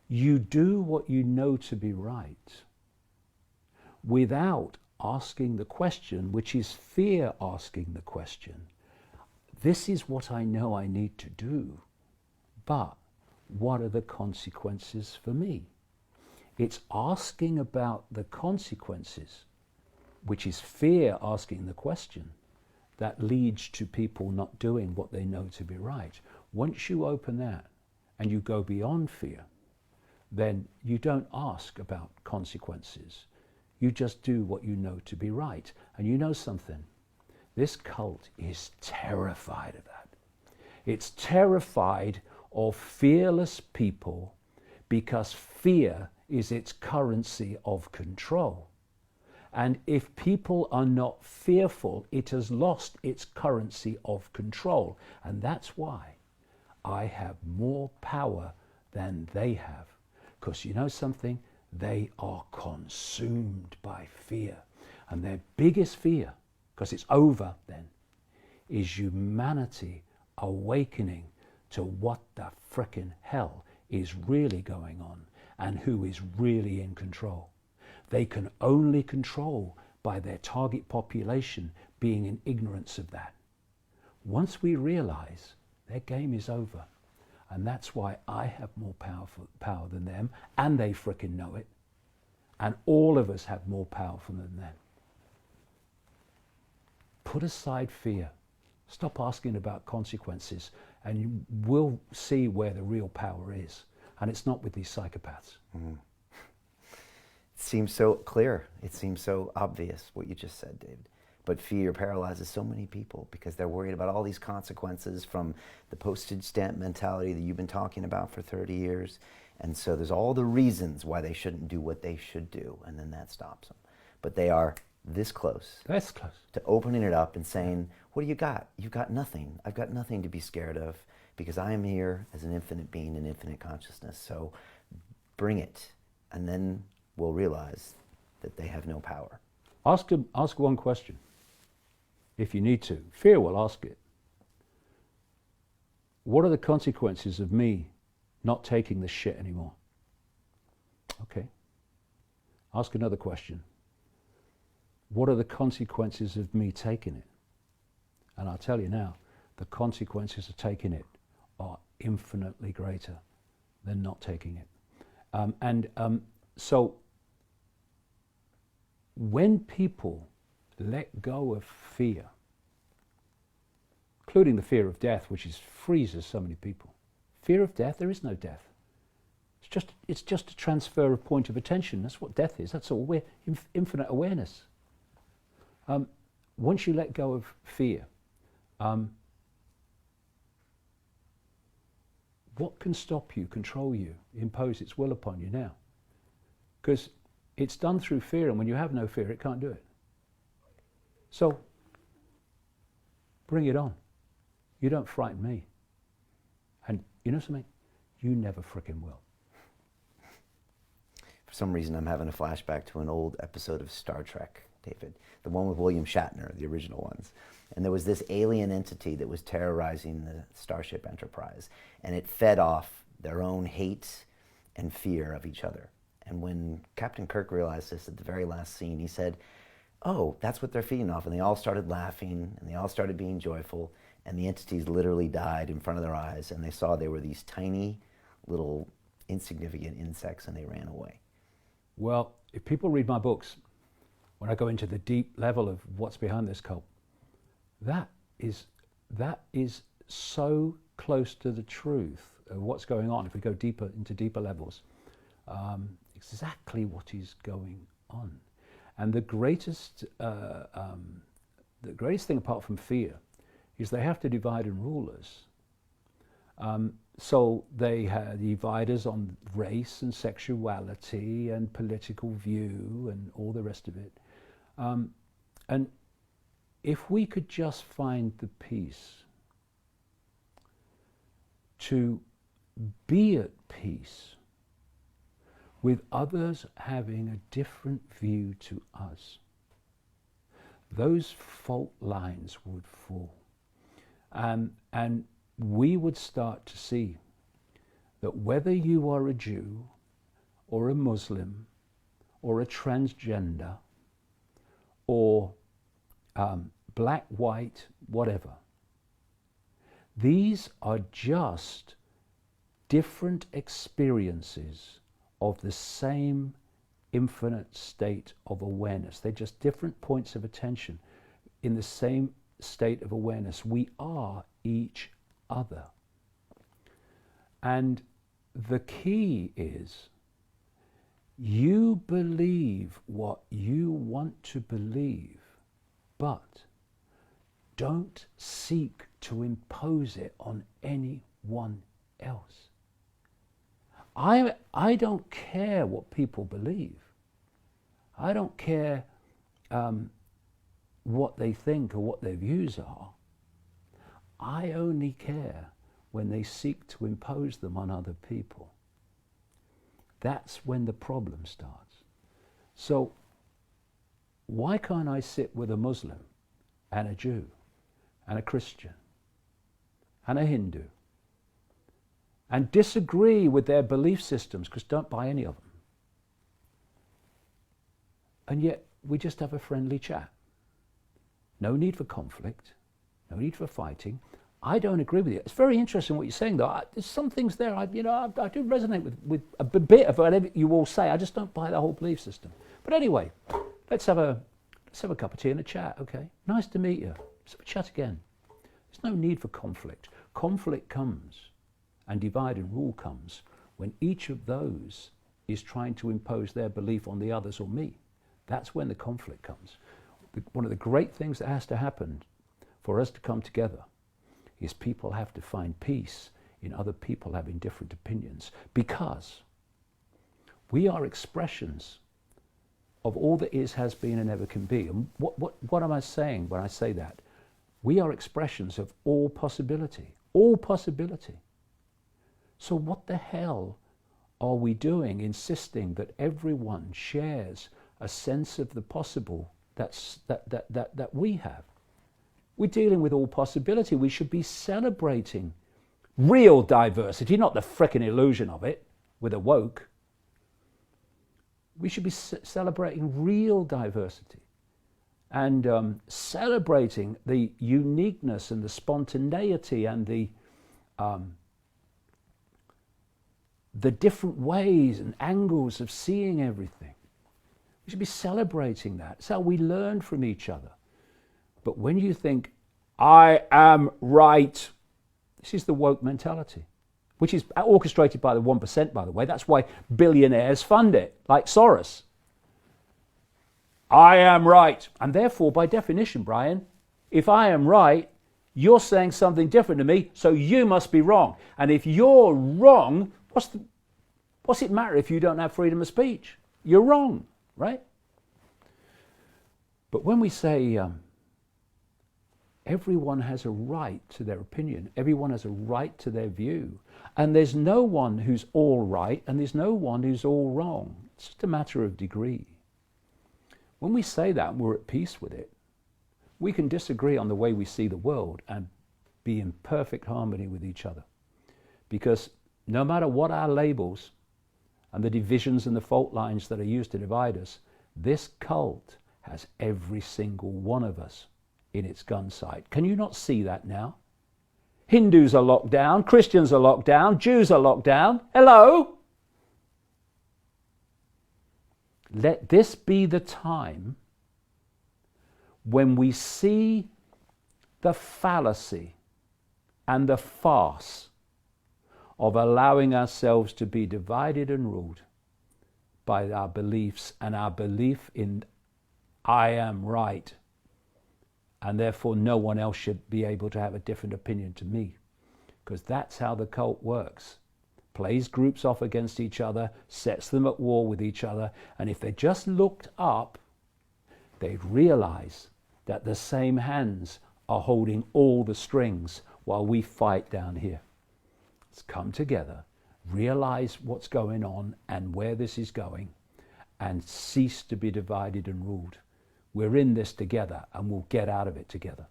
you do what you know to be right without asking the question, which is fear asking the question. This is what I know I need to do, but what are the consequences for me? It's asking about the consequences, which is fear asking the question, that leads to people not doing what they know to be right. Once you open that and you go beyond fear, then you don't ask about consequences. You just do what you know to be right. And you know something? This cult is terrified of that. It's terrified of fearless people because fear is its currency of control. And if people are not fearful, it has lost its currency of control. And that's why I have more power than they have. Because you know something? They are consumed by fear. And their biggest fear, because it's over then, is humanity awakening to what the frickin' hell is really going on and who is really in control. They can only control by their target population being in ignorance of that. Once we realize their game is over, and that's why I have more power than them, and they frickin' know it, and all of us have more powerful than them. Put aside fear. Stop asking about consequences, and you will see where the real power is. And it's not with these psychopaths. Mm-hmm. It seems so clear. It seems so obvious what you just said, David. But fear paralyzes so many people because they're worried about all these consequences from the postage stamp mentality that you've been talking about for 30 years. And so there's all the reasons why they shouldn't do what they should do, and then that stops them. But they are this close. That's close. To opening it up and saying, what do you got? You've got nothing. I've got nothing to be scared of because I am here as an infinite being in infinite consciousness. So bring it. And then we'll realize that they have no power. Ask one question, if you need to. Fear will ask it. What are the consequences of me not taking this shit anymore? Okay. Ask another question. What are the consequences of me taking it? And I'll tell you now, the consequences of taking it are infinitely greater than not taking it. So when people let go of fear, including the fear of death, which freezes so many people. Fear of death, there is no death. It's just a transfer of point of attention. That's what death is. That's all. We're infinite awareness. Once you let go of fear, what can stop you, control you, impose its will upon you now? Because it's done through fear, and when you have no fear, it can't do it. So, bring it on. You don't frighten me. And you know something? You never frickin' will. For some reason, I'm having a flashback to an old episode of Star Trek, David. The one with William Shatner, the original ones. And there was this alien entity that was terrorizing the Starship Enterprise. And it fed off their own hate and fear of each other. And when Captain Kirk realized this at the very last scene, he said, oh, that's what they're feeding off. And they all started laughing, and they all started being joyful. And the entities literally died in front of their eyes. And they saw they were these tiny, little, insignificant insects, and they ran away. Well, if people read my books, when I go into the deep level of what's behind this cult, that is so close to the truth of what's going on. If we go deeper into deeper levels, exactly what is going on. And the greatest thing apart from fear is they have to divide and rule us. So they divide us on race and sexuality and political view and all the rest of it. And if we could just find the peace to be at peace with others having a different view to us, those fault lines would fall. And we would start to see that whether you are a Jew or a Muslim or a transgender or black, white, whatever, these are just different experiences of the same infinite state of awareness. They're just different points of attention in the same state of awareness. We are each other. And the key is you believe what you want to believe, but don't seek to impose it on anyone else. I don't care what people believe. I don't care what they think or what their views are. I only care when they seek to impose them on other people. That's when the problem starts. So why can't I sit with a Muslim and a Jew and a Christian and a Hindu and disagree with their belief systems, because don't buy any of them, and yet we just have a friendly chat? No need for conflict, no need for fighting. I don't agree with you. It's very interesting what you're saying, though. There's some things there, I do resonate with a bit of whatever you all say. I just don't buy the whole belief system. But anyway, let's have a cup of tea and a chat, okay? Nice to meet you. Let's have a chat again. There's no need for conflict. Conflict comes, and divide and rule comes, when each of those is trying to impose their belief on the others or me. That's when the conflict comes. One of the great things that has to happen for us to come together is people have to find peace in other people having different opinions, because we are expressions of all that is, has been, and ever can be. And what am I saying when I say that? We are expressions of all possibility, all possibility. So what the hell are we doing insisting that everyone shares a sense of the possible that we have? We're dealing with all possibility. We should be celebrating real diversity, not the frickin' illusion of it with a woke. We should be celebrating real diversity and celebrating the uniqueness and the spontaneity and the different ways and angles of seeing everything. We should be celebrating that. It's how we learn from each other. But when you think, I am right, this is the woke mentality, which is orchestrated by the 1%, by the way. That's why billionaires fund it, like Soros. I am right. And therefore, by definition, Brian, if I am right, you're saying something different to me, so you must be wrong. And if you're wrong, what's it matter if you don't have freedom of speech? You're wrong, right? But when we say everyone has a right to their opinion, everyone has a right to their view, and there's no one who's all right and there's no one who's all wrong. It's just a matter of degree. When we say that and we're at peace with it, we can disagree on the way we see the world and be in perfect harmony with each other. Because no matter what our labels and the divisions and the fault lines that are used to divide us, this cult has every single one of us in its gun sight. Can you not see that now? Hindus are locked down, Christians are locked down, Jews are locked down. Hello? Let this be the time when we see the fallacy and the farce of allowing ourselves to be divided and ruled by our beliefs and our belief in I am right, and therefore no one else should be able to have a different opinion to me. Because that's how the cult works. Plays groups off against each other, sets them at war with each other, and if they just looked up, they'd realize that the same hands are holding all the strings while we fight down here. Let's come together, realize what's going on and where this is going, and cease to be divided and ruled. We're in this together, and we'll get out of it together.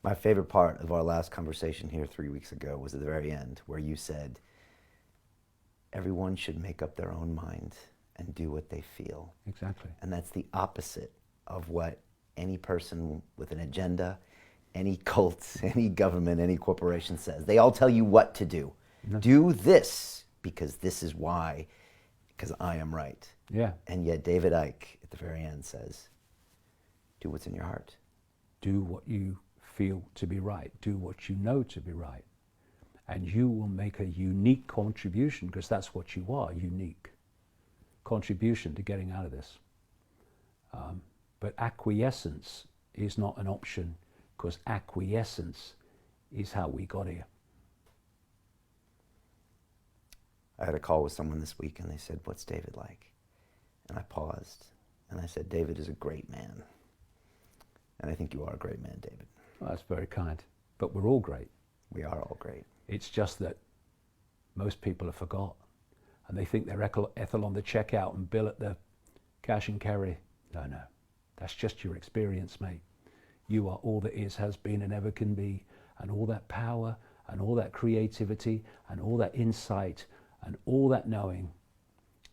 My favorite part of our last conversation here 3 weeks ago was at the very end, where you said, everyone should make up their own mind and do what they feel. Exactly. And that's the opposite of what any person with an agenda, any cult, any government, any corporation says. They all tell you what to do. No. Do this because this is why, because I am right. Yeah. And yet David Icke at the very end says, do what's in your heart. Do what you feel to be right. Do what you know to be right. And you will make a unique contribution, because that's what you are, unique contribution to getting out of this. But acquiescence is not an option, because acquiescence is how we got here. had a call with someone this week, and they said, "What's David like?" And I paused, and I said, "David is a great man." And I think you are a great man, David. Well, that's very kind. But we're all great. We are all great. It's just that most people have forgot. And they think they're Ethel on the checkout and Bill at the cash and carry. No. That's just your experience, mate. You are all that is, has been, and ever can be. And all that power and all that creativity and all that insight and all that knowing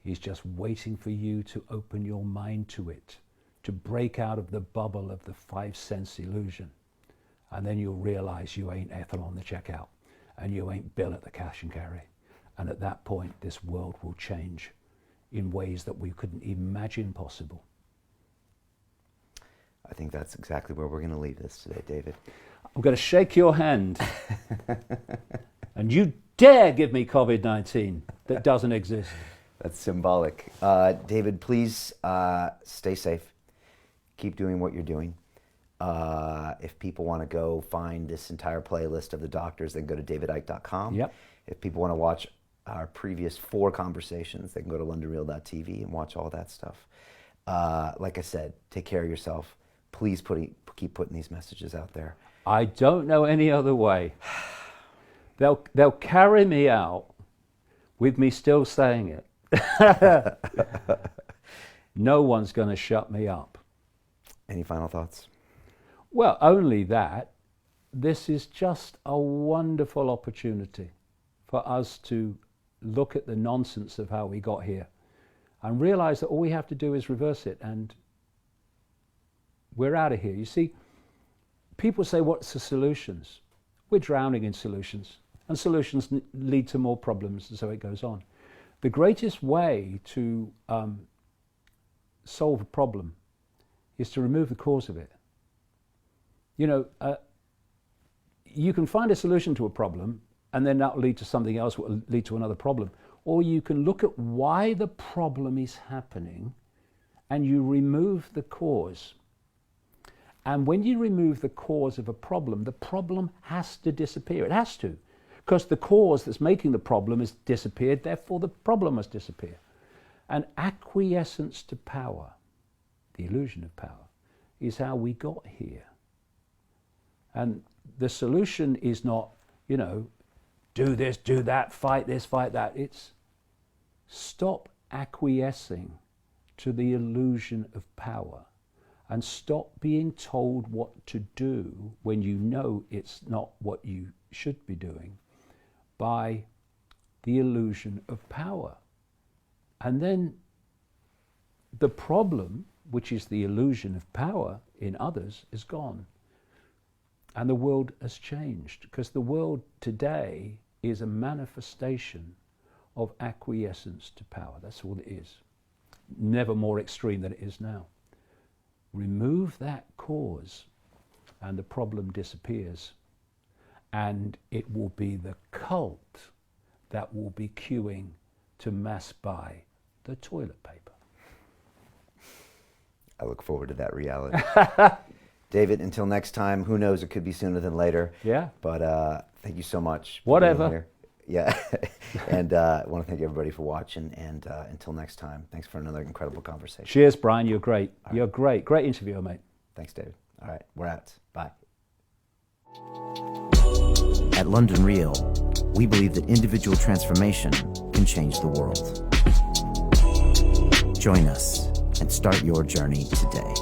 is just waiting for you to open your mind to it, to break out of the bubble of the 5 sense illusion. And then you'll realize you ain't Ethel on the checkout and you ain't Bill at the cash and carry. And at that point, this world will change in ways that we couldn't imagine possible. I think that's exactly where we're going to leave this today, David. I'm going to shake your hand. And you dare give me Covid-19 that doesn't exist. That's symbolic. David, please stay safe. Keep doing what you're doing. If people want to go find this entire playlist of the doctors, they can go to davidicke.com. Yep. If people want to watch our previous 4 conversations, they can go to londonreal.tv and watch all that stuff. Like I said, take care of yourself. Please keep putting these messages out there. I don't know any other way. They'll carry me out with me still saying it. No one's going to shut me up. Any final thoughts? Well, only that this is just a wonderful opportunity for us to look at the nonsense of how we got here and realize that all we have to do is reverse it and we're out of here. You see, people say, what's the solutions? We're drowning in solutions, and solutions lead to more problems, and so it goes on. The greatest way to solve a problem is to remove the cause of it. You know, you can find a solution to a problem, and then that will lead to something else, will lead to another problem. Or you can look at why the problem is happening, and you remove the cause. And when you remove the cause of a problem, the problem has to disappear. It has to, because the cause that's making the problem has disappeared, therefore the problem must disappear. And acquiescence to power, the illusion of power, is how we got here. And the solution is not, you know, do this, do that, fight this, fight that. It's stop acquiescing to the illusion of power. And stop being told what to do when you know it's not what you should be doing by the illusion of power. And then the problem, which is the illusion of power in others, is gone. And the world has changed, because the world today is a manifestation of acquiescence to power. That's all it is. Never more extreme than it is now. Remove that cause and the problem disappears, and it will be the cult that will be queuing to mass buy the toilet paper. I look forward to that reality. David, until next time, who knows, it could be sooner than later. Yeah. But thank you so much. Whatever. Yeah. And I want to thank everybody for watching. And until next time, thanks for another incredible conversation. Cheers, Brian. You're great. Right. You're great. Great interviewer, mate. Thanks, David. All right. We're out. Bye. At London Real, we believe that individual transformation can change the world. Join us and start your journey today.